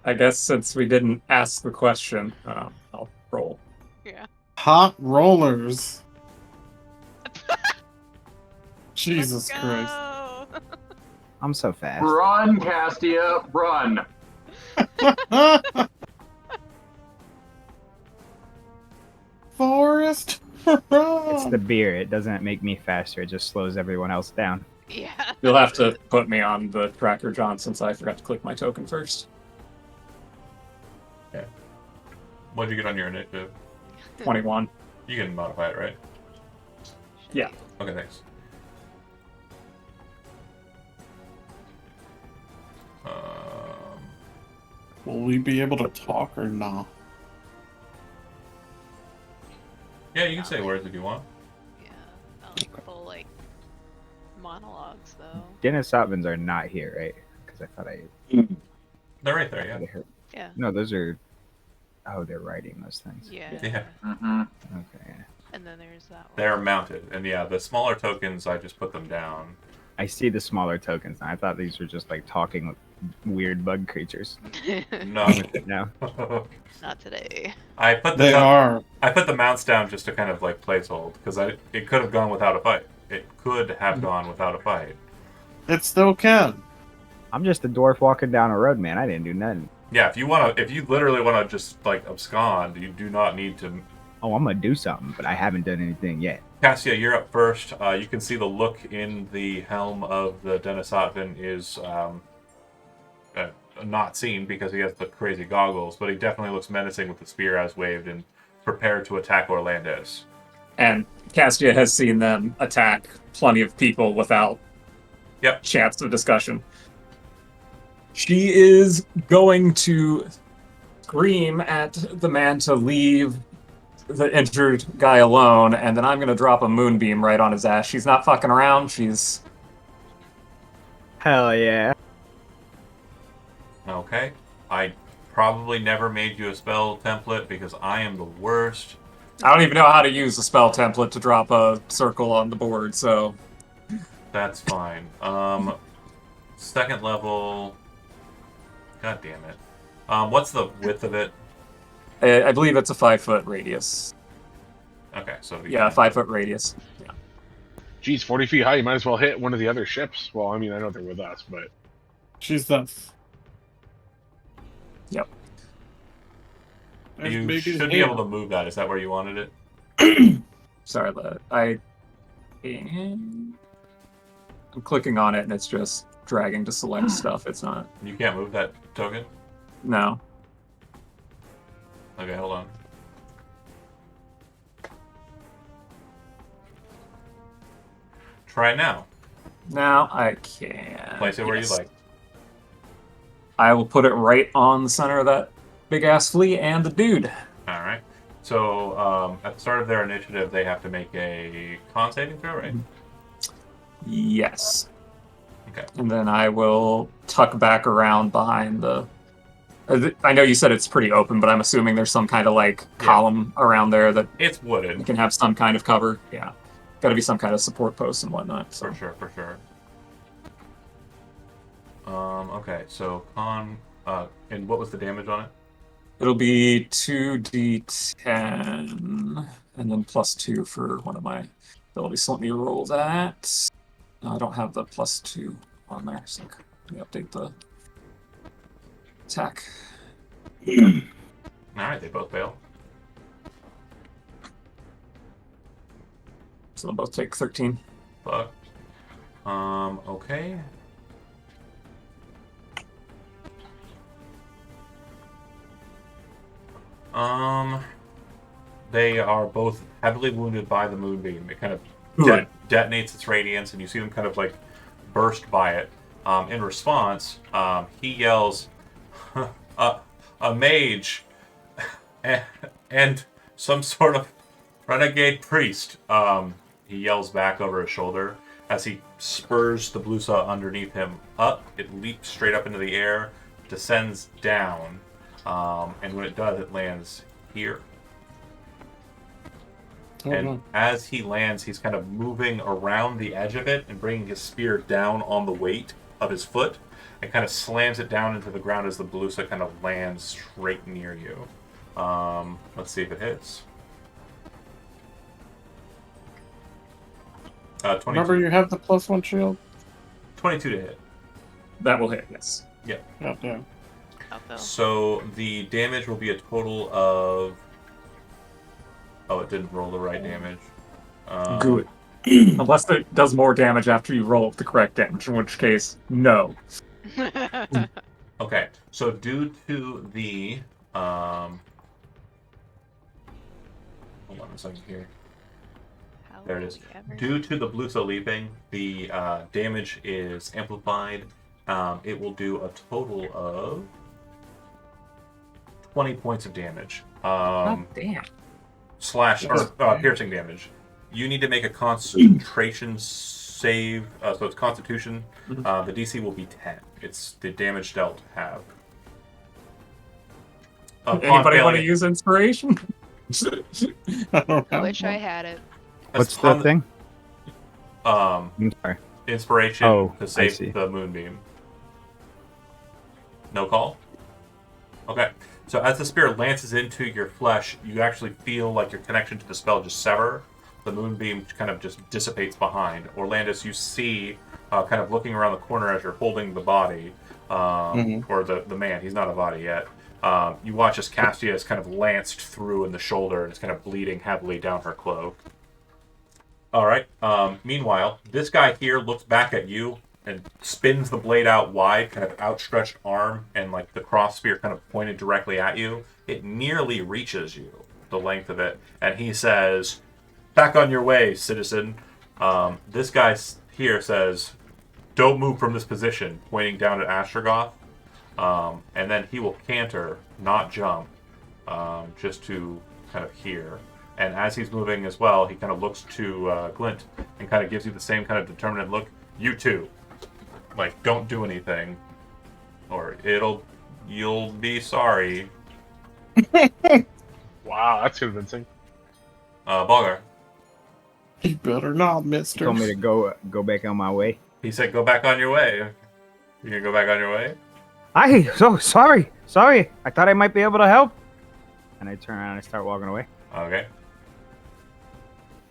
I guess since we didn't ask the question, I'll roll. Yeah. Hot rollers. Jesus Let's Christ. go. I'm so fast. Run, Castia, run. Forest. It's the beer. It doesn't make me faster. It just slows everyone else down. Yeah. You'll have to put me on the tracker, John, since I forgot to click my token first. Okay. What'd you get on your initiative? 21. You can modify it, right? Yeah. Okay, thanks. Will we be able to talk or not? Yeah, you can say words if you want. Yeah. Full like monologues though. Denisotvans are not here, right? Because I thought I They're right there, yeah. heard. Yeah. No, those are. Oh, they're writing those things. Yeah. Yeah. Mm-hmm. Okay. And then there's that one. They're mounted. And yeah, the smaller tokens, I just put them down. I see the smaller tokens. I thought these were just like talking weird bug creatures. No. No. Not today. I put They are. I put the mounts down just to kind of like placehold because it could have gone without a fight. It could have gone without a fight. It still can. I'm just a dwarf walking down a road, man. I didn't do nothing. Yeah, if you literally want to just like abscond, you do not need to. Oh, I'm gonna do something, but I haven't done anything yet. Cassia, you're up first. You can see the look in the helm of the Denisotvan is not seen because he has the crazy goggles, but he definitely looks menacing with the spear as waved and prepared to attack Orlandez. And Castia has seen them attack plenty of people without chance of discussion. She is going to scream at the man to leave the injured guy alone, and then I'm going to drop a moonbeam right on his ass. She's not fucking around. She's... Hell yeah. Okay. I probably never made you a spell template because I am the worst. I don't even know how to use a spell template to drop a circle on the board, so... That's fine. Second level... God damn it. What's the width of it? I believe it's a 5-foot radius. Okay, so... Yeah, 5-foot radius. Yeah. Geez, 40 feet high, you might as well hit one of the other ships. Well, I mean, I know they're with us, but... She's thus. Yep. You should be able to move that. Is that where you wanted it? Sorry, I'm clicking on it and it's just dragging to select stuff. It's not... You can't move that token? No. Okay, hold on. Try it now. Now I can. Place it where you like. I will put it right on the center of that big ass flea and the dude. All right. So at the start of their initiative, they have to make a con saving throw, right? Yes. Okay. And then I will tuck back around behind the... I know you said it's pretty open, but I'm assuming there's some kind of like column around there that it's wooded. Can have some kind of cover. Yeah. Got to be some kind of support post and whatnot. So. For sure. Okay, so con... and what was the damage on it? It'll be 2d10, and then +2 for one of my abilities. So let me roll that. No, I don't have the +2 on there, so let me update the attack. Alright, they both fail. So they'll both take 13. Fuck. Okay. They are both heavily wounded by the moonbeam. It kind of detonates its radiance, and you see them kind of like burst by it. In response, he yells, "A mage and some sort of renegade priest." He yells back over his shoulder as he spurs the blusa underneath him up. It leaps straight up into the air, descends down, and when it does, it lands here. And as he lands, he's kind of moving around the edge of it and bringing his spear down on the weight of his foot and kind of slams it down into the ground as the blusa kind of lands straight near you. Let's see if it hits. 22. Remember, you have the +1 shield? 22 to hit. That will hit, yes. Yeah. Yeah. So the damage will be a total of... Oh, it didn't roll the right damage. Good. Unless it does more damage after you roll the correct damage, in which case, no. Okay, so due to the... hold on a second here. There it is. Due to the blusa leaping, the damage is amplified. It will do a total of 20 points of damage. Damn. Slash or piercing damage. You need to make a concentration save. So it's Constitution. The DC will be 10. It's the damage dealt half. Anybody want to use inspiration? I wish I had it. What's the thing? I'm sorry. Inspiration to save the moonbeam. No call? Okay. So as the spear lances into your flesh, you actually feel like your connection to the spell just sever. The moonbeam kind of just dissipates behind. Orlandis, you see, kind of looking around the corner as you're holding the body, or the man. He's not a body yet. You watch as Castia is kind of lanced through in the shoulder and is kind of bleeding heavily down her cloak. All right. Meanwhile, this guy here looks back at you and spins the blade out wide, kind of outstretched arm, and like the cross spear kind of pointed directly at you. It nearly reaches you, the length of it, and he says, "Back on your way, citizen." This guy here says, "Don't move from this position," pointing down at Astrogoth, and then he will canter, not jump, just to kind of here. And as he's moving as well, he kind of looks to Glint and kind of gives you the same kind of determined look. You too. Like, don't do anything, or you'll be sorry. Wow, that's convincing. Bulgar. You better not, He mister. told me to go back on my way. He said, "Go back on your way." You gonna go back on your way? So sorry. I thought I might be able to help. And I turn around and I start walking away. Okay.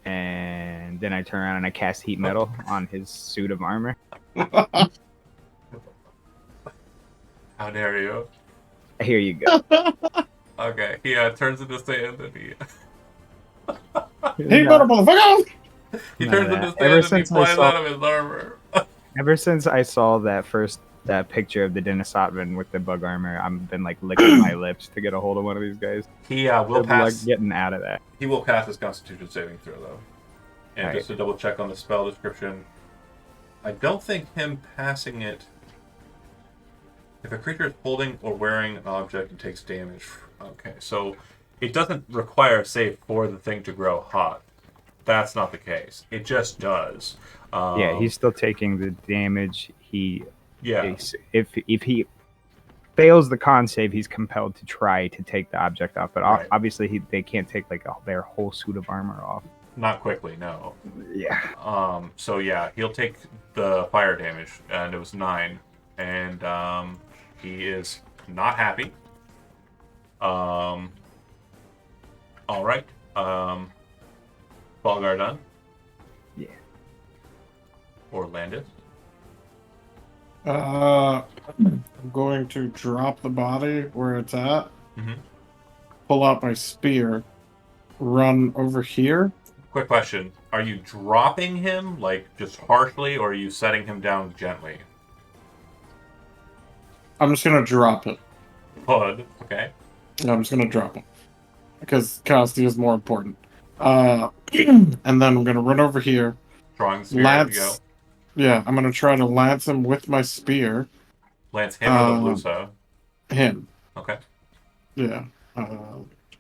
And then I turn around and I cast heat metal on his suit of armor. How dare you? Here you go. Okay. He turns into sand and he Hey, better motherfucker! he None of turns into that. sand Ever and he since I flies saw- out of his armor. Ever since I saw that picture of the Denisotvan with the bug armor, I've been like licking my lips to get a hold of one of these guys. He will Good luck pass. getting out of that. He will pass his Constitution saving throw though. And Alright. just to double check on the spell description, I don't think him passing it. If a creature is holding or wearing an object and takes damage, okay, so it doesn't require a save for the thing to grow hot. That's not the case. It just does. Yeah, he's still taking the damage. Yeah. If he fails the con save, he's compelled to try to take the object off. But Right. obviously, they can't take like their whole suit of armor off. Not quickly, no. Yeah. So yeah, he'll take the fire damage, and it was 9, and he is not happy. All right. Balgar done. Yeah. Orlandis. I'm going to drop the body where it's at, Mhm. pull out my spear, run over here. Quick question: are you dropping him like just harshly, or are you setting him down gently? I'm just gonna drop it. Bud. Okay. No, I'm just gonna drop him because Casty is more important. And then I'm gonna run over here. Drawing the spear. There you go. Lance. Yeah, I'm gonna try to lance him with my spear. Lance him or the Blusa. Him. Okay. Yeah.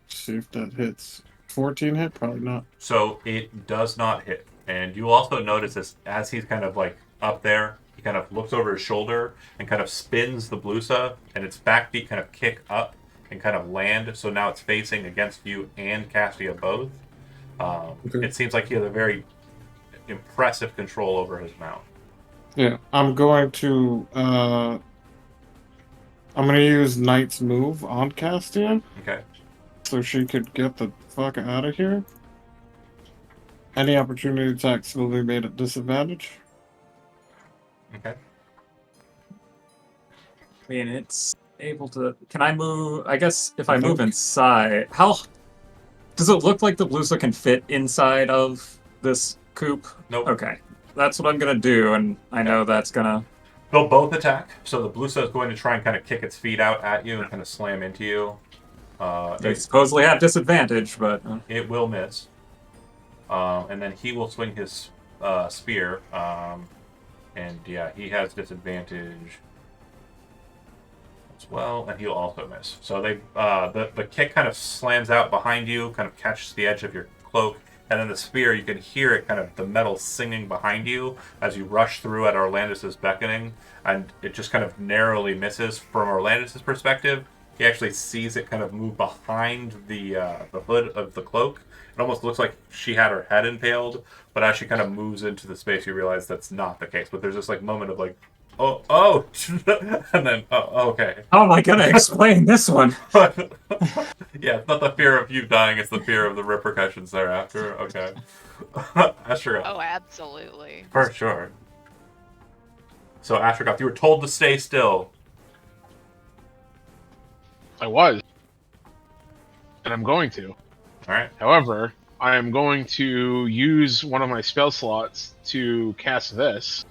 See if that hits. 14 hit? Probably not. So it does not hit. And you also notice this as he's kind of like up there, he kind of looks over his shoulder and kind of spins the Blusa, and its back feet kind of kick up and kind of land. So now it's facing against you and Castia both. Okay. It seems like he has a very impressive control over his mount. Yeah, I'm going to use Knight's move on Castia Okay. so she could get the fuck out of here. Any opportunity attacks will be made at disadvantage. Okay. I mean, it's able to. Can I move? I guess if I move inside, how does it look like the Blusa can fit inside of this coop? Nope. Okay, that's what I'm gonna do, and I know that's gonna. They'll both attack. So the Blusa is going to try and kind of kick its feet out at you and kind of slam into you. They supposedly have disadvantage, but It will miss. And then he will swing his spear. And yeah, he has disadvantage as well, and he'll also miss. So they the kick kind of slams out behind you, kind of catches the edge of your cloak, and then the spear, you can hear it kind of the metal singing behind you as you rush through at Orlandis' beckoning, and it just kind of narrowly misses. From Orlandis' perspective, he actually sees it kind of move behind the hood of the cloak. It almost looks like she had her head impaled, but as she kind of moves into the space, you realize that's not the case. But there's this like moment of like, oh, and then, oh, okay. How am I gonna explain this one? Yeah, it's not the fear of you dying, it's the fear of the repercussions thereafter. Okay. Astrogoth. Oh, absolutely. For sure. So, Astrogoth, you were told to stay still. I was. And I'm going to. Alright. However, I am going to use one of my spell slots to cast this.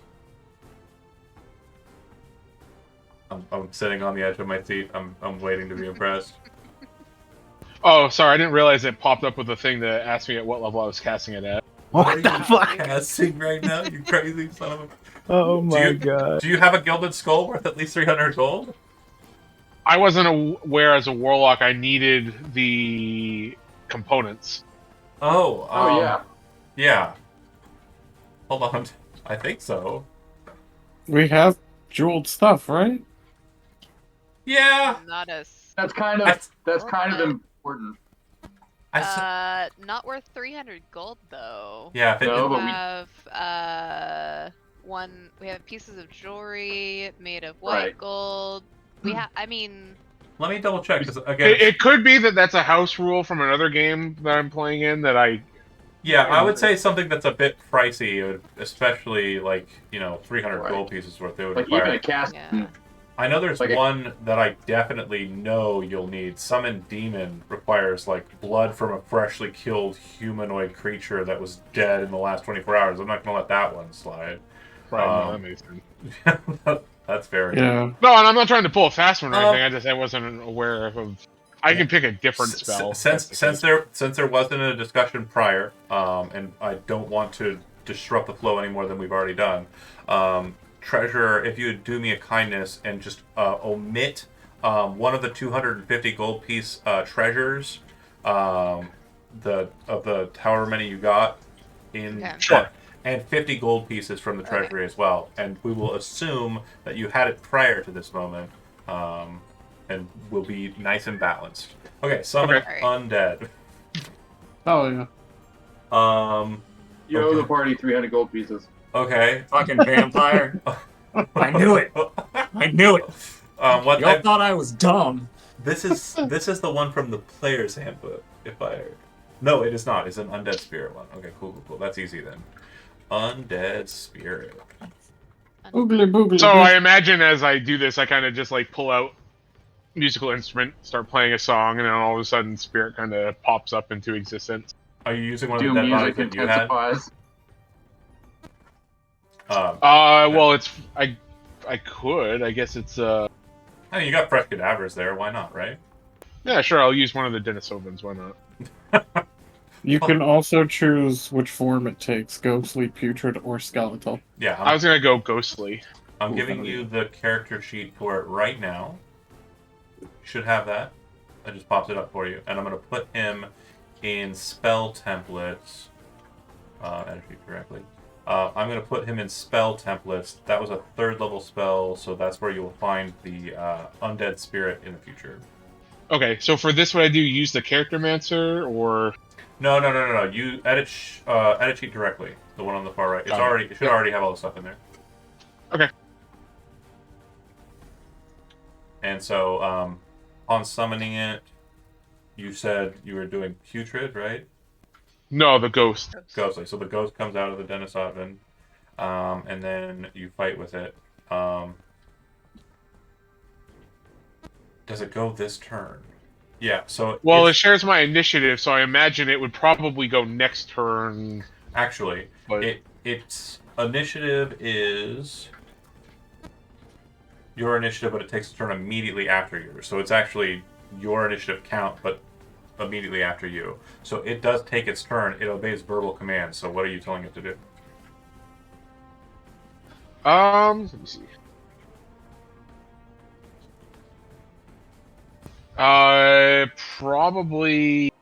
I'm sitting on the edge of my seat. I'm waiting to be impressed. Oh, sorry, I didn't realize it popped up with a thing to ask me at what level I was casting it at. What are you casting right now, you crazy son of a... Oh my god. Do you have a gilded skull worth at least 300 gold? I wasn't aware as a warlock I needed the components. Oh, yeah. Yeah. Hold on. I think so. We have jeweled stuff, right? Yeah. Not as. That's kind of important. Not worth 300 gold though. Yeah, if it, No, We but we have we have pieces of jewelry made of white Right. gold. We have. I mean. let me double check, because again... It could be that that's a house rule from another game that I'm playing in that I... Yeah, I would say something that's a bit pricey, it would, especially, like, 300 Right. gold pieces worth, it would like require... even a cast. Yeah. I know there's Like one that I definitely know you'll need. Summon Demon requires, like, blood from a freshly killed humanoid creature that was dead in the last 24 hours. I'm not going to let that one slide. Right, no, that makes sense. That's very... Yeah. No, and I'm not trying to pull a fast one or anything, I wasn't aware of... I can pick a different spell. Since there wasn't a discussion prior, and I don't want to disrupt the flow any more than we've already done, Treasurer, if you would do me a kindness and just omit one of the 250 gold piece treasures, of the however many you got in, Yeah. Sure. and 50 gold pieces from the treasury as well, and we will assume that you had it prior to this moment, and we'll be nice and balanced. Okay, summon Okay. undead. Oh yeah. You owe the party 300 gold pieces. Okay. Fucking vampire. I knew it. I knew it. What Y'all type? thought I was dumb. This is the one from the player's handbook. No, it is not. It's an undead spirit one. Okay, cool. That's easy then. Undead spirit. Oogly boogly. So I imagine as I do this, I kind of just like pull out musical instrument, start playing a song, and then all of a sudden spirit kind of pops up into existence. Are you using one of Do the dead bodies music that you had? intensifies. Well, it's I could. I guess it's I mean, you got fresh cadavers there. Why not, right? yeah, sure. I'll use one of the Denisovans. Why not? You can also choose which form it takes: ghostly, putrid, or skeletal. Yeah, I was gonna go ghostly. I'm giving you the character sheet for it right now. You should have that. I just popped it up for you, and I'm gonna put him in spell templates. Edit sheet correctly. I'm going to put him in spell templates. That was a 3rd level spell, so that's where you will find the undead spirit in the future. Okay, so for this, what I do, use the character mancer, or No. You edit sheet directly. The one on the far right. It should already have all the stuff in there. Okay. And so, on summoning it, you said you were doing putrid, right? no, the ghost. Ghostly. So the ghost comes out of the Denisovan, and then you fight with it. Does it go this turn? Yeah. So Well, it it's, shares my initiative, so I imagine it would probably go next turn. actually, But its initiative is your initiative, but it takes a turn immediately after yours. So it's actually your initiative count, but immediately after you. So it does take its turn. It obeys verbal commands. So what are you telling it to do? let me see. Probably.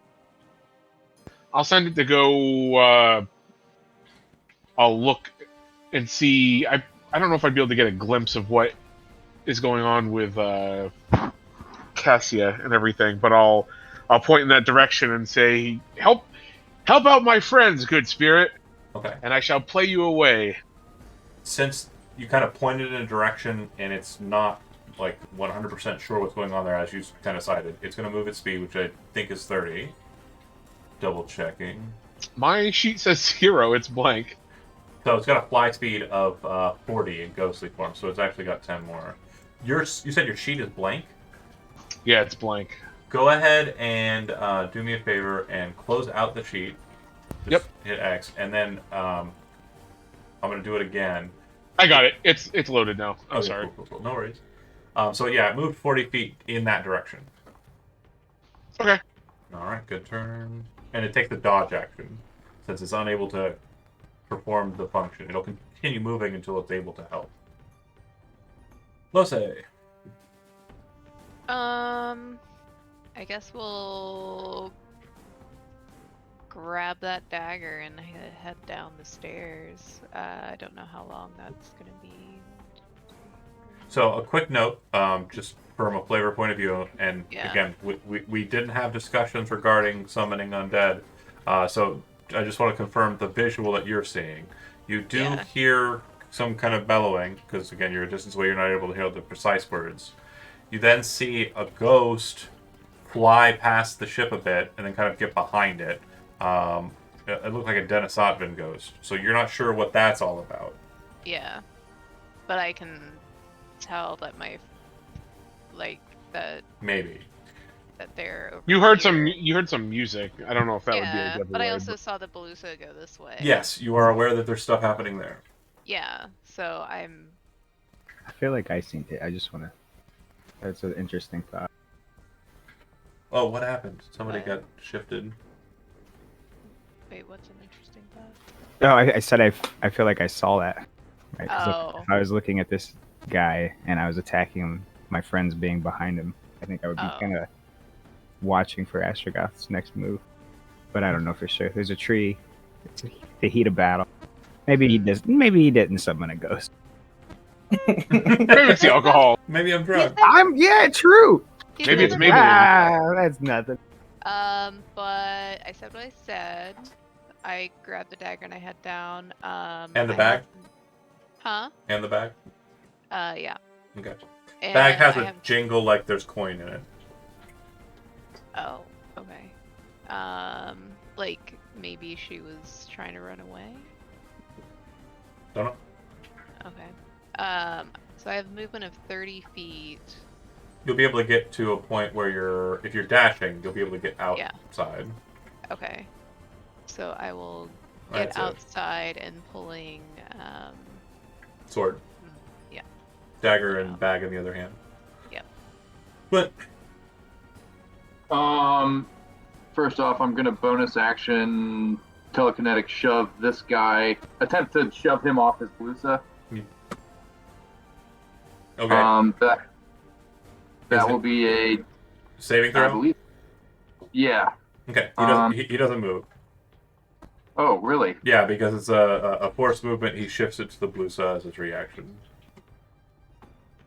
I'll send it to go. I'll look and see. I don't know if I'd be able to get a glimpse of what is going on with Cassia and everything, but I'll point in that direction and say, help out my friends, good spirit, Okay. and I shall play you away. Since you kind of pointed in a direction, and it's not like 100% sure what's going on there as you kind of cited. It's going to move its speed, which I think is 30. Double checking. My sheet says 0. It's blank. So it's got a fly speed of 40 in ghostly form, so it's actually got 10 more. You said your sheet is blank? Yeah, it's blank. Go ahead and do me a favor and close out the sheet. Just hit X, and then I'm going to do it again. I got it. It's loaded now. I'm Okay, sorry. Cool. No worries. So yeah, it moved 40 feet in that direction. Okay. All right, good turn. And it takes the dodge action. Since it's unable to perform the function, it'll continue moving until it's able to help. Lose. I guess we'll grab that dagger and head down the stairs. I don't know how long that's gonna be. So a quick note, just from a flavor point of view, and Yeah. again, we didn't have discussions regarding summoning undead, so I just want to confirm the visual that you're seeing. You do hear some kind of bellowing, because again, you're a distance away, you're not able to hear the precise words. You then see a ghost fly past the ship a bit, and then kind of get behind it. It looked like a Dennis Otvin ghost, so you're not sure what that's all about. Yeah, but I can tell that Maybe. that they're over You heard here. some music. I don't know if that would be a Yeah, good but I way, also saw the Belusa go this way. Yes, you are aware that there's stuff happening there. Yeah, so I'm. I feel like I seen it. I just want to. That's an interesting thought. Oh, what happened? Somebody What? got shifted. Wait, what's an interesting thought? No, I said I feel like I saw that. Right? 'Cause Oh. if I was looking at this guy and I was attacking him, my friends being behind him, I think I would be Oh. kind of watching for Astrogoth's next move. But I don't know for sure. There's a tree. It's the heat of battle. Maybe he does. Maybe he didn't summon a ghost. maybe it's the alcohol. Maybe I'm drunk. Yeah, true. Maybe it's Maybelline. That's nothing. But I said what I said. I grabbed the dagger and I head down. And the I bag? Huh? And the bag? Yeah. Okay. And Bag has I a have- jingle like there's coin in it. Oh, okay. Like maybe she was trying to run away. Don't know. Okay. So I have movement of 30 feet. You'll be able to get to a point where if you're dashing, you'll be able to get Yeah. outside. Okay. So I will Right, get so outside and pulling. sword. Yeah. Dagger and bag in the other hand. Yep. But First off, I'm gonna bonus action telekinetic shove this guy. Attempt to shove him off his Belusa. okay. That will be a Saving I throw? believe. Yeah. Okay. He doesn't he doesn't move. Oh, really? Yeah, because it's a force movement, he shifts it to the Blusa as his reaction.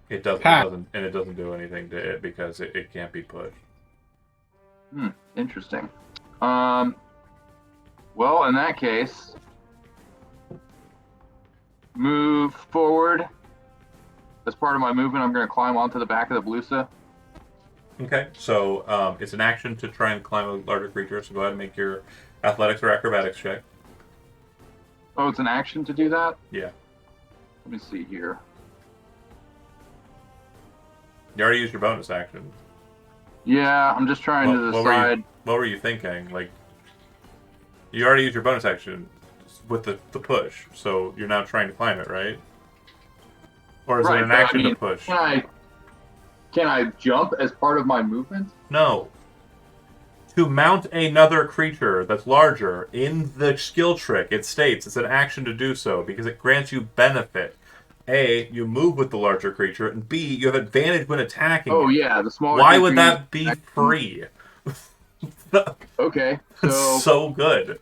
It doesn't do anything to it because it can't be pushed. Interesting. Well, in that case, move forward. As part of my movement, I'm going to climb onto the back of the Belusa. Okay, so it's an action to try and climb a larger creature, so go ahead and make your athletics or acrobatics check. Oh, it's an action to do that? Yeah. Let me see here. You already used your bonus action. Yeah, I'm just trying to decide. What were you thinking? Like, you already used your bonus action with the push, so you're now trying to climb it, right? Or is it an action to push? Can I jump as part of my movement? No. To mount another creature that's larger, in the skill trick, it states it's an action to do so because it grants you benefit. A, you move with the larger creature, and B, you have advantage when attacking. Oh, it. yeah, the smaller Why would creature that be free? Okay, It's so good.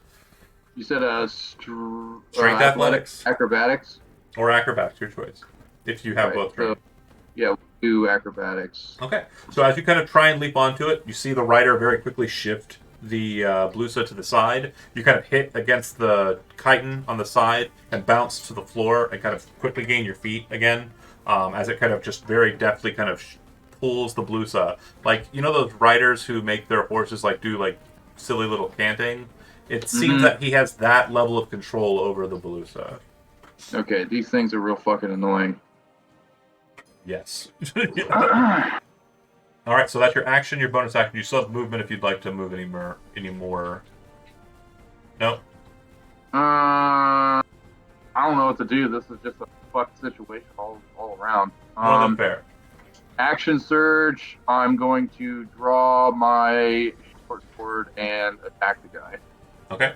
you said Strength athletics. Acrobatics? Or acrobatics, your choice. If you have Right, both. so, yeah, we'll do acrobatics. Okay, so as you kind of try and leap onto it, you see the rider very quickly shift the Blusa to the side. You kind of hit against the chitin on the side and bounce to the floor and kind of quickly gain your feet again as it kind of just very deftly kind of pulls the Blusa. Like, you know those riders who make their horses like do like silly little canting? It seems that he has that level of control over the Blusa. Okay, these things are real fucking annoying. Yes. All right, so that's your action, your bonus action. You still have movement if you'd like to move any more. No. I don't know what to do. This is just a fucked situation all around. More than fair. Action surge. I'm going to draw my short sword and attack the guy. Okay.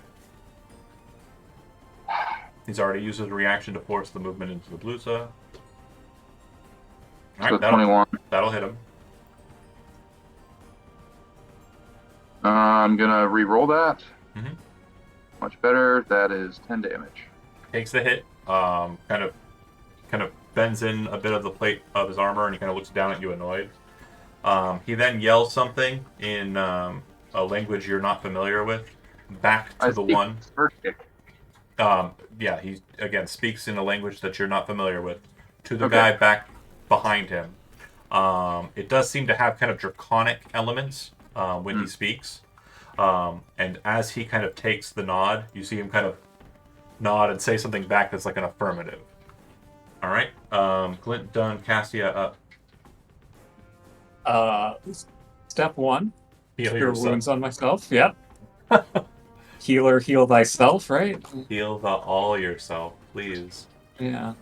He's already used his reaction to force the movement into the Blusa. All So right, 21. That'll hit him. I'm gonna re-roll that. Mhm. Much better. That is 10 damage. Takes the hit. Kind of bends in a bit of the plate of his armor, and he kind of looks down at you, annoyed. He then yells something in a language you're not familiar with, back to the one. Turkic. Yeah, he again speaks in a language that you're not familiar with to the Okay. guy back behind him. It does seem to have kind of draconic elements when he speaks. And as he kind of takes the nod, you see him kind of nod and say something back that's like an affirmative. All right. Glint done. Cassia up. Step 1. Heal Cure yourself. wounds on myself. Yep. Healer, heal thyself, right? Heal the all yourself, please. Yeah.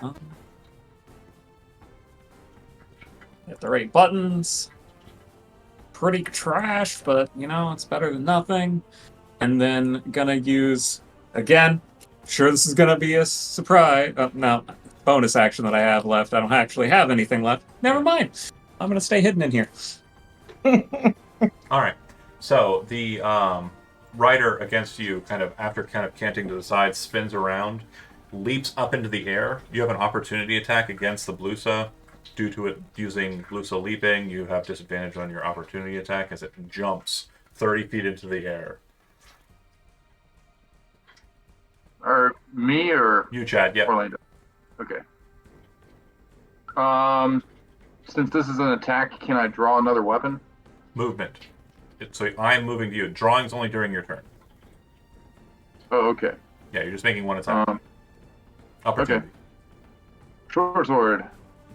Hit the right buttons. Pretty trash, but you know, it's better than nothing. And then gonna use, again, sure this is gonna be a surprise. No, bonus action that I have left. I don't actually have anything left. Never mind. I'm gonna stay hidden in here. All right. So the rider against you, kind of after kind of canting to the side, spins around, leaps up into the air. You have an opportunity attack against the Blusa. Due to it using Blusa leaping, you have disadvantage on your opportunity attack as it jumps 30 feet into the air. Or me or You, Chad, yeah. Orlando? Okay. Since this is an attack, can I draw another weapon? Movement. So I'm moving to you. Drawing's only during your turn. Oh, okay. Yeah, you're just making one attack. Okay. Opportunity. Short sword.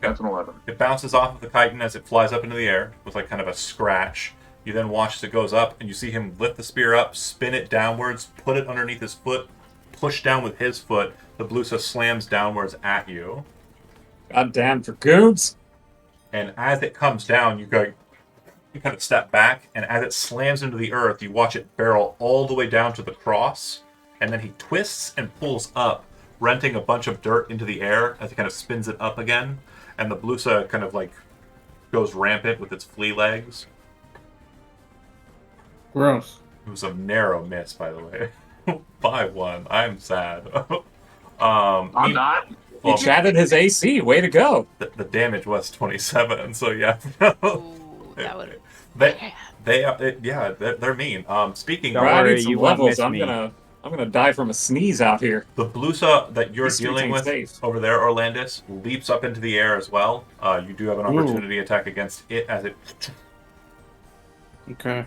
That's an 11. It bounces off of the chitin as it flies up into the air with like kind of a scratch. You then watch as it goes up, and you see him lift the spear up, spin it downwards, put it underneath his foot, push down with his foot. The Blusa slams downwards at you. Goddamn dragoons! And as it comes down, you kind of step back, and as it slams into the earth, you watch it barrel all the way down to the cross, and then he twists and pulls up, renting a bunch of dirt into the air as he kind of spins it up again. And the Blusa kind of like goes rampant with its flea legs. Gross. It was a narrow miss, by the way. By one. I'm sad. I'm not. He chatted his AC. Way to go! The damage was 27, so yeah. Ooh, that would. They're mean. Speaking Don't of, I worry, need some you won't levels. miss I'm me. gonna die from a sneeze out here. the Blusa that you're These streets dealing ain't with safe. over there, Orlandis, leaps up into the air as well. You do have an Ooh. opportunity attack against it as it. Okay.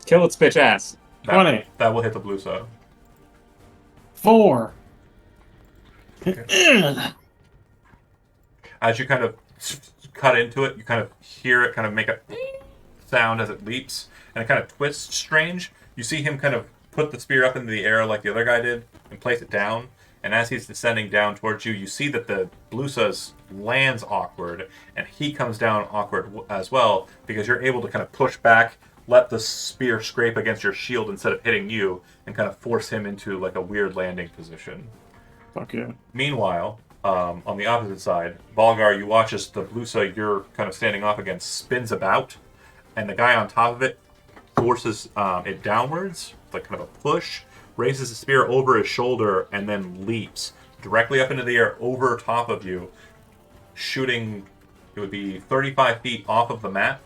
Kill its bitch ass. 20. That will hit the Blusa. 4. As you kind of cut into it, you kind of hear it kind of make a sound as it leaps, and it kind of twists strange. You see him kind of put the spear up into the air like the other guy did and place it down. And as he's descending down towards you, you see that the Blusa lands awkward, and he comes down awkward as well, because you're able to kind of push back, let the spear scrape against your shield instead of hitting you, and kind of force him into like a weird landing position. Fuck yeah. Meanwhile, on the opposite side, Balgar, you watch as the Blusa you're kind of standing off against spins about, and the guy on top of it forces it downwards, like kind of a push, raises the spear over his shoulder, and then leaps directly up into the air over top of you, shooting, it would be 35 feet off of the mat.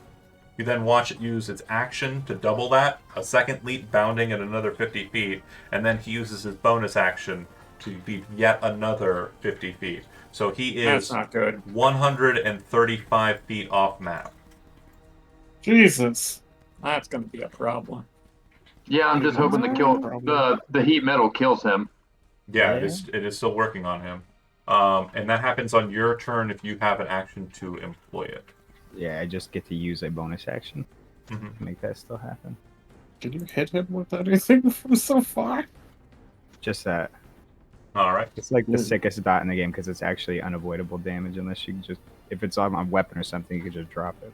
You then watch it use its action to double that, a second leap bounding at another 50 feet, and then he uses his bonus action to leap yet another 50 feet. So he That's is not good. 135 feet off map. Jesus. That's going to be a problem. Yeah, I'm just hoping the heat metal kills him. Yeah, Yeah. it is still working on him. And that happens on your turn if you have an action to employ it. Yeah, I just get to use a bonus action Mhm. to make that still happen. Did you hit him with anything from so far? Just that. All right. It's like the Mm. sickest dot in the game because it's actually unavoidable damage unless you just, if it's on a weapon or something, you can just drop it.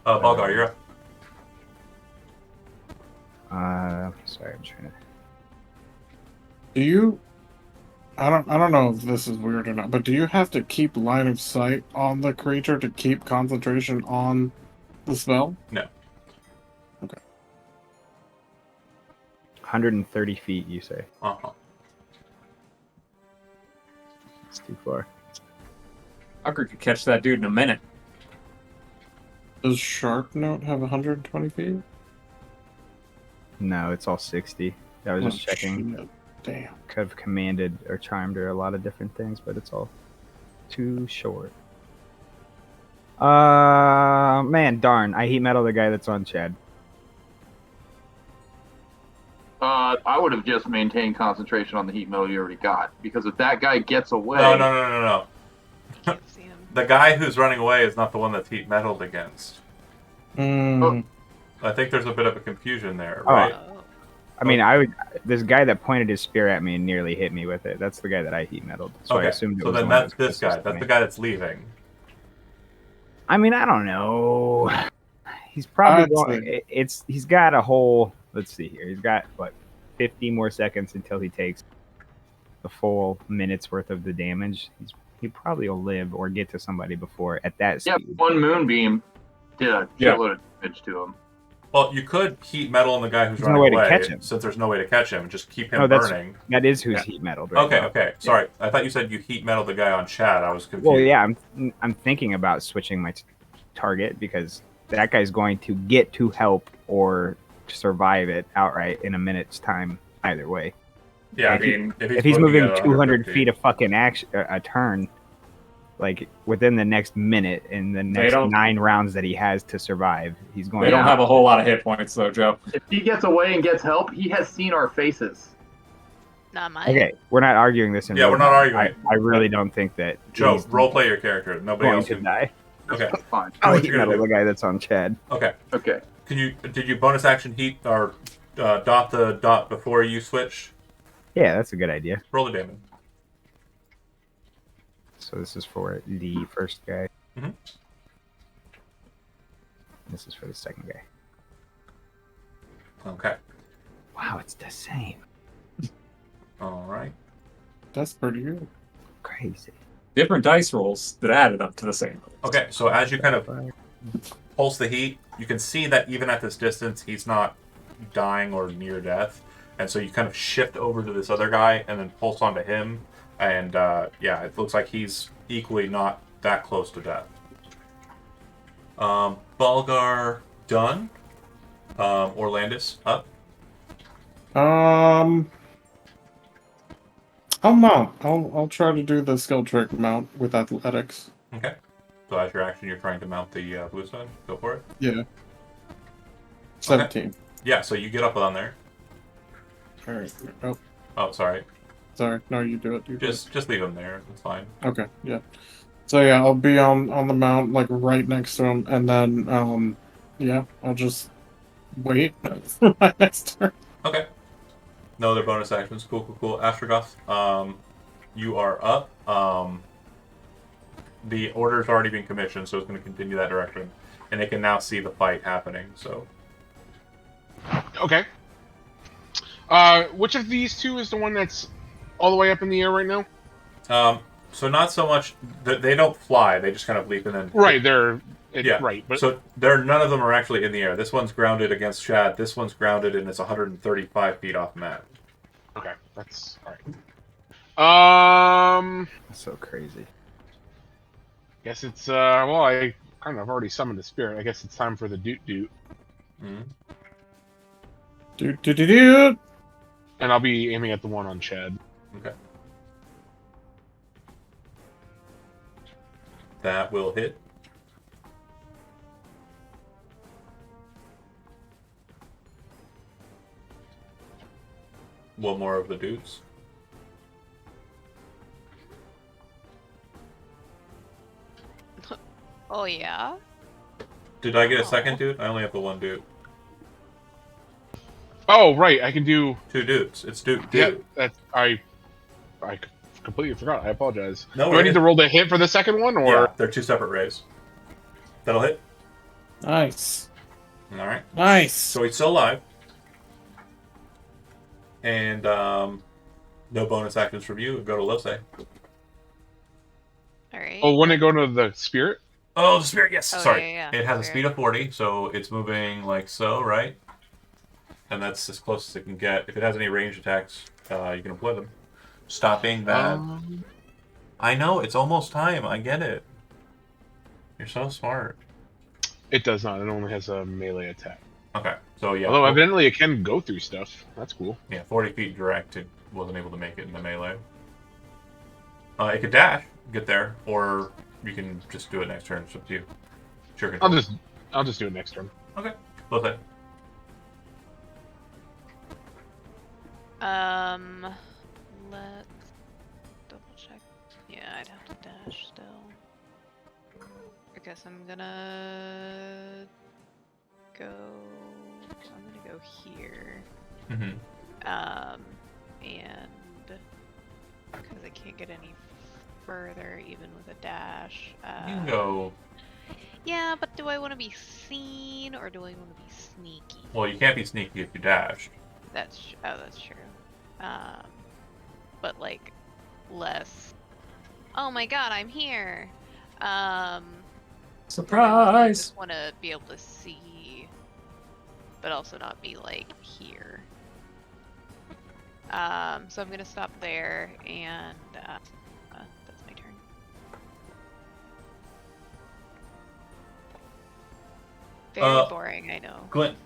Balgar, you're up. Sorry, I'm trying to. Do you? I don't know if this is weird or not, but do you have to keep line of sight on the creature to keep concentration on the spell? No. 130 feet, you say? Uh-huh. It's too far. Tucker could catch that dude in a minute. Does Shark Note have 120 feet? No, it's all 60. I was just checking. Shit. Damn. Could have commanded or chimed or a lot of different things, but it's all too short. Man, darn. I heat metal the guy that's on Chad. I would have just maintained concentration on the heat metal you already got, because if that guy gets away, No. Can't see him. The guy who's running away is not the one that's heat metaled against. Mm. I think there's a bit of a confusion there, Oh. right? Oh. I mean, this guy that pointed his spear at me and nearly hit me with it. That's the guy that I heat metaled. So I assumed it so was then the one that's that was this guy. closest to That's me. the guy that's leaving. I mean, I don't know. He's probably I'd going. He's got a whole. Let's see here. He's got what 50 more seconds until he takes the full minute's worth of the damage. He probably will live or get to somebody before at that yeah, speed. one moonbeam did a Yeah. shitload of damage to him. Well, you could heat metal on the guy who's There's no running way to away, catch him. since there's no way to catch him, and just keep him No, that's- burning. That is who's Yeah. heat metaled right now. Okay. Sorry, I thought you said you heat metal the guy on Chad. I was confused. Well, yeah, I'm thinking about switching my target because that guy's going to get to help or survive it outright in a minute's time. Either way, Yeah, I mean, if he's looking moving at 200 150. feet of fucking action, a turn, like within the next minute in the next don't- 9 rounds that he has to survive, he's going. They don't have a whole lot of hit points, though, Joe. If he gets away and gets help, he has seen our faces. Not mine. Okay, we're not arguing this. In Yeah, real we're not time. arguing. I really don't think that Joe, he's roleplay your character. Nobody going else to can. die. Okay. That's fine. I'll what heat you gonna metal do? the guy that's on Chad. Okay. Okay. Did you bonus action heat or dot the dot before you switch? Yeah, that's a good idea. Roll the damage. So this is for the first guy. Mhm. This is for the second guy. Okay. Wow, it's the same. All right. That's pretty good. Crazy. Different dice rolls that added up to the same. Okay. So as you kind of pulse the heat, you can see that even at this distance, he's not dying or near death. And so you kind of shift over to this other guy and then pulse onto him. And yeah, it looks like he's equally not that close to death. Balgar done. Orlandis up. I'll mount. I'll try to do the skill trick mount with athletics. Okay. So as your action, you're trying to mount the blue side. Go for it. Yeah. 17. Yeah. So you get up on there. All right. Oh, Oh, sorry. sorry. No, you do it. You do it. Just leave him there. It's fine. Okay. Yeah. So yeah, I'll be on the mount, like right next to him, and then yeah, I'll just wait for my next turn. Okay. No other bonus actions. Cool. Astrogoth, you are up. The order's already been commissioned, so it's going to continue that direction. And they can now see the fight happening, so... Okay. Which of these two is the one that's all the way up in the air right now? So not so much... They don't fly, they just kind of leap and then... Right, Yeah. right. But So none of them are actually in the air. This one's grounded against Shad. This one's grounded and it's 135 feet off map. okay, that's all right. That's so crazy. Guess it's well, I kind of already summoned the spirit. I guess it's time for the doot doot. Mhm. Do. And I'll be aiming at the one on Chad. Okay. That will hit. One more of the dudes. Oh yeah. Did I get a second dude? I only have the one dude. Oh right, I can do 2 dudes. It's dude. Yeah, that's I completely forgot. I apologize. No Do I worries. need to roll the hit for the second one, or Yeah, they're 2 separate rays. That'll hit. Nice. All right. Nice. So he's still alive. And no bonus actions from you. Go to Lose. All right. Oh, wouldn't it go to the spirit? Oh, the spirit. Yes. Oh, Sorry. yeah. It has a Spirit. speed of 40, so it's moving like so, right? And that's as close as it can get. If it has any ranged attacks, you can employ them. Stopping that. I know, it's almost time. I get it. You're so smart. It does not. It only has a melee attack. Okay, so yeah. Although evidently it can go through stuff. That's cool. Yeah, 40 feet direct. It wasn't able to make it in the melee. It could dash, get there, or you can just do it next turn. It's up to you. Sure. I'll just do it next turn. Okay. Lose. Let's double check. Yeah, I'd have to dash still. I guess I'm gonna go. I'm gonna go here. Mm-hmm. And because I can't get any further even with a dash. You can go. Yeah, but do I want to be seen or do I want to be sneaky? Well, you can't be sneaky if you dash. That's true. But like less. Oh my god, I'm here. I Surprise! just want to be able to see, but also not be like here. So I'm gonna stop there, and that's my turn. Very boring, I know. Glint.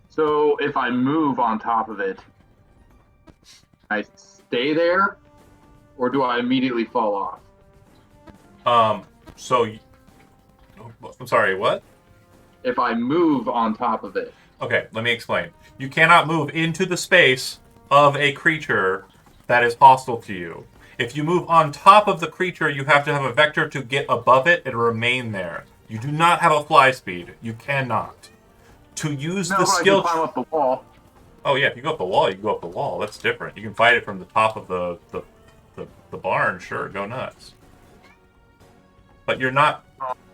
So if I move on top of it, I stay there, or do I immediately fall off? I'm sorry, what? If I move on top of it. Okay, let me explain. You cannot move into the space of a creature that is hostile to you. If you move on top of the creature, you have to have a vector to get above it and remain there. You do not have a fly speed. You cannot. To use the skill. I can climb up the wall. Oh yeah, if you go up the wall, you can go up the wall. That's different. You can fight it from the top of the barn. Sure, go nuts. But you're not.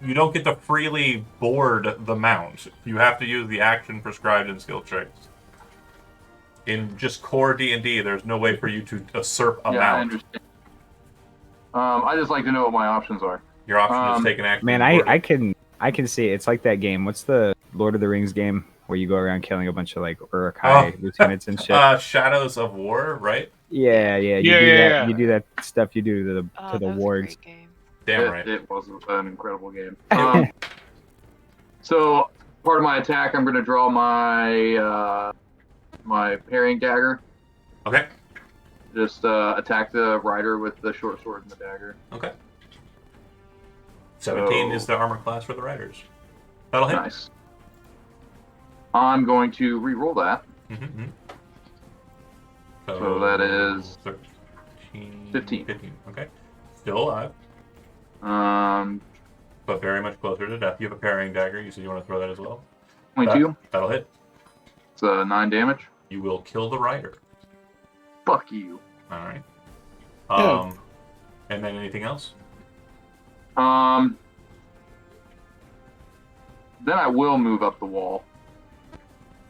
You don't get to freely board the mount. You have to use the action prescribed in skill traits. In just core D&D, there's no way for you to usurp a I mount. understand. I just like to know what my options are. Your option is take an action. Man, and board it. I can see it. It's like that game. What's the Lord of the Rings game where you go around killing a bunch of like Uruk-hai lieutenants and shit? Shadows of War, right? Yeah. Yeah. You do that stuff you do to the That was a wargs. great game. Damn right. It was an incredible game. So part of my attack, I'm going to draw my my parrying dagger. Okay. Just attack the rider with the short sword and the dagger. Okay. 17 is the armor class for the riders. That'll hit. Nice. I'm going to re-roll that. Mm-hmm. So that is 13, 15. 15. Okay. Still alive, but very much closer to death. You have a parrying dagger. You said you want to throw that as well. 22. That'll hit. It's 9 damage. You will kill the rider. Fuck you. All right. Yeah. And then anything else? Then I will move up the wall.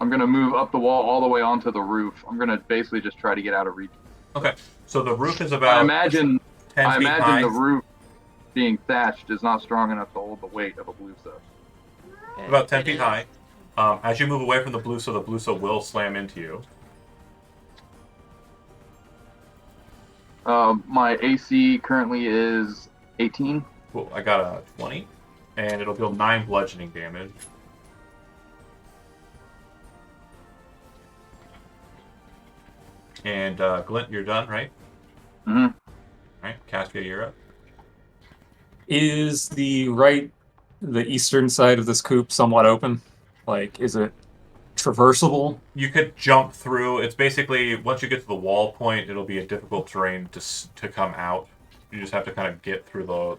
I'm gonna move up the wall all the way onto the roof. I'm gonna basically just try to get out of reach. Okay. So the roof is about I imagine 10 feet high. the roof being thatched is not strong enough to hold the weight of a blue stuff. About 10 It feet is. high. As you move away from the Blusa will slam into you. My AC currently is 18. Cool. I got a 20, and it'll deal 9 bludgeoning damage. And Glint, you're done, right? Mm-hmm. All right, Cassia, you're up. Is the eastern side of this coop somewhat open? Like, is it traversable? You could jump through. It's basically once you get to the wall point, it'll be a difficult terrain to come out. You just have to kind of get through the,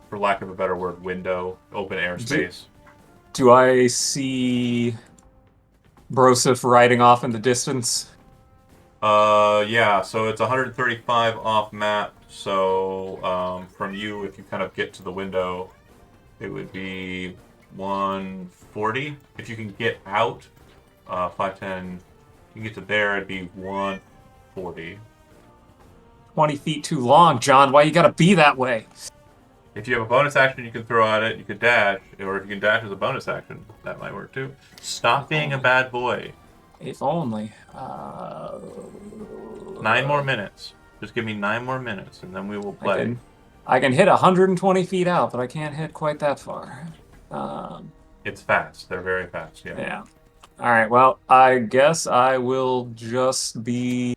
for lack of a better word, window, open airspace. Do I see Broseph riding off in the distance? Yeah. So it's 135 off map. So from you, if you kind of get to the window, it would be 140. If you can get out, 510. You can get to there, it'd be 140. 20 feet too long, John. Why you gotta be that way? If you have a bonus action, you can throw at it. You could dash, or if you can dash as a bonus action, that might work too. Stop being a bad boy. If only. 9 more minutes. Just give me 9 more minutes, and then we will play. I can hit 120 feet out, but I can't hit quite that far. It's fast. They're very fast. Yeah. Yeah. All right. Well, I guess I will just be.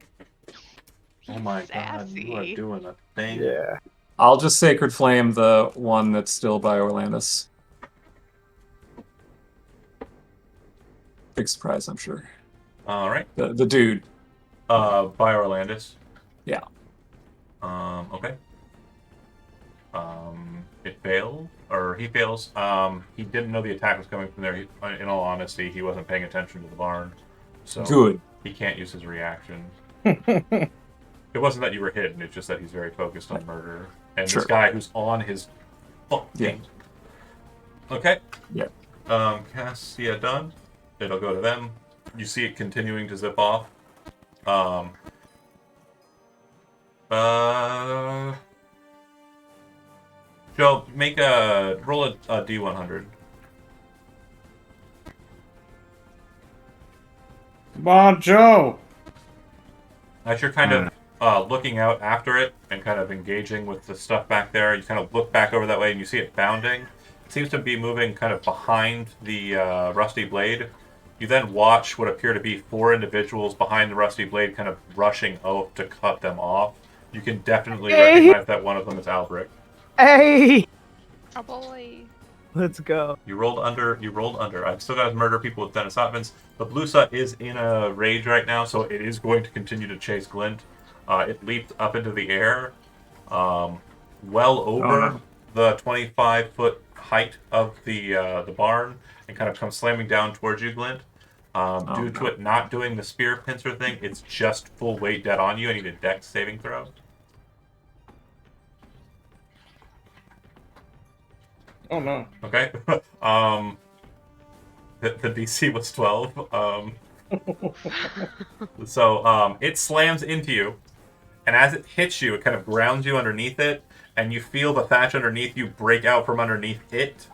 Oh my god, you are Sassy. doing a thing. Yeah. I'll just Sacred Flame the one that's still by Orlandus. Big surprise, I'm sure. All right. The dude. By Orlandus. Yeah. Okay. It failed, or he fails. He didn't know the attack was coming from there. In all honesty, he wasn't paying attention to the barn, so Good. he can't use his reaction. It wasn't that you were hidden; it's just that he's very focused on murder. And Sure. this guy who's on his fucking. Okay. Yeah. Cassia done. It'll go to them. You see it continuing to zip off. Joe, roll a D100. Come on, Joe. As you're kind of looking out after it and kind of engaging with the stuff back there, you kind of look back over that way and you see it bounding. It seems to be moving kind of behind the rusty blade. You then watch what appear to be 4 individuals behind the rusty blade kind of rushing out to cut them off. You can definitely recognize that one of them is Albrecht. Hey! Oh boy. Let's go. You rolled under. I've still got to murder people with Dennis Hopkins. The Blusa is in a rage right now, so it is going to continue to chase Glint. It leaped up into the air, well over the 25-foot height of the barn, and kind of comes slamming down towards you, Glint. Due to it not doing the spear pincer thing, it's just full weight dead on you. I need a dex saving throw. Oh no. Okay. The DC was 12. So it slams into you, and as it hits you, it kind of grounds you underneath it, and you feel the thatch underneath you break out from underneath it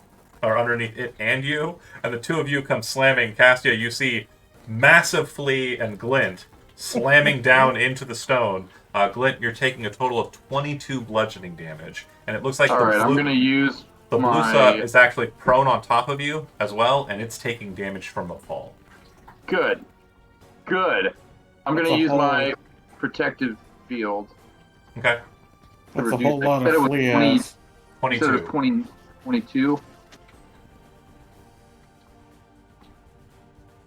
and you, and the two of you come slamming. Cassia, you see massive Flea and Glint slamming down into the stone. Glint, you're taking a total of 22 bludgeoning damage, and it looks like All right, I'm going to use the my... Blusa is actually prone on top of you as well, and it's taking damage from the fall. Good. I'm going to use my protective field. Okay. That's a reduce whole it. lot Said it of was flea 20 ass. 22. Instead of 22.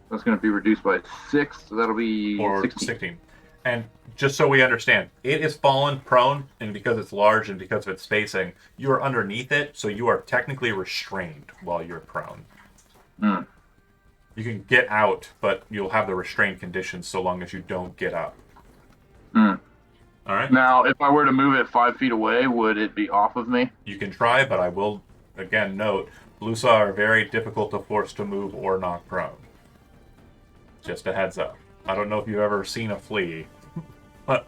That's going to be reduced by 6, so that'll be Or 16. 16. And just so we understand, it is fallen prone, and because it's large and because of its spacing, you are underneath it, so you are technically restrained while you're prone. Mm. You can get out, but you'll have the restrained conditions so long as you don't get up. Mm. All right? Now, if I were to move it 5 feet away, would it be off of me? You can try, but I will, again, note, Blusa are very difficult to force to move or knock prone. Just a heads up. I don't know if you've ever seen a flea. Fucker.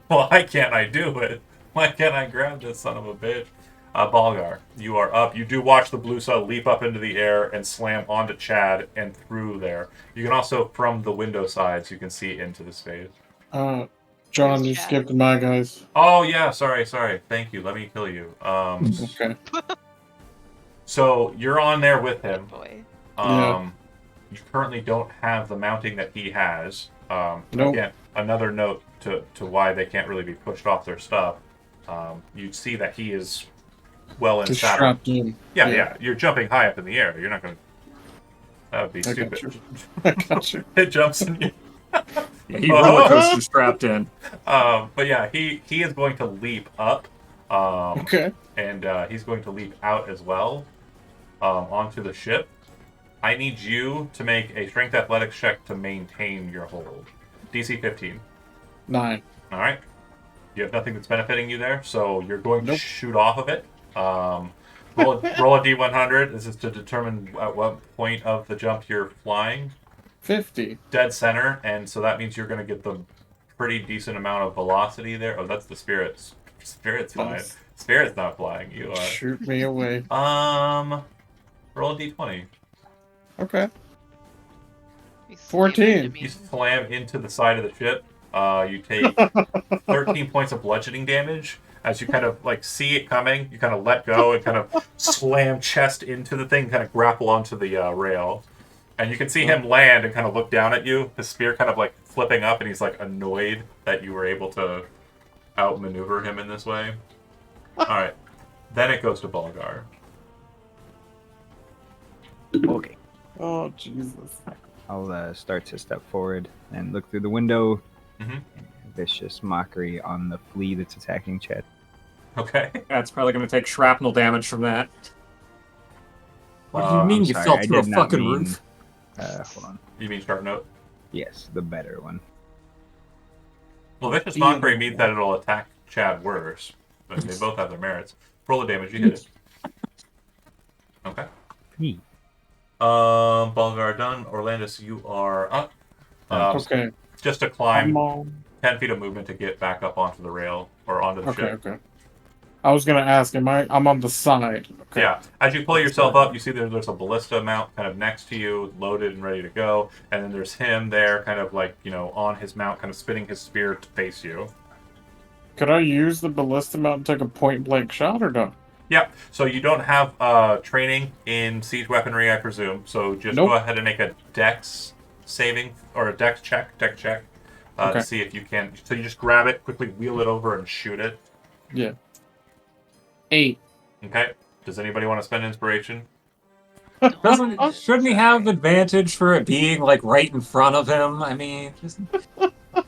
Why can't I do it? Why can't I grab this son of a bitch? Balgar, you are up. You do watch the Blusa leap up into the air and slam onto Chad and through there. You can also, from the window sides, you can see into the space. John, Where's you Chad? skipped my guys. Oh, yeah, sorry. Thank you. Let me kill you. Okay. So you're on there with him. Good boy. Yeah. You currently don't have the mounting that he has. Nope. Again, another note to why they can't really be pushed off their stuff. You see that he is well in Just saddle. strapped in. Yeah. You're jumping high up in the air. You're not going to... That would be I got stupid. you. I got you. It jumps in you. Yeah, he roller coaster strapped in. But yeah, he is going to leap up. Okay. And he's going to leap out as well onto the ship. I need you to make a strength athletics check to maintain your hold. DC 15. 9. All right. You have nothing that's benefiting you there, so you're going to Nope. shoot off of it. Roll a D100. This is to determine at what point of the jump you're flying. 50. Dead center, and so that means you're going to get the pretty decent amount of velocity there. Oh, that's the spirits. Spirit's flying. Nice. Spirit's not flying. You are. Shoot me away. Roll a D20. Okay. You slammed 14. into me. You slam into the side of the ship. You take 13 points of bludgeoning damage. As you kind of like see it coming, you kind of let go and kind of slam chest into the thing, kind of grapple onto the rail. And you can see him land and kind of look down at you, his spear kind of like flipping up, and he's like annoyed that you were able to outmaneuver him in this way. Alright. Then it goes to Balgar. Okay. Oh, Jesus. I'll start to step forward and look through the window. Mhm. Vicious mockery on the flea that's attacking Chad. Okay. That's probably going to take shrapnel damage from that. What do you I'm mean I'm you sorry, fell I through a did not fucking mean- roof? Hold on. You mean Sharp Note? Yes, the better one. Well, Vicious Mockery means that it'll attack Chad worse. But they both have their merits. Roll the damage, you hit it. Okay. Yee. Balgar done. Orlandus, you are up. Okay. Just to climb I'm on. 10 feet of movement to get back up onto the rail or onto the Okay, ship. okay. I was gonna ask, I'm on the side. Okay. Yeah. As you pull yourself up, you see there's a ballista mount kind of next to you, loaded and ready to go. And then there's him there, kind of like, on his mount, kind of spinning his spear to face you. Could I use the ballista mount and take a point blank shot or no? Yeah. So you don't have training in siege weaponry, I presume. So just Nope. go ahead and make a dex saving or a dex check to Okay. see if you can. So you just grab it, quickly wheel it over, and shoot it. Yeah. 8. Okay. Does anybody want to spend inspiration? Shouldn't he have advantage for it being like right in front of him? I mean, just...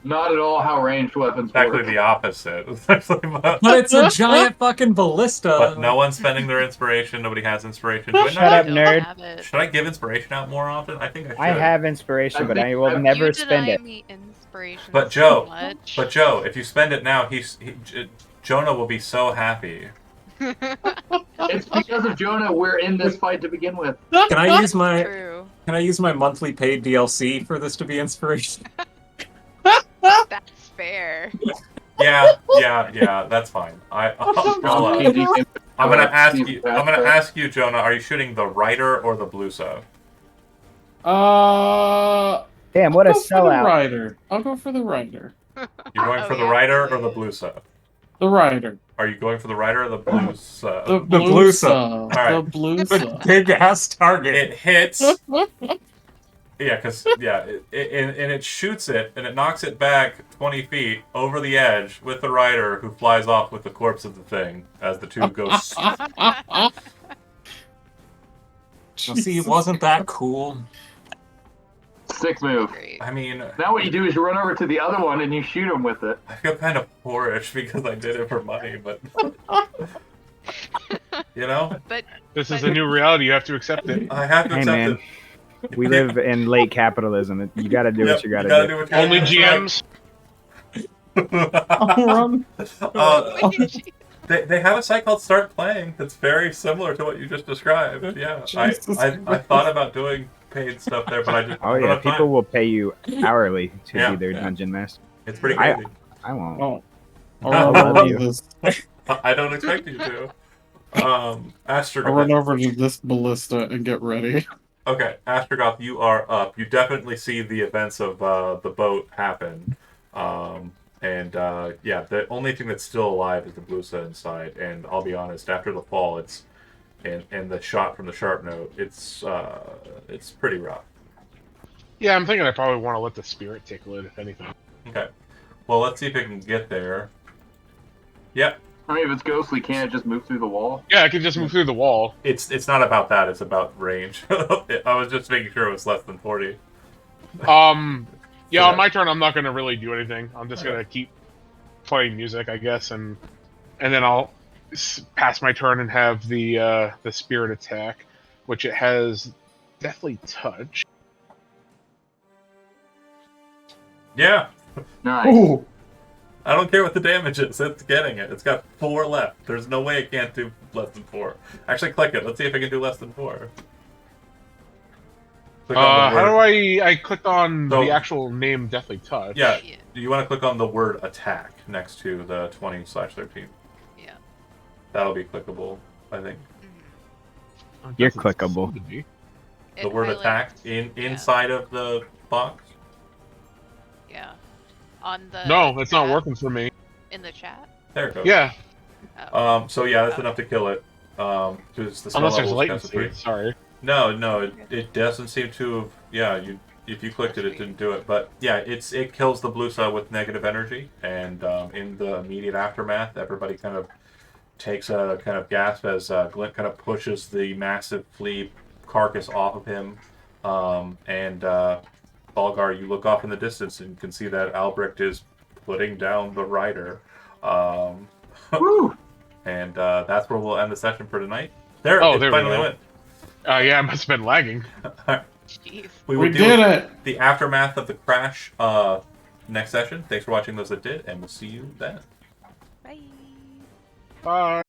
Not at all how ranged weapons It's actually work. the opposite. It's actually but it's a giant fucking ballista. But no one's spending their inspiration. Nobody has inspiration. Do I Shut not- up, Don't nerd. have it. Should I give inspiration out more often? I think I should. I have inspiration, I but think- I will I- never You spend deny it. me inspiration But so Joe, much. But Joe, if you spend it now, Jonah will be so happy. It's because of Jonah we're in this fight to begin with. Can I use my True. monthly paid DLC for this to be inspiration? That's fair. Yeah, that's fine. I'm gonna ask you, Jonah. Are you shooting the Rider or the Blusa? Damn, what a I'll go for the sellout. rider. I'll go for the rider. You're going Oh, for the yeah. Rider or the Blusa? The rider. Are you going for the Rider or the Blusa? The The blue Blusa. saw. Alright. The blue saw. Big ass target. It hits. Yeah, and it shoots it, and it knocks it back 20 feet over the edge with the rider, who flies off with the corpse of the thing as the two go. Well, see, it wasn't that cool. Sick move. Great. I mean, Now what you do is you run over to the other one and you shoot him with it. I feel kind of poorish because I did it for money, but But This is a new reality. You have to accept it. I have to Hey, accept man. it. We live in late capitalism. You gotta do Yep, what you gotta do. do what you Only gotta do. GMs. I'll run. They have a site called Start Playing that's very similar to what you just described. Yeah, Jesus I thought about doing paid stuff there, but I just Oh don't yeah, have time. people will pay you hourly to Yeah, be their yeah. dungeon master. It's pretty I- crazy. I won't. Oh. No, I'll love run you. this. I don't expect you to. I'll Astrogoth. run over to this ballista and get ready. Okay, Astrogoth, you are up. You definitely see the events of the boat happen. Yeah, the only thing that's still alive is the Blusa inside. And I'll be honest, after the fall, it's and the shot from the sharp note, it's pretty rough. Yeah, I'm thinking I probably want to let the spirit tickle it, if anything. Okay. Well, let's see if it can get there. Yep. I mean, if it's ghostly, can't it just move through the wall? Yeah, I can just move through the wall. It's not about that. It's about range. I was just making sure it was less than 40. Yeah, on my turn, I'm not going to really do anything. I'm just going to keep playing music, I guess, and then I'll pass my turn and have the spirit attack, which it has Deathly Touch. Yeah. Nice. Ooh, I don't care what the damage is. It's getting it. It's got 4 left. There's no way it can't do less than 4. Actually, click it. Let's see if it can do less than 4. Click on the word. How do I clicked on the actual name Deathly Touch. Yeah. Do you want to click on the word attack next to the 20/13? Yeah. That'll be clickable, I think. Oh, You're doesn't clickable. seem to be. The word attack inside of the box. Yeah. On the. No, it's not chat, working for me. in the chat. There it goes. Yeah, So yeah, that's enough to kill it. Because the spell unless there's level is latency. specified. Sorry. No, it doesn't seem to have. Yeah, if you clicked it, it didn't do it. But yeah, it kills the Blusa with negative energy, and in the immediate aftermath, everybody kind of takes a kind of gasp as Glint kind of pushes the massive flea carcass off of him, Balgar, you look off in the distance and can see that Albrecht is putting down the rider. Woo! And that's where we'll end the session for tonight. There Oh, it there we finally go. went. Yeah, I must have been lagging. Jeez. We we will do did it! the aftermath of the crash next session. Thanks for watching those that did, and we'll see you then. Bye. Bye.